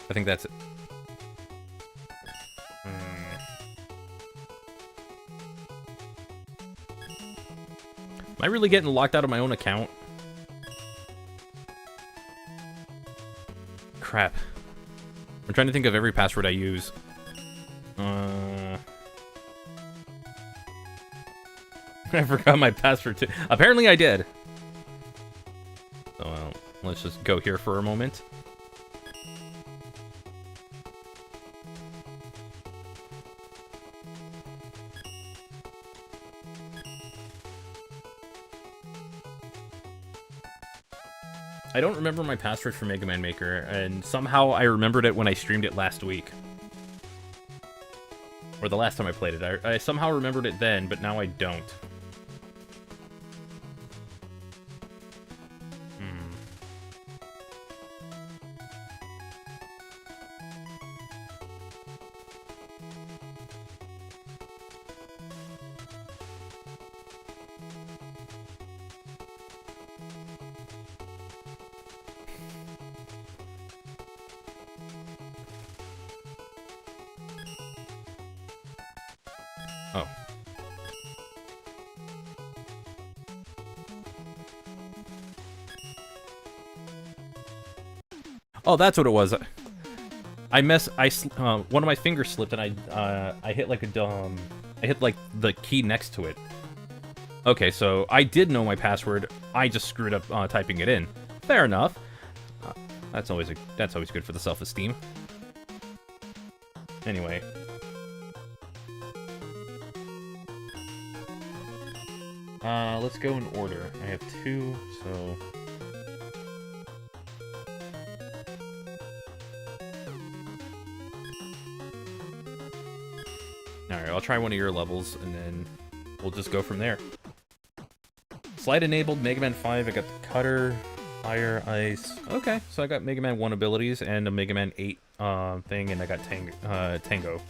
I think that's it. Am I really getting locked out of my own account? Crap. I'm trying to think of every password I use. I forgot my password too. Apparently I did. So, let's just go here for a moment. I don't remember my password for Mega Man Maker, and somehow I remembered it when I streamed it last week. Or the last time I played it. I somehow remembered it then, but now I don't. Oh. Oh, that's what it was. One of my fingers slipped and I hit like I hit like the key next to it. Okay, so I did know my password. I just screwed up typing it in. Fair enough. That's always good for the self-esteem. Anyway. Let's go in order. I have 2, so... Alright, I'll try one of your levels, and then we'll just go from there. Slide enabled, Mega Man 5, I got the cutter, fire, ice. Okay, so I got Mega Man 1 abilities and a Mega Man 8 thing, and I got Tango.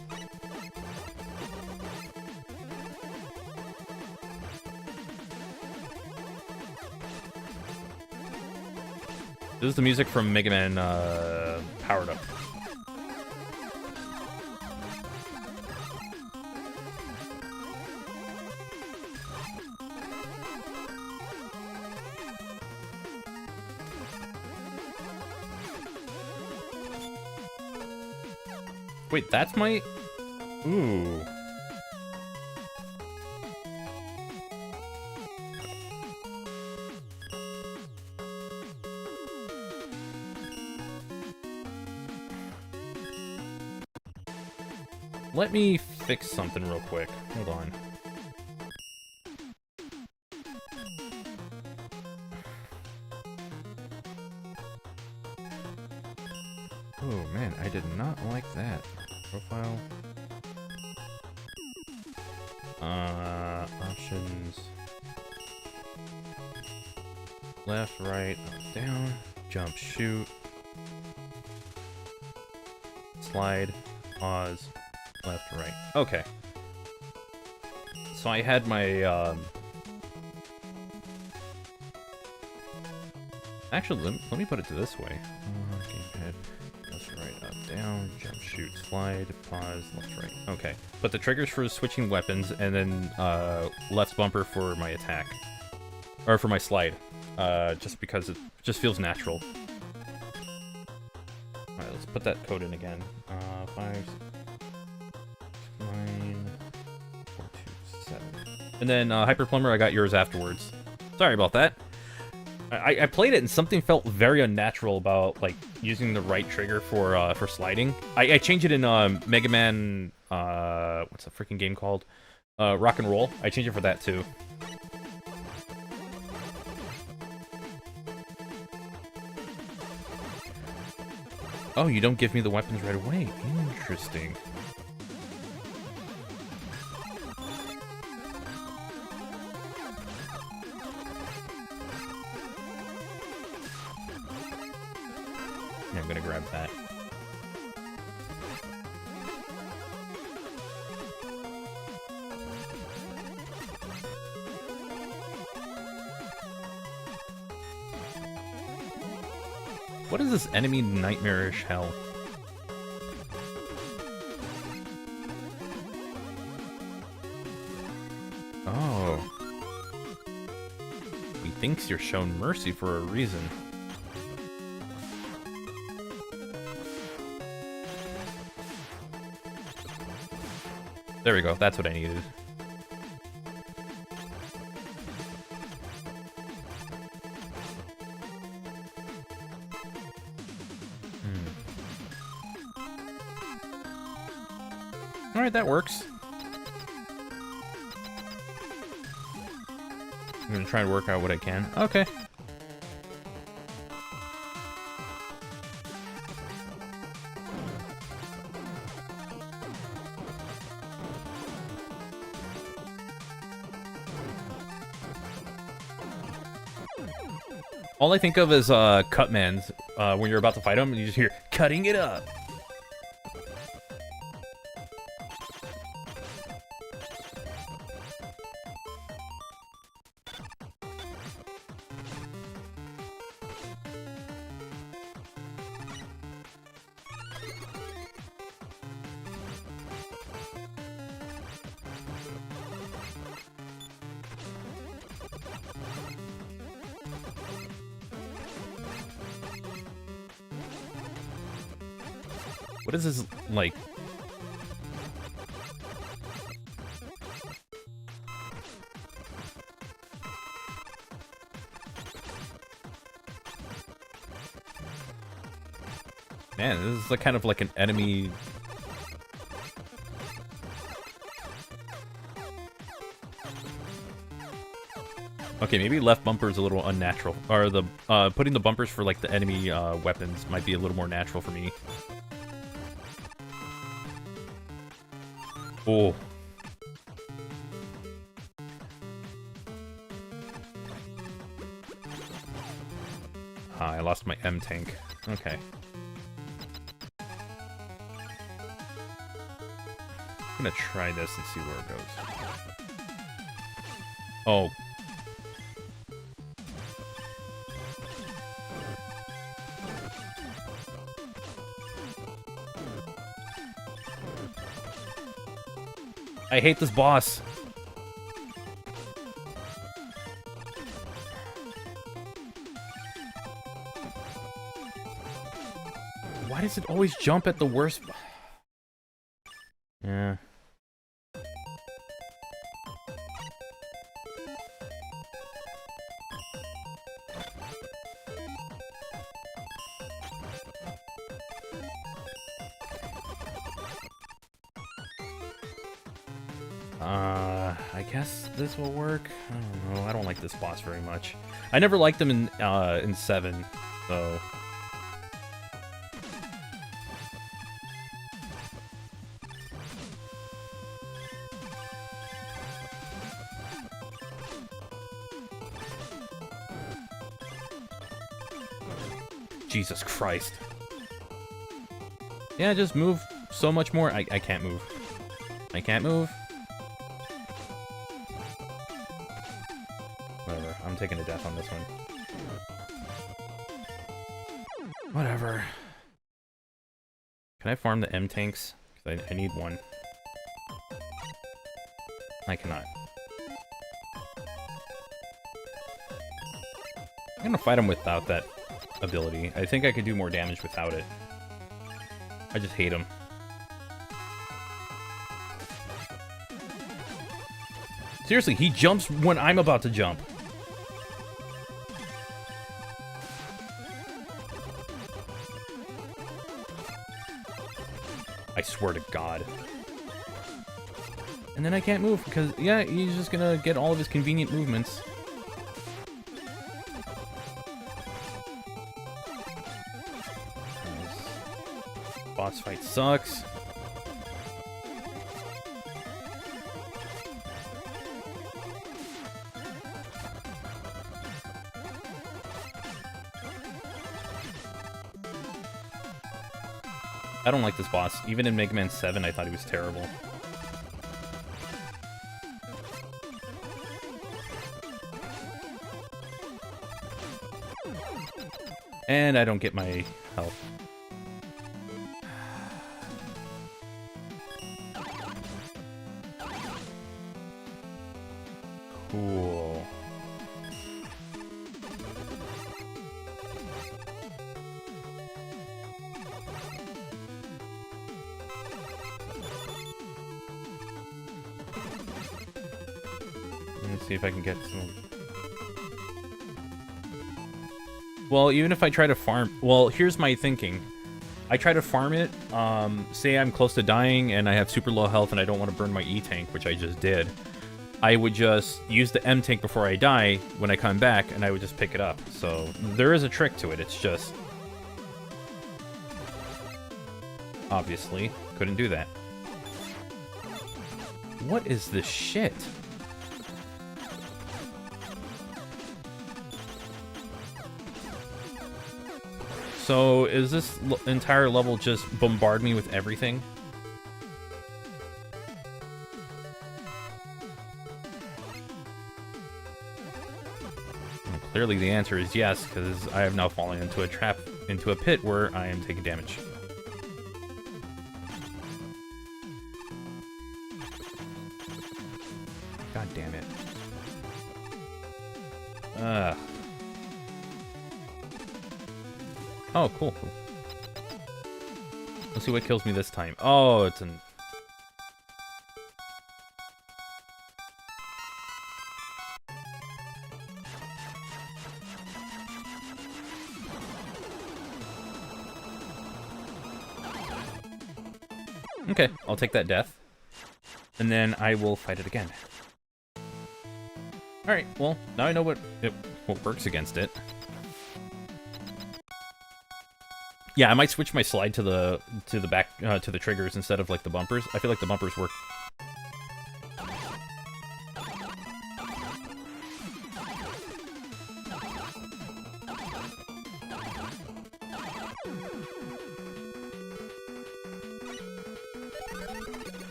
This is the music from Mega Man Powered Up. Wait, that's my... Ooh. Let me fix something real quick. Hold on. Oh man, I did not like that. Profile. Options. Left, right, up, down. Jump, shoot. Slide. Pause. Left, right. Okay. So I had my, Actually, let me put it to this way. Gamepad. Left, right, up, down. Jump, shoot, slide, pause, left, right. Okay. But the triggers for switching weapons, and then, left bumper for my attack. Or for my slide. Just because it just feels natural. Alright, let's put that code in again. 5... 9, 4, 2, 7. And then Hyper Plumber, I got yours afterwards. Sorry about that. I played it and something felt very unnatural about like using the right trigger for sliding. I changed it in Mega Man. What's the freaking game called? Rock and Roll. I changed it for that too. Oh, you don't give me the weapons right away. Interesting. Yeah, I'm gonna grab that. What is this enemy nightmarish hell? Oh. He thinks you're shown mercy for a reason. There we go, that's what I needed. Alright, that works. I'm gonna try and work out what I can. Okay. All I think of is Cutman's when you're about to fight him and you just hear cutting it up. What is this, like... Man, this is like kind of like an enemy... Okay, maybe left bumper is a little unnatural. Or the putting the bumpers for like the enemy weapons might be a little more natural for me. Oh. Ah, I lost my M tank. Okay. I'm gonna try this and see where it goes. Oh. I hate this boss. Why does it always jump at the worst? Yeah. I guess this will work. I don't know. I don't like this boss very much. I never liked him in 7, so... Jesus Christ. Yeah, just move so much more. I can't move. I can't move. Whatever. I'm taking a death on this one. Whatever. Can I farm the M tanks? Because I need one. I cannot. I'm gonna fight him without that ability. I think I could do more damage without it. I just hate him. Seriously, he jumps when I'm about to jump. I swear to God. And then I can't move because, yeah, he's just gonna get all of his convenient movements. Boss fight sucks. I don't like this boss. Even in Mega Man 7, I thought he was terrible. And I don't get my health. Cool. Let's see if I can get some... Well, even if I try to farm... Well, here's my thinking. I try to farm it, say I'm close to dying and I have super low health and I don't want to burn my E-tank, which I just did. I would just use the M-tank before I die when I come back, and I would just pick it up. So, there is a trick to it, it's just... Obviously, couldn't do that. What is this shit? So, is this entire level just bombard me with everything? Well, clearly the answer is yes, because I have now fallen into a trap, into a pit where I am taking damage. God damn it. Ugh. Oh, cool, cool. Let's see what kills me this time. Oh, it's an... Okay, I'll take that death. And then I will fight it again. Alright, well, now I know what works against it. Yeah, I might switch my slide to the back to the triggers instead of like the bumpers. I feel like the bumpers work.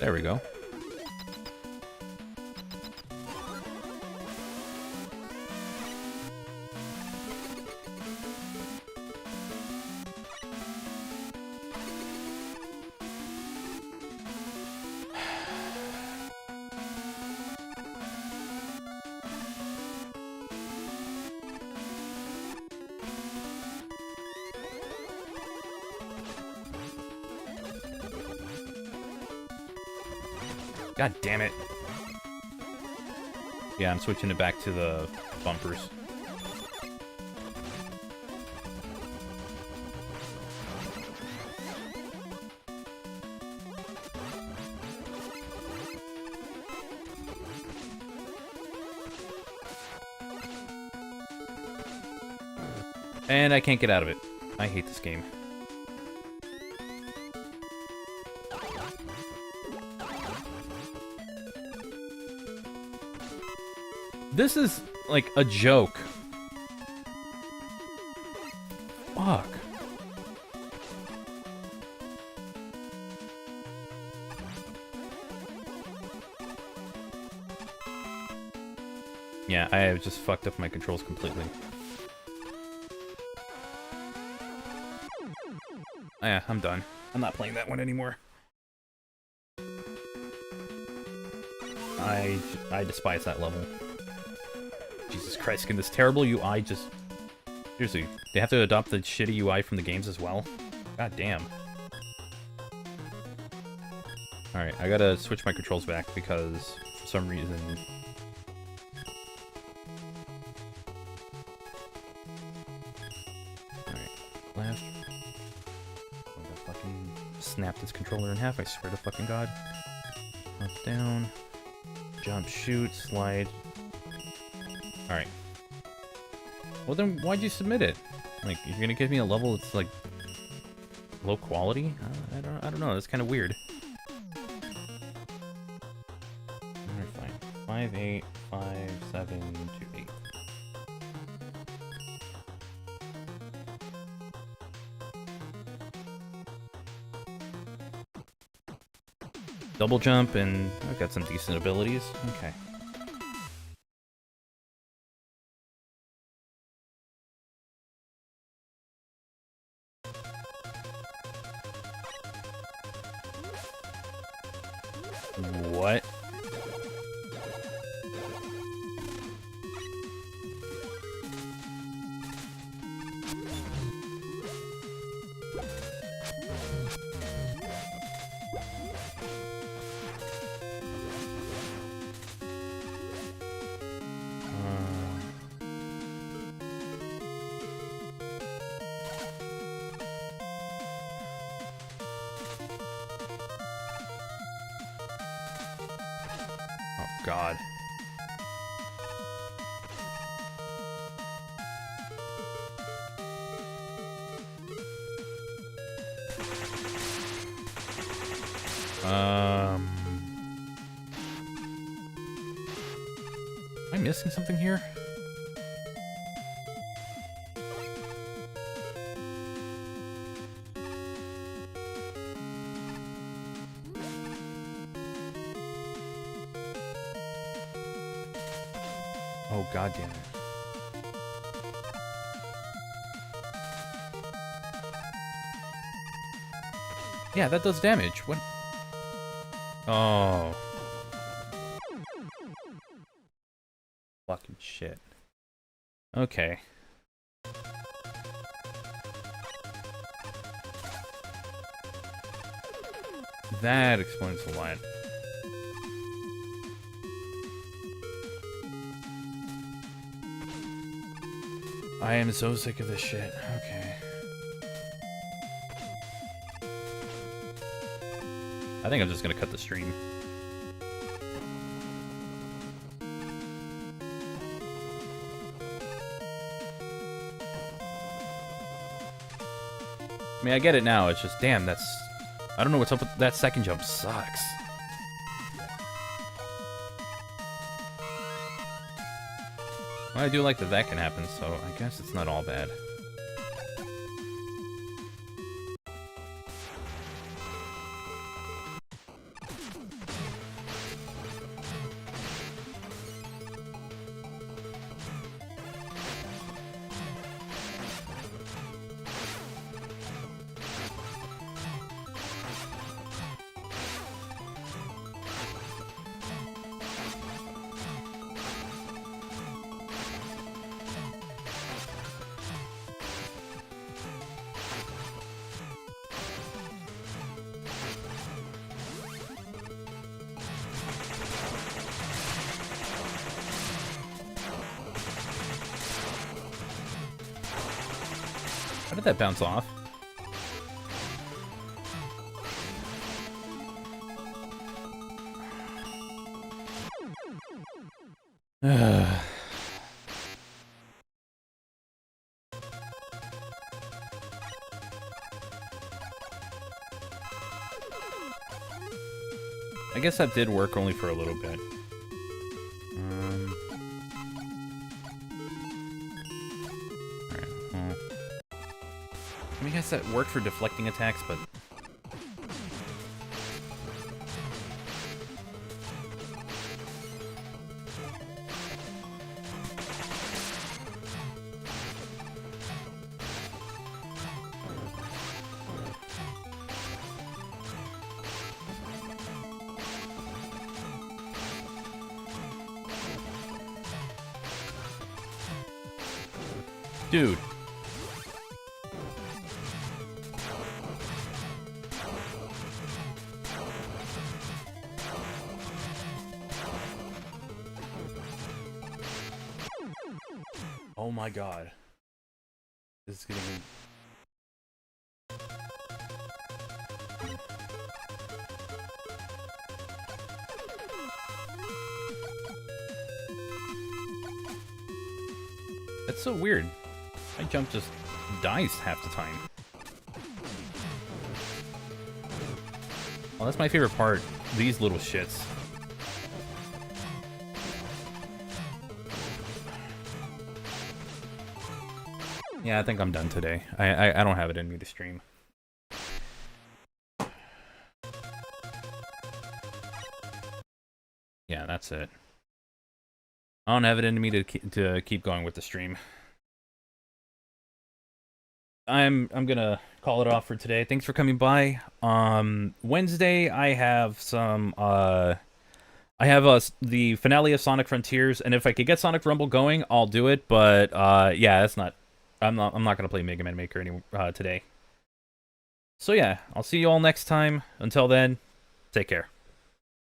There we go. God damn it. Yeah, I'm switching it back to the bumpers. And I can't get out of it. I hate this game. This is like a joke. Fuck. Yeah, I have just fucked up my controls completely. Yeah, I'm done. I'm not playing that one anymore. I despise that level. Jesus Christ, can this terrible UI just... Seriously, they have to adopt the shitty UI from the games as well? God damn. Alright, I gotta switch my controls back because, for some reason... Alright, last... I'm gonna fucking snap this controller in half, I swear to fucking God. Up, down. Jump, shoot, slide... Alright. Well then, why'd you submit it? Like, you're gonna give me a level that's, like, low quality? I don't know, that's kind of weird. Alright, fine. 5, 8, 5, 7, 2, 8. Double jump, and I've got some decent abilities. Okay. What? Oh, God. Am I missing something here? Oh, God damn it. Yeah, that does damage. What? Oh. Fucking shit. Okay. That explains a lot. I am so sick of this shit. Okay. I think I'm just gonna cut the stream. I mean, I get it now. It's just, damn, that's... I don't know what's up with... That second jump sucks. Well, I do like that can happen, so I guess it's not all bad. How did that bounce off? I guess that did work only for a little bit. Alright, well... I mean, I guess that worked for deflecting attacks, but... Dude. Oh my god. This is getting... That's so weird. My jump just dies half the time. Oh, that's my favorite part. These little shits. Yeah, I think I'm done today. I don't have it in me to stream. Yeah, that's it. I don't have it in me to keep going with the stream. I'm gonna call it off for today. Thanks for coming by. Wednesday I have some the finale of Sonic Frontiers, and if I could get Sonic Rumble going, I'll do it. But yeah, that's not. I'm not gonna play Mega Man Maker today. So yeah, I'll see you all next time. Until then, take care.